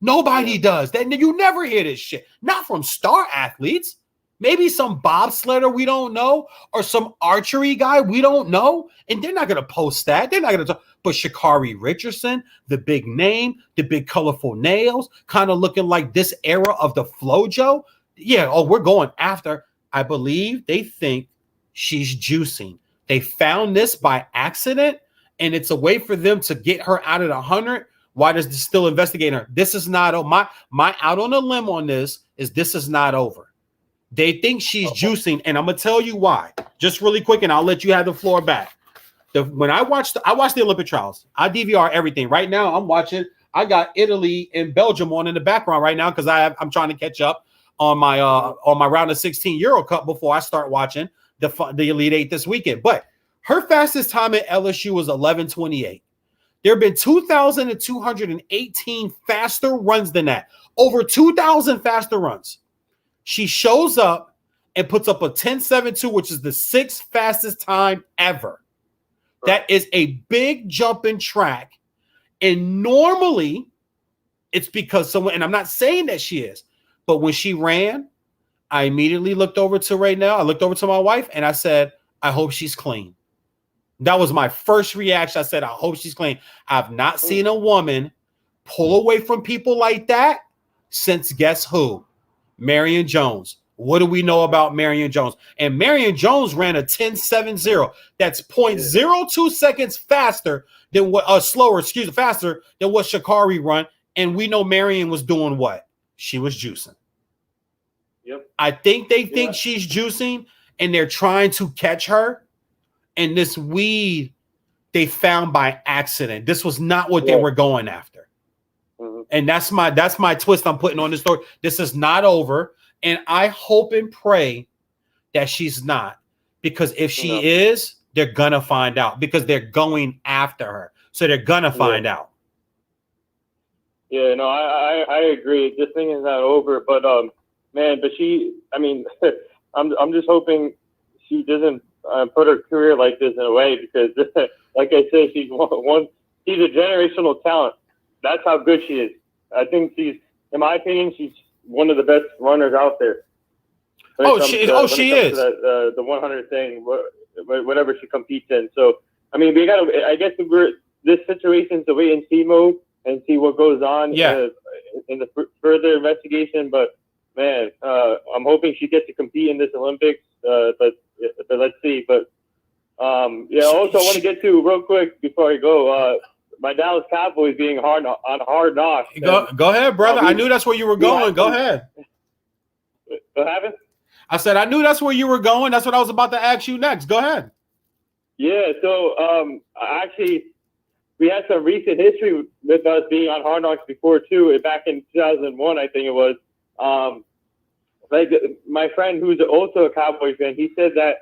Nobody does. You never hear this shit. Not from star athletes. Maybe some bobsledder we don't know or some archery guy we don't know. And they're not going to post that. They're not going to talk. But Sha'Carri Richardson, the big name, the big colorful nails, kind of looking like this era of the Flojo. Yeah, we're going after. I believe they think she's juicing. They found this by accident, and it's a way for them to get her out of the 100. Why does this still investigate her? This is not my out on a limb on this is not over. They think she's juicing, and I'm gonna tell you why. Just really quick, and I'll let you have the floor back. When I watched the Olympic trials, I DVR everything. Right now, I'm watching. I got Italy and Belgium on in the background right now because I'm trying to catch up on my round of 16 Euro Cup before I start watching the Elite Eight this weekend. But her fastest time at LSU was 11:28. There have been 2,218 faster runs than that. Over 2,000 faster runs. She shows up and puts up a 10.72, which is the sixth fastest time ever. That is a big jump in track. And normally, It's because someone, and I'm not saying that she is, but when she ran, I immediately looked over to right now. I looked over to my wife and I said, I hope she's clean. That was my first reaction. I said, I hope she's clean. I've not seen a woman pull away from people like that since guess who? Marion Jones. What do we know about Marion Jones? And Marion Jones ran a 10.70. That's 0.02 seconds faster than what faster than what Sha'Carri run. And we know Marion was doing what? She was juicing. Yep. I think they think she's juicing and they're trying to catch her. And this weed they found by accident. This was not what they were going after. Mm-hmm. And that's my twist I'm putting on this story. This is not over. And I hope and pray that she's not. Because if she is, they're gonna find out because they're going after her. So they're gonna find out. Yeah, no, I agree. This thing is not over, but man, but she, I mean, I'm just hoping she doesn't put her career like this in a way because, like I said, she's a generational talent. That's how good she is. I think she's, in my opinion, she's one of the best runners out there. She is. The 100 thing, whatever she competes in. So, I mean, I guess this situation's the wait and see mode and see what goes on in the further investigation. But man, I'm hoping she gets to compete in this Olympics. But let's see. But also I want to get to real quick before I go. My Dallas Cowboys being on Hard Knocks. Go ahead, brother. I knew that's where you were going. Go ahead. What happened? I said I knew that's where you were going. That's what I was about to ask you next. Go ahead. Yeah. So actually, we had some recent history with us being on Hard Knocks before too. Back in 2001, I think it was. Like my friend, who's also a Cowboys fan, he said that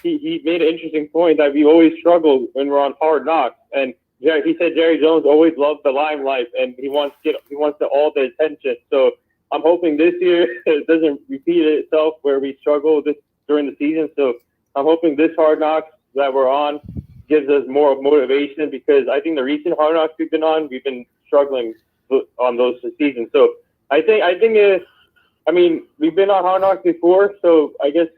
he made an interesting point that we always struggle when we're on Hard Knocks, and he said Jerry Jones always loved the limelight and he wants all the attention. So I'm hoping this year it doesn't repeat itself where we struggle during the season. So I'm hoping this Hard Knocks that we're on gives us more motivation because I think the recent Hard Knocks we've been on, we've been struggling on those seasons. So I think we've been on Hard Knocks before, so I guess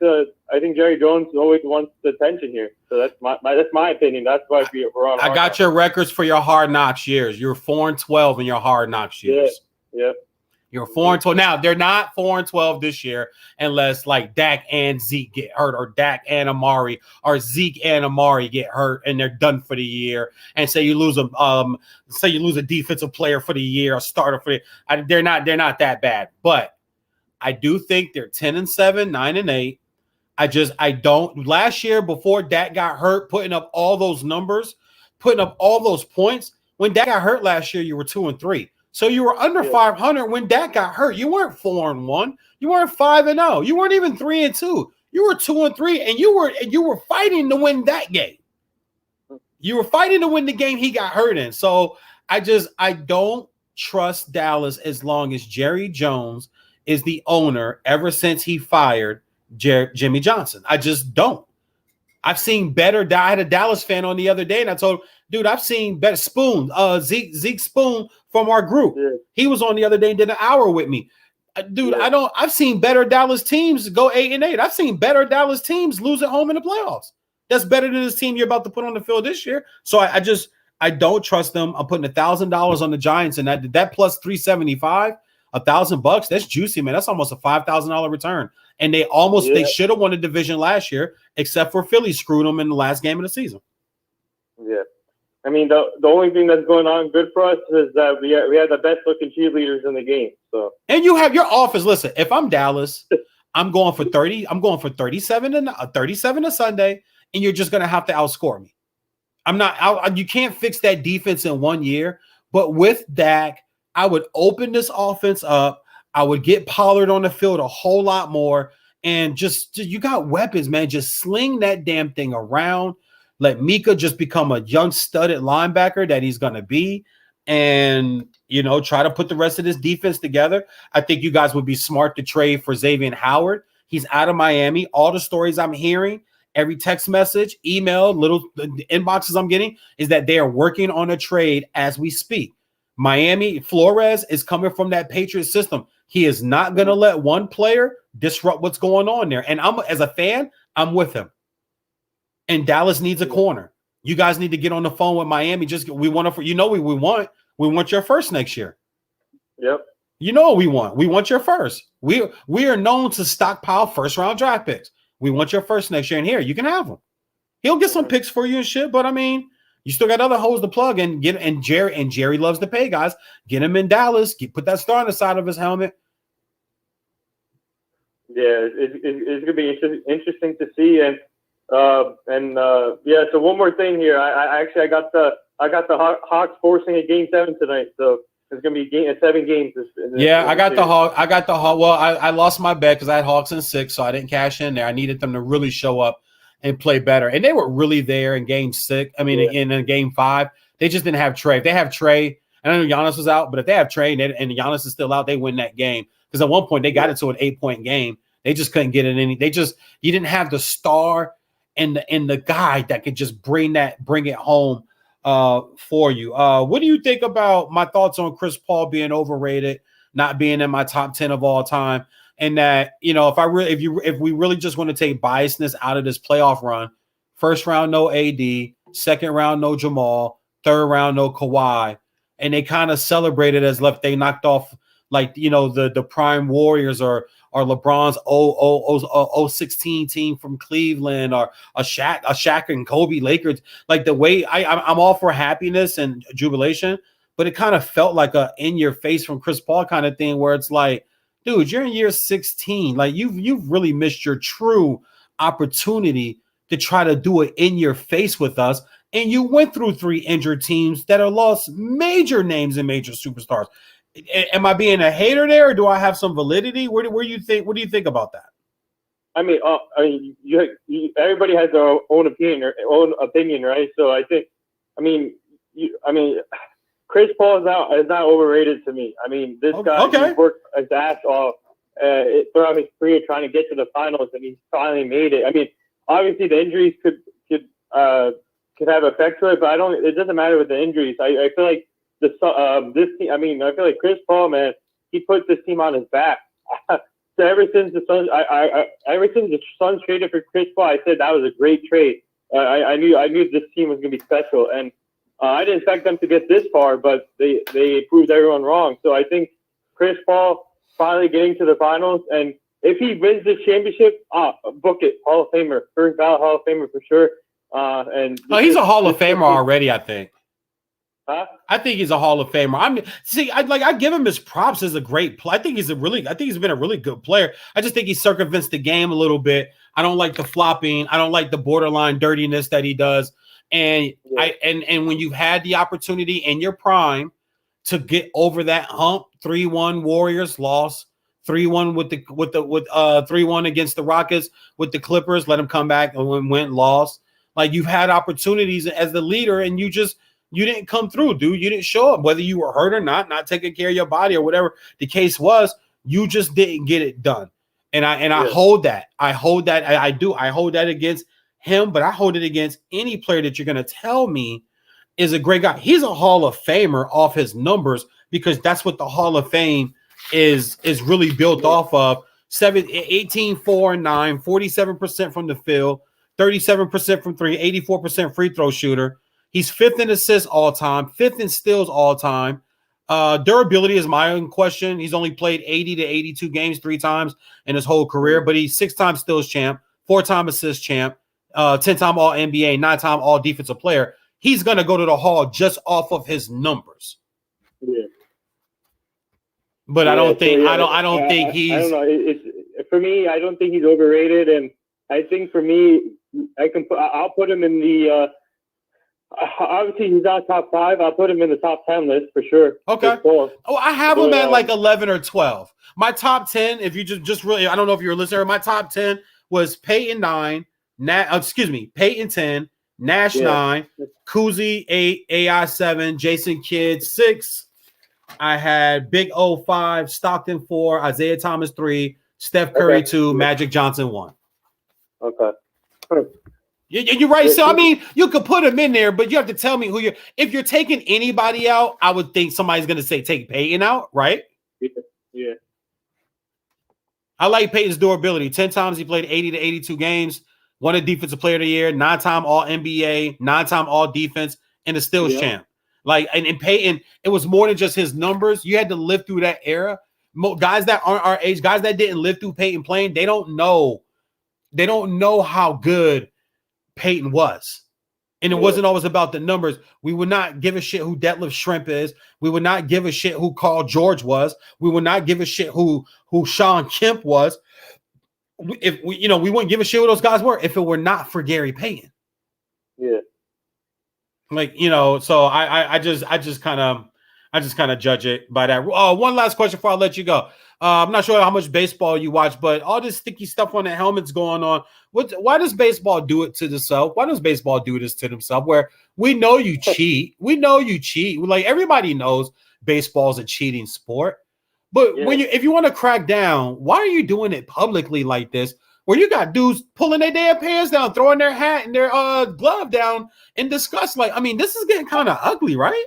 I think Jerry Jones always wants the attention here. So that's my opinion. That's why we're on. I got your records for your Hard Knocks years. You're 4-12 in your Hard Knocks years. Yeah. You're 4-12. Now they're not 4-12 this year unless like Dak and Zeke get hurt, or Dak and Amari, or Zeke and Amari get hurt, and they're done for the year. And say you lose a defensive player for the year, a starter for the. They're not that bad, but. I do think they're 10-7, 9-8. I don't. Last year, before Dak got hurt, putting up all those numbers, putting up all those points. When Dak got hurt last year, you were 2-3. So you were under 500 when Dak got hurt. You weren't 4-1. You weren't 5-0. You weren't even 3-2. You were 2-3, and you were fighting to win that game. You were fighting to win the game he got hurt in. So I don't trust Dallas as long as Jerry Jones is the owner ever since he fired Jimmy Johnson. I just don't. I've seen better. I had a Dallas fan on the other day, and I told him, dude, I've seen better. Spoon, Zeke Spoon from our group. Yeah. He was on the other day and did an hour with me. Dude, I've seen better Dallas teams go 8-8. I've seen better Dallas teams lose at home in the playoffs. That's better than this team you're about to put on the field this year. So I don't trust them. I'm putting $1,000 on the Giants, and that plus $375. $1,000, that's juicy, man. That's almost a $5,000 return. And they should have won the division last year, except for Philly screwed them in the last game of the season. Yeah. I mean, the only thing that's going on good for us is that we have the best looking cheerleaders in the game. So, and you have your offense. Listen, if I'm Dallas, I'm going for 30. I'm going for 37 to Sunday, and you're just going to have to outscore me. You can't fix that defense in 1 year, but with Dak, I would open this offense up. I would get Pollard on the field a whole lot more. And you got weapons, man. Just sling that damn thing around. Let Mika just become a young studded linebacker that he's going to be. And, try to put the rest of this defense together. I think you guys would be smart to trade for Xavier Howard. He's out of Miami. All the stories I'm hearing, every text message, email, little inboxes I'm getting is that they are working on a trade as we speak. Miami, Flores is coming from that Patriot system. He is not going to let one player disrupt what's going on there. And as a fan, I'm with him. And Dallas needs a corner. You guys need to get on the phone with Miami. We want your first next year. Yep. You know what we want. We want your first. We are known to stockpile first round draft picks. We want your first next year. And here, you can have him. He'll get some picks for you and shit, but I mean, you still got other holes to plug and get. And Jerry loves to pay guys. Get him in Dallas. Put that star on the side of his helmet. Yeah, it's gonna be interesting to see. And yeah. So one more thing here. I got the Hawks forcing a game 7 tonight. So it's gonna be 7 games. I got the Hawk. Well, I lost my bet because I had Hawks in 6, so I didn't cash in there. I needed them to really show up and play better. And they were really there in game 6. I mean, in game 5, they just didn't have Trey. If they have Trey, and I know Giannis was out, but if they have Trey and Giannis is still out, they win that game. Because at one point they got it to an 8-point game. They just couldn't get it any. You didn't have the star and the guy that could just bring it home for you. What do you think about my thoughts on Chris Paul being overrated, not being in my top 10 of all time? And that, if we really just want to take biasness out of this playoff run, first round, no AD, second round, no Jamal, third round, no Kawhi. And they kind of celebrated as if they knocked off the prime Warriors or LeBron's 16 team from Cleveland or a Shaq and Kobe Lakers. Like the way I'm all for happiness and jubilation, but it kind of felt like a in your face from Chris Paul kind of thing where it's like, dude, you're in year 16. Like you've really missed your true opportunity to try to do it in your face with us. And you went through 3 injured teams that have lost major names and major superstars. Am I being a hater there, or do I have some validity? Where do you think? What do you think about that? I mean, everybody has their own opinion, right? So I think, Chris Paul is not overrated to me. I mean, this guy he's worked his ass off throughout his career trying to get to the finals, and he's finally made it. I mean, obviously the injuries could have effect to it, but it doesn't matter with the injuries. I feel like this team. I mean, I feel like Chris Paul, man, he put this team on his back. So ever since the Suns traded for Chris Paul, I said that was a great trade. I knew this team was going to be special, and I didn't expect them to get this far, but they proved everyone wrong. So I think Chris Paul finally getting to the finals, and if he wins this championship, book it, Hall of Famer, first ballot Hall of Famer for sure. He's a Hall of Famer already, I think. Huh? I think he's a Hall of Famer. I give him his props as a great player. I think he's been a really good player. I just think he circumvents the game a little bit. I don't like the flopping. I don't like the borderline dirtiness that he does. And when you've had the opportunity in your prime to get over that hump, 3-1 Warriors loss, 3-1 with 3-1 against the Rockets with the Clippers, let them come back and went lost. Like you've had opportunities as the leader, and you didn't come through, dude. You didn't show up, whether you were hurt or not taking care of your body or whatever the case was. You just didn't get it done. And I hold that. I hold that. I do. I hold that against him, but I hold it against any player that you're going to tell me is a great guy. He's a Hall of Famer off his numbers because that's what the Hall of Fame is really built off of. 18, 4, and 9, 47% from the field, 37% from 3, 84% free throw shooter. He's 5th in assists all time, 5th in steals all time. Durability is my own question. He's only played 80 to 82 games 3 times in his whole career, but he's 6-time steals champ, 4-time assist champ, 10-time All NBA, 9-time All Defensive Player. He's going to go to the Hall just off of his numbers. Yeah. But I don't think he's. I don't know. For me, I don't think he's overrated, and I think for me, I'll put him in the. Obviously, he's not top 5. I'll put him in the top 10 list for sure. Okay. I have him at like 11 or 12. My top 10, if you just really, I don't know if you're a listener. My top 10 was Peyton 9, Peyton 10, Nash 9, Kuzi 8, AI 7, Jason Kidd 6. I had Big O 5, Stockton 4, Isaiah Thomas 3, Steph Curry 2, Magic Johnson 1. Okay. You're right. So I mean, you could put him in there, but you have to tell me who you're. If you're taking anybody out, I would think somebody's going to say take Peyton out, right? Yeah. I like Peyton's durability. 10 times he played 80 to 82 games, won a defensive player of the year, 9-time all NBA, 9-time all defense, and a steals champ. Like, and Peyton, it was more than just his numbers. You had to live through that era. Guys that aren't our age, guys that didn't live through Peyton playing, they don't know how good Peyton was. And it wasn't always about the numbers. We would not give a shit who Detlef Shrimp is. We would not give a shit who Carl George was. We would not give a shit who Sean Kemp was. If we wouldn't give a shit who those guys were if it were not for Gary Payton. Yeah. Like, so I just kind of judge it by that. One last question before I let you go. I'm not sure how much baseball you watch, but all this sticky stuff on the helmets going on. Why does baseball do it to themselves? Why does baseball do this to themselves? Where we know you cheat. We know you cheat. Like, everybody knows baseball's a cheating sport. But if you want to crack down, why are you doing it publicly like this? Where you got dudes pulling their damn pants down, throwing their hat and their glove down in disgust. Like, I mean, this is getting kind of ugly, right?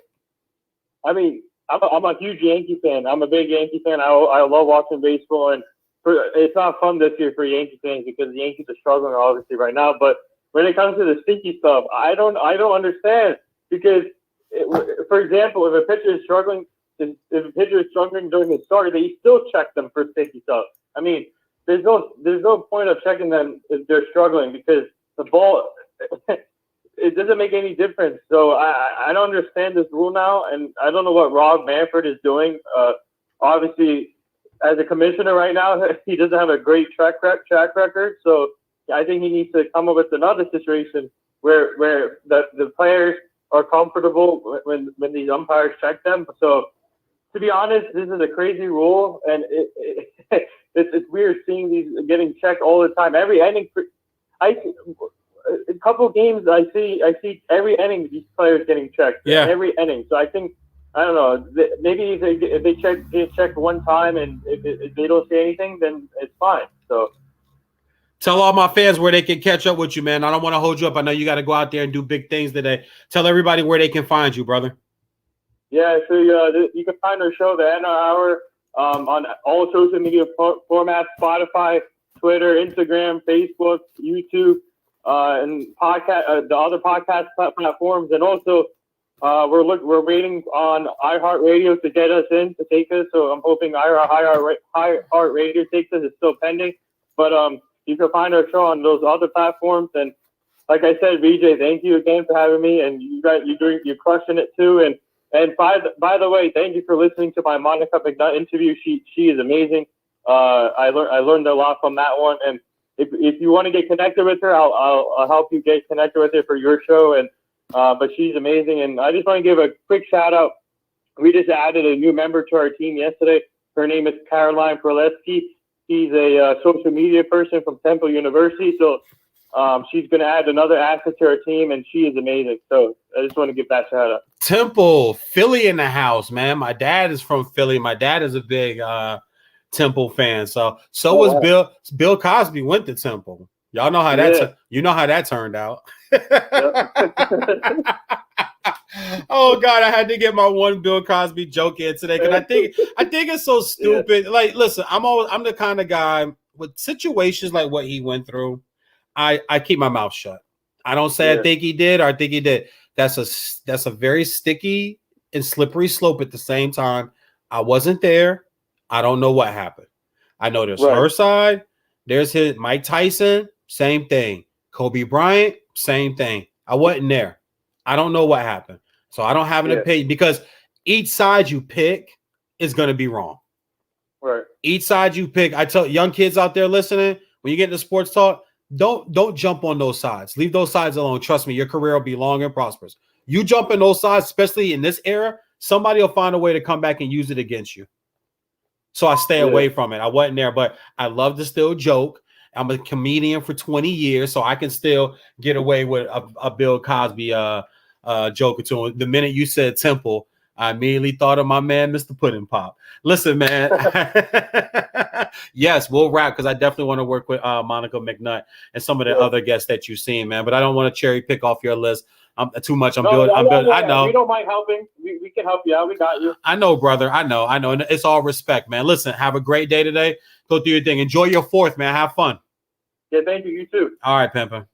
I mean, I'm a huge Yankee fan. I'm a big Yankee fan. I love watching baseball, and it's not fun this year for Yankee fans because the Yankees are struggling obviously right now. But when it comes to the stinky stuff, I don't understand because, for example, if a pitcher is struggling during the start, they still check them for stinky stuff. I mean, there's no point of checking them if they're struggling because the ball. It doesn't make any difference. So I don't understand this rule now, and I don't know what Rob Manfred is doing. Obviously, as a commissioner right now, he doesn't have a great track record. So I think he needs to come up with another situation where the players are comfortable when these umpires check them. So to be honest, this is a crazy rule, and it's weird seeing these getting checked all the time. Every inning, a couple of games, I see every inning these players getting checked. Yeah. Every inning. So I think, I don't know, maybe if they get checked one time and if they don't say anything, then it's fine. So tell all my fans where they can catch up with you, man. I don't want to hold you up. I know you got to go out there and do big things today. Tell everybody where they can find you, brother. Yeah, so you can find our show, The NR Hour, on all social media formats: Spotify, Twitter, Instagram, Facebook, YouTube. And podcast, the other podcast platforms, and also we're waiting on iHeartRadio to get us in to take us. So I'm hoping iHeartRadio takes us. It's still pending, but you can find our show on those other platforms. And like I said, VJ, thank you again for having me, and you're crushing it too. And by the way, thank you for listening to my Monica McNutt interview. She is amazing. I learned a lot from that one, and if you want to get connected with her, I'll help you get connected with her for your show. And but she's amazing. And I just want to give a quick shout out. We just added a new member to our team yesterday. Her name is Caroline Perleski. She's a social media person from Temple University. So she's going to add another asset to our team, and she is amazing. So I just want to give that shout out. Temple, Philly in the house, man. My dad is from Philly. My dad is a big Temple fan. So was Bill. Bill Cosby went to Temple. Y'all know how that turned out. Oh God, I had to get my one Bill Cosby joke in today because I think it's so stupid. Yeah. Like, listen, I'm the kind of guy with situations like what he went through. I keep my mouth shut. I don't say I think he did or I think he did. That's a very sticky and slippery slope at the same time. I wasn't there. I don't know what happened. I know there's her side. There's his Mike Tyson, same thing. Kobe Bryant, same thing. I wasn't there. I don't know what happened. So I don't have an opinion because each side you pick is going to be wrong. Right. Each side you pick. I tell young kids out there listening, when you get into sports talk, don't jump on those sides. Leave those sides alone. Trust me, your career will be long and prosperous. You jump in those sides, especially in this era, somebody will find a way to come back and use it against you. So I stay away from it. I wasn't there, but I love to still joke. I'm a comedian for 20 years, so I can still get away with a Bill Cosby joke or two. The minute you said Temple, I immediately thought of my man, Mr. Pudding Pop. Listen, man. Yes, we'll wrap because I definitely want to work with Monica McNutt and some of the other guests that you've seen, man. But I don't want to cherry pick off your list. I'm too much. I'm building. I know. We don't mind helping. We can help you out. We got you. I know, brother. I know. And it's all respect, man. Listen, have a great day today. Go do your thing. Enjoy your 4th, man. Have fun. Yeah, thank you. You too. All right, Pimpin'.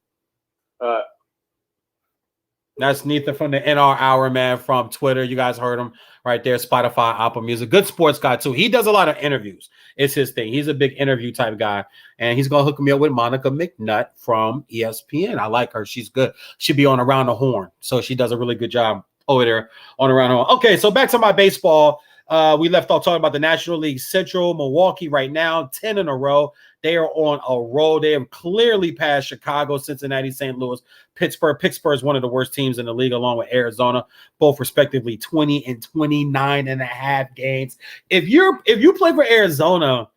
That's Nathan from the NR Hour, man, from Twitter. You guys heard him right there. Spotify, Apple Music. Good sports guy, too. He does a lot of interviews. It's his thing. He's a big interview type guy. And he's going to hook me up with Monica McNutt from ESPN. I like her. She's good. She'll be on Around the Horn. So she does a really good job over there on Around the Horn. Okay, so back to my baseball. We left off talking about the National League Central. Milwaukee right now, 10 in a row. They are on a roll. They have clearly passed Chicago, Cincinnati, St. Louis, Pittsburgh. Pittsburgh is one of the worst teams in the league, along with Arizona, both respectively 20 and 29 and a half games. If you play for Arizona,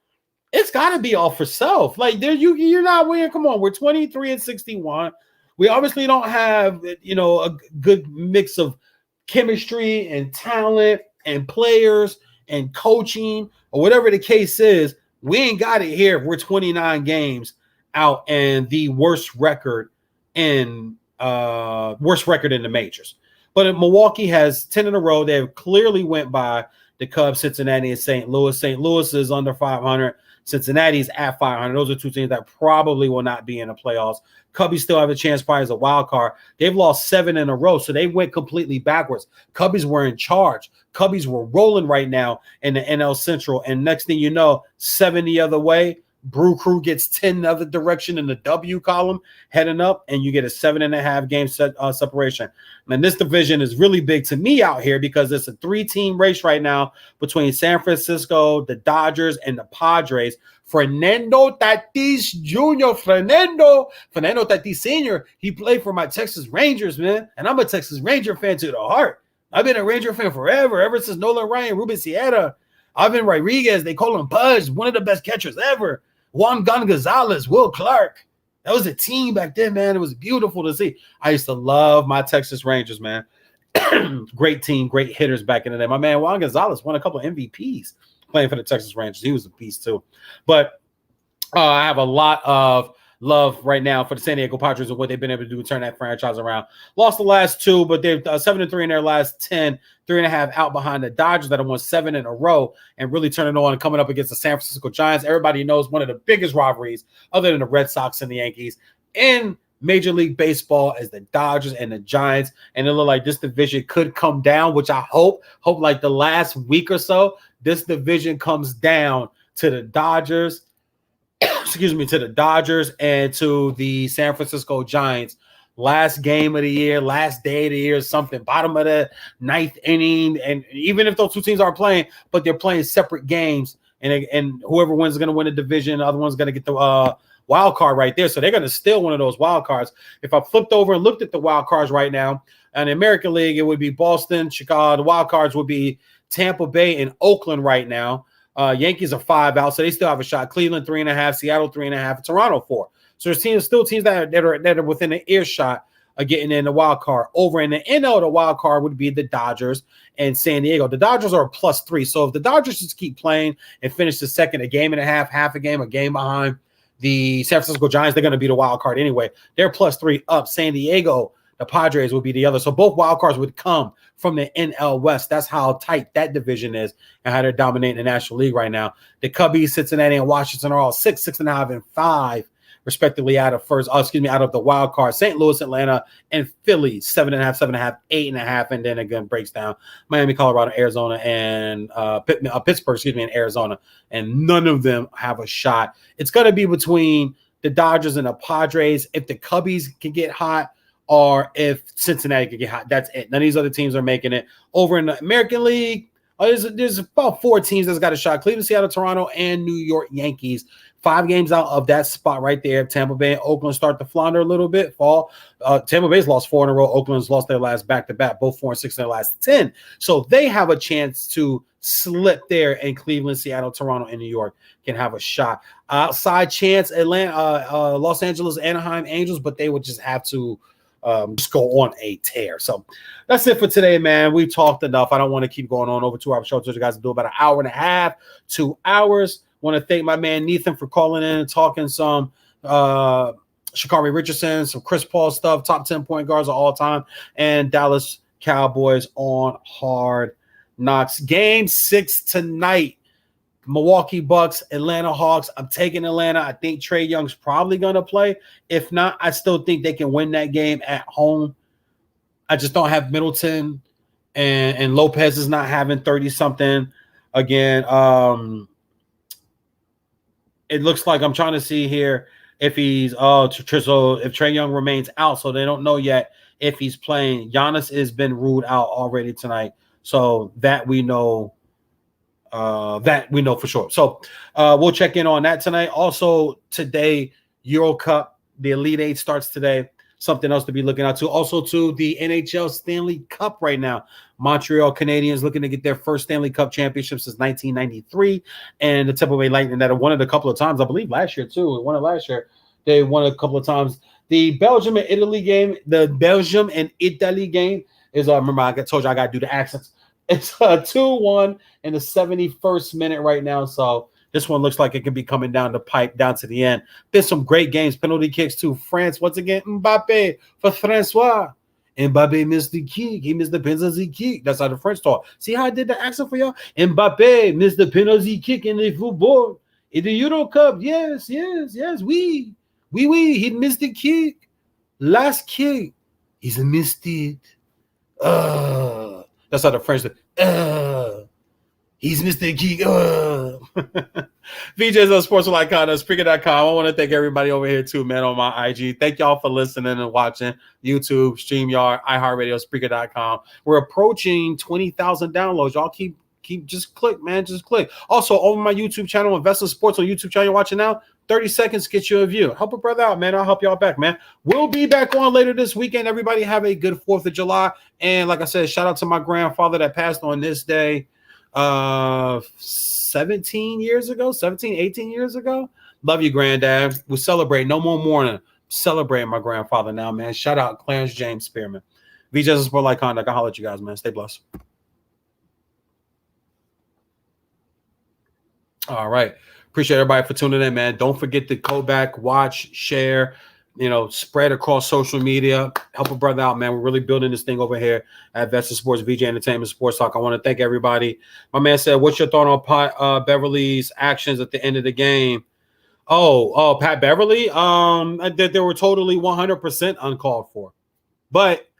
it's got to be all for self. Like you're not winning. Come on, we're 23 and 61. We obviously don't have a good mix of chemistry and talent and players and coaching or whatever the case is. We ain't got it here if we're 29 games out and the worst record in the majors. But Milwaukee has 10 in a row. They have clearly went by the Cubs, Cincinnati, and St. Louis. St. Louis is under 500. Cincinnati's at 500. Those are two teams that probably will not be in the playoffs. Cubbies still have a chance probably as a wild card. They've lost 7 in a row, so they went completely backwards. Cubbies were in charge. Cubbies were rolling right now in the NL Central, and next thing you know, 7 the other way. Brew Crew gets 10 the other direction in the W column heading up, and you get a 7.5 game separation. And this division is really big to me out here because it's a 3-team race right now between San Francisco, the Dodgers, and the Padres. Fernando Tatis Jr., Fernando Tatis Sr., he played for my Texas Rangers, man, and I'm a Texas Ranger fan to the heart. I've been a Ranger fan forever, ever since Nolan Ryan, Ruben Sierra, Ivan Rodriguez, they call him Pudge, one of the best catchers ever. Juan Gonzalez, Will Clark. That was a team back then, man. It was beautiful to see. I used to love my Texas Rangers, man. Great team, great hitters back in the day. My man Juan Gonzalez won a couple of MVPs playing for the Texas Rangers. He was a beast too. But I have a lot of love right now for the San Diego Padres and what they've been able to do to turn that franchise around. Lost the last 2, but they're 7-3 in their last 10, 3.5 out behind the Dodgers that have won 7 in a row and really turning on and coming up against the San Francisco Giants. Everybody knows one of the biggest rivalries other than the Red Sox and the Yankees in Major League Baseball is the Dodgers and the Giants. And it looked like this division could come down, which I hope like the last week or so, this division comes down to the Dodgers, to the Dodgers and to the San Francisco Giants. Last game of the year, last day of the year, something, bottom of the 9th inning. And even if those two teams aren't playing, but they're playing separate games, and whoever wins is going to win the division, the other one's going to get the wild card right there. So they're going to steal one of those wild cards. If I flipped over and looked at the wild cards right now, in the American League, it would be Boston, Chicago. The wild cards would be Tampa Bay and Oakland right now. Yankees are 5 out, so they still have a shot. Cleveland 3.5, Seattle 3.5, Toronto 4. So there's still teams that are within the earshot of getting in the wild card. Over in the NL, the wild card would be the Dodgers and San Diego. The Dodgers are a +3. So if the Dodgers just keep playing and finish the second, a game and a half a game behind the San Francisco Giants, they're going to be the wild card anyway. They're +3 up. San Diego, the Padres would be the other. So both wild cards would come from the NL West. That's how tight that division is and how they're dominating the National League right now. The Cubbies, Cincinnati, and Washington are all 6, 6.5, and 5, respectively, out of the wild card. St. Louis, Atlanta, and Philly, 7.5, 7.5, 8.5, and then again breaks down Miami, Colorado, Arizona, and Pittsburgh, and Arizona, and none of them have a shot. It's going to be between the Dodgers and the Padres. If the Cubbies can get hot, or if Cincinnati could get hot, that's it. None of these other teams are making it. Over in the American League, there's about 4 teams that's got a shot. Cleveland, Seattle, Toronto, and New York Yankees. 5 games out of that spot right there. Tampa Bay and Oakland start to flounder a little bit. Tampa Bay's lost 4 in a row. Oakland's lost their last back-to-back, both 4 and 6 in their last 10. So they have a chance to slip there, and Cleveland, Seattle, Toronto, and New York can have a shot. Outside chance, Los Angeles, Anaheim Angels, but they would just have to just go on a tear. So that's it for today, man. We've talked enough. I don't want to keep going on over 2 hour show. I told you guys to do about an hour and a half, 2 hours. Want to thank my man Nathan for calling in and talking some Sha'Carri Richardson, some Chris Paul stuff, top 10 point guards of all time, and Dallas Cowboys on Hard Knocks. Game 6 tonight. Milwaukee Bucks, Atlanta Hawks. I'm taking Atlanta. I think Trae Young's probably going to play. If not, I still think they can win that game at home. I just don't have Middleton, and Lopez is not having 30-something again. It looks like I'm trying to see here if he's if Trae Young remains out, so they don't know yet if he's playing. Giannis has been ruled out already tonight, so that we know. For sure. So we'll check in on that tonight. Also today, Euro Cup, the Elite Eight starts today. Something else to be looking out to. Also to the NHL Stanley Cup right now. Montreal Canadiens looking to get their first Stanley Cup championship since 1993. And the Tampa Bay Lightning that have won it a couple of times. I believe last year too. They won it last year. They won it a couple of times. The Belgium and Italy game is remember I told you I got to do the accents. It's 2-1 in the 71st minute right now. So this one looks like it could be coming down the pipe, down to the end. Been some great games. Penalty kicks too. France, once again, Mbappe for Francois. Mbappe missed the kick. He missed the penalty kick. That's how the French talk. See how I did the accent for y'all? Mbappe missed the penalty kick in the football. In the Euro Cup. Yes. Oui. He missed the kick. Last kick. He's missed it. That's how the French do. He's Mr. Geek. VJ's on Sports Icon, Spreaker.com. I want to thank everybody over here too, man, on my IG. Thank y'all for listening and watching. YouTube, StreamYard, iHeartRadio, Spreaker.com. We're approaching 20,000 downloads. Y'all keep just click, man. Just click. Also, over my YouTube channel, Investment Sports on YouTube channel you're watching now, 30 seconds gets you a view. Help a brother out, man. I'll help y'all back, man. We'll be back on later this weekend. Everybody have a good 4th of July. And like I said, shout out to my grandfather that passed on this day 18 years ago. Love you, granddad. We celebrate. No more mourning. Celebrating my grandfather now, man. Shout out Clarence James Spearman. VJ's Sport Like Conduct. I'll holler at you guys, man. Stay blessed. All right. Appreciate everybody for tuning in, man. Don't forget to go back, watch, share, spread across social media. Help a brother out, man. We're really building this thing over here at Vested Sports, VJ Entertainment Sports Talk. I want to thank everybody. My man said, what's your thought on Beverly's actions at the end of the game? Oh, Pat Beverly? That they were totally 100% uncalled for. But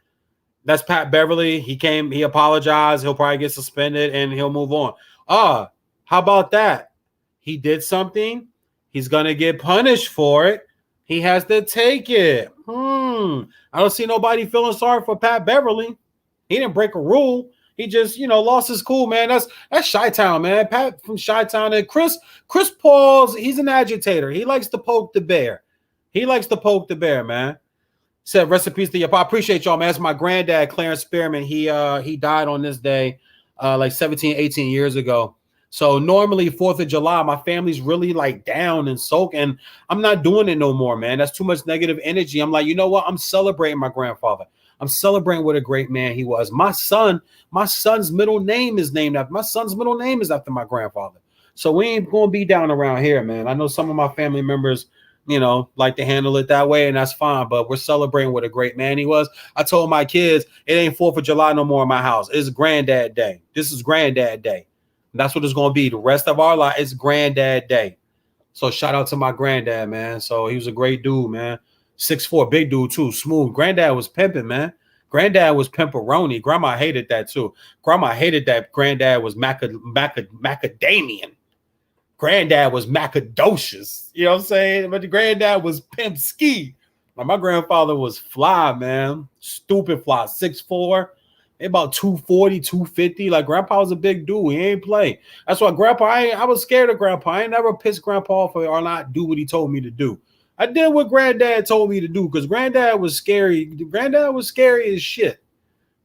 that's Pat Beverly. He apologized. He'll probably get suspended and he'll move on. How about that? He did something. He's going to get punished for it. He has to take it. I don't see nobody feeling sorry for Pat Beverly. He didn't break a rule. He just, lost his cool, man. That's Chi-Town, man. Pat from Chi-Town. And Chris Paul's, he's an agitator. He likes to poke the bear. Man. Said, rest in peace to you. I appreciate y'all, man. That's my granddad, Clarence Spearman. He died on this day like 17, 18 years ago. So normally 4th of July, my family's really like down and soaked, and I'm not doing it no more, man. That's too much negative energy. I'm like, you know what? I'm celebrating my grandfather. I'm celebrating what a great man he was. My son's middle name is after my grandfather. So we ain't going to be down around here, man. I know some of my family members, like to handle it that way, and that's fine. But we're celebrating what a great man he was. I told my kids, it ain't 4th of July no more in my house. It's Granddad Day. This is Granddad Day. That's what it's going to be. The rest of our life is Granddad Day. So shout out to my granddad, man. So he was a great dude, man. 6'4", big dude too, smooth. Granddad was pimping, man. Granddad was pimperoni. Grandma hated that too. Grandma hated that granddad was macadamian. Granddad was macadocious. You know what I'm saying? But the granddad was pimp ski. My grandfather was fly, man. Stupid fly. 6'4". About 240, 250. Like, Grandpa was a big dude. He ain't play. That's why Grandpa, I was scared of Grandpa. I ain't never pissed Grandpa off or not do what he told me to do. I did what Granddad told me to do because Granddad was scary. Granddad was scary as shit.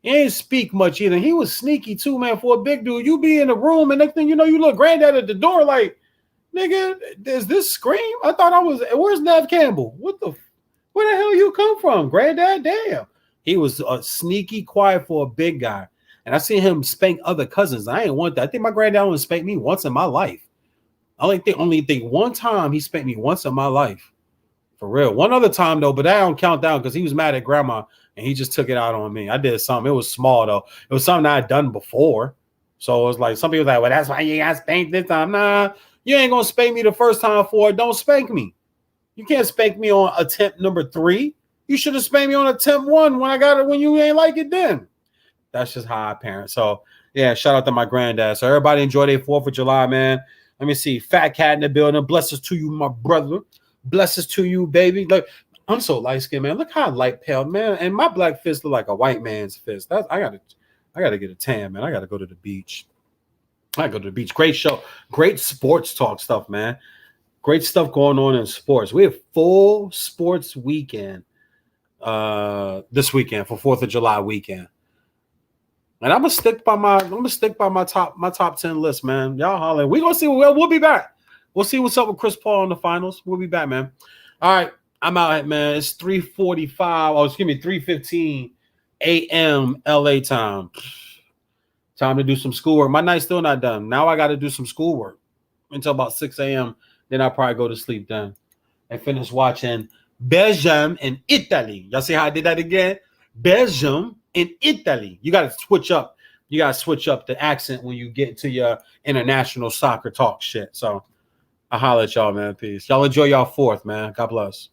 He ain't speak much either. He was sneaky too, man. For a big dude, you be in the room and next thing you know, you look Granddad at the door like, nigga, is this Scream? I thought where's Nev Campbell? What Where the hell you come from, granddad? Damn. He was sneaky quiet for a big guy. And I seen him spank other cousins. I ain't want that. I think my granddad only spanked me once in my life. I only think one time he spanked me once in my life. For real. One other time, though, but that don't count down because he was mad at grandma and he just took it out on me. I did something. It was small, though. It was something I had done before. So it was like, some people like, well, that's why you got spanked this time. Nah, you ain't going to spank me the first time for it. Don't spank me. You can't spank me on attempt number 3. You should have spanked me on attempt 1 when I got it when you ain't like it then. That's just how I parent. So, yeah, shout out to my granddad. So, everybody enjoy their 4th of July, man. Let me see. Fat Cat in the building. Blessings to you, my brother. Blessings to you, baby. Look, I'm so light-skinned, man. Look how light pale, man. And my black fist look like a white man's fist. I gotta get a tan, man. I gotta go to the beach. Great show. Great sports talk stuff, man. Great stuff going on in sports. We have full sports weekend this weekend for 4th of July weekend. And I'm gonna stick by my top 10 list, man. Y'all holler. We're gonna see. We'll be back. We'll see what's up with Chris Paul in the finals. We'll be back, man. All right, I'm out, man. It's 3:45. Oh, excuse me, 3:15 a.m. LA time. Time to do some schoolwork. My night's still not done. Now I got to do some schoolwork until about 6 a.m. Then I'll probably go to sleep then and finish watching Belgium and Italy. Y'all see how I did that again? Belgium and Italy. You got to switch up. You got to switch up the accent when you get to your international soccer talk shit. So I'll holler at y'all, man. Peace. Y'all enjoy y'all 4th, man. God bless.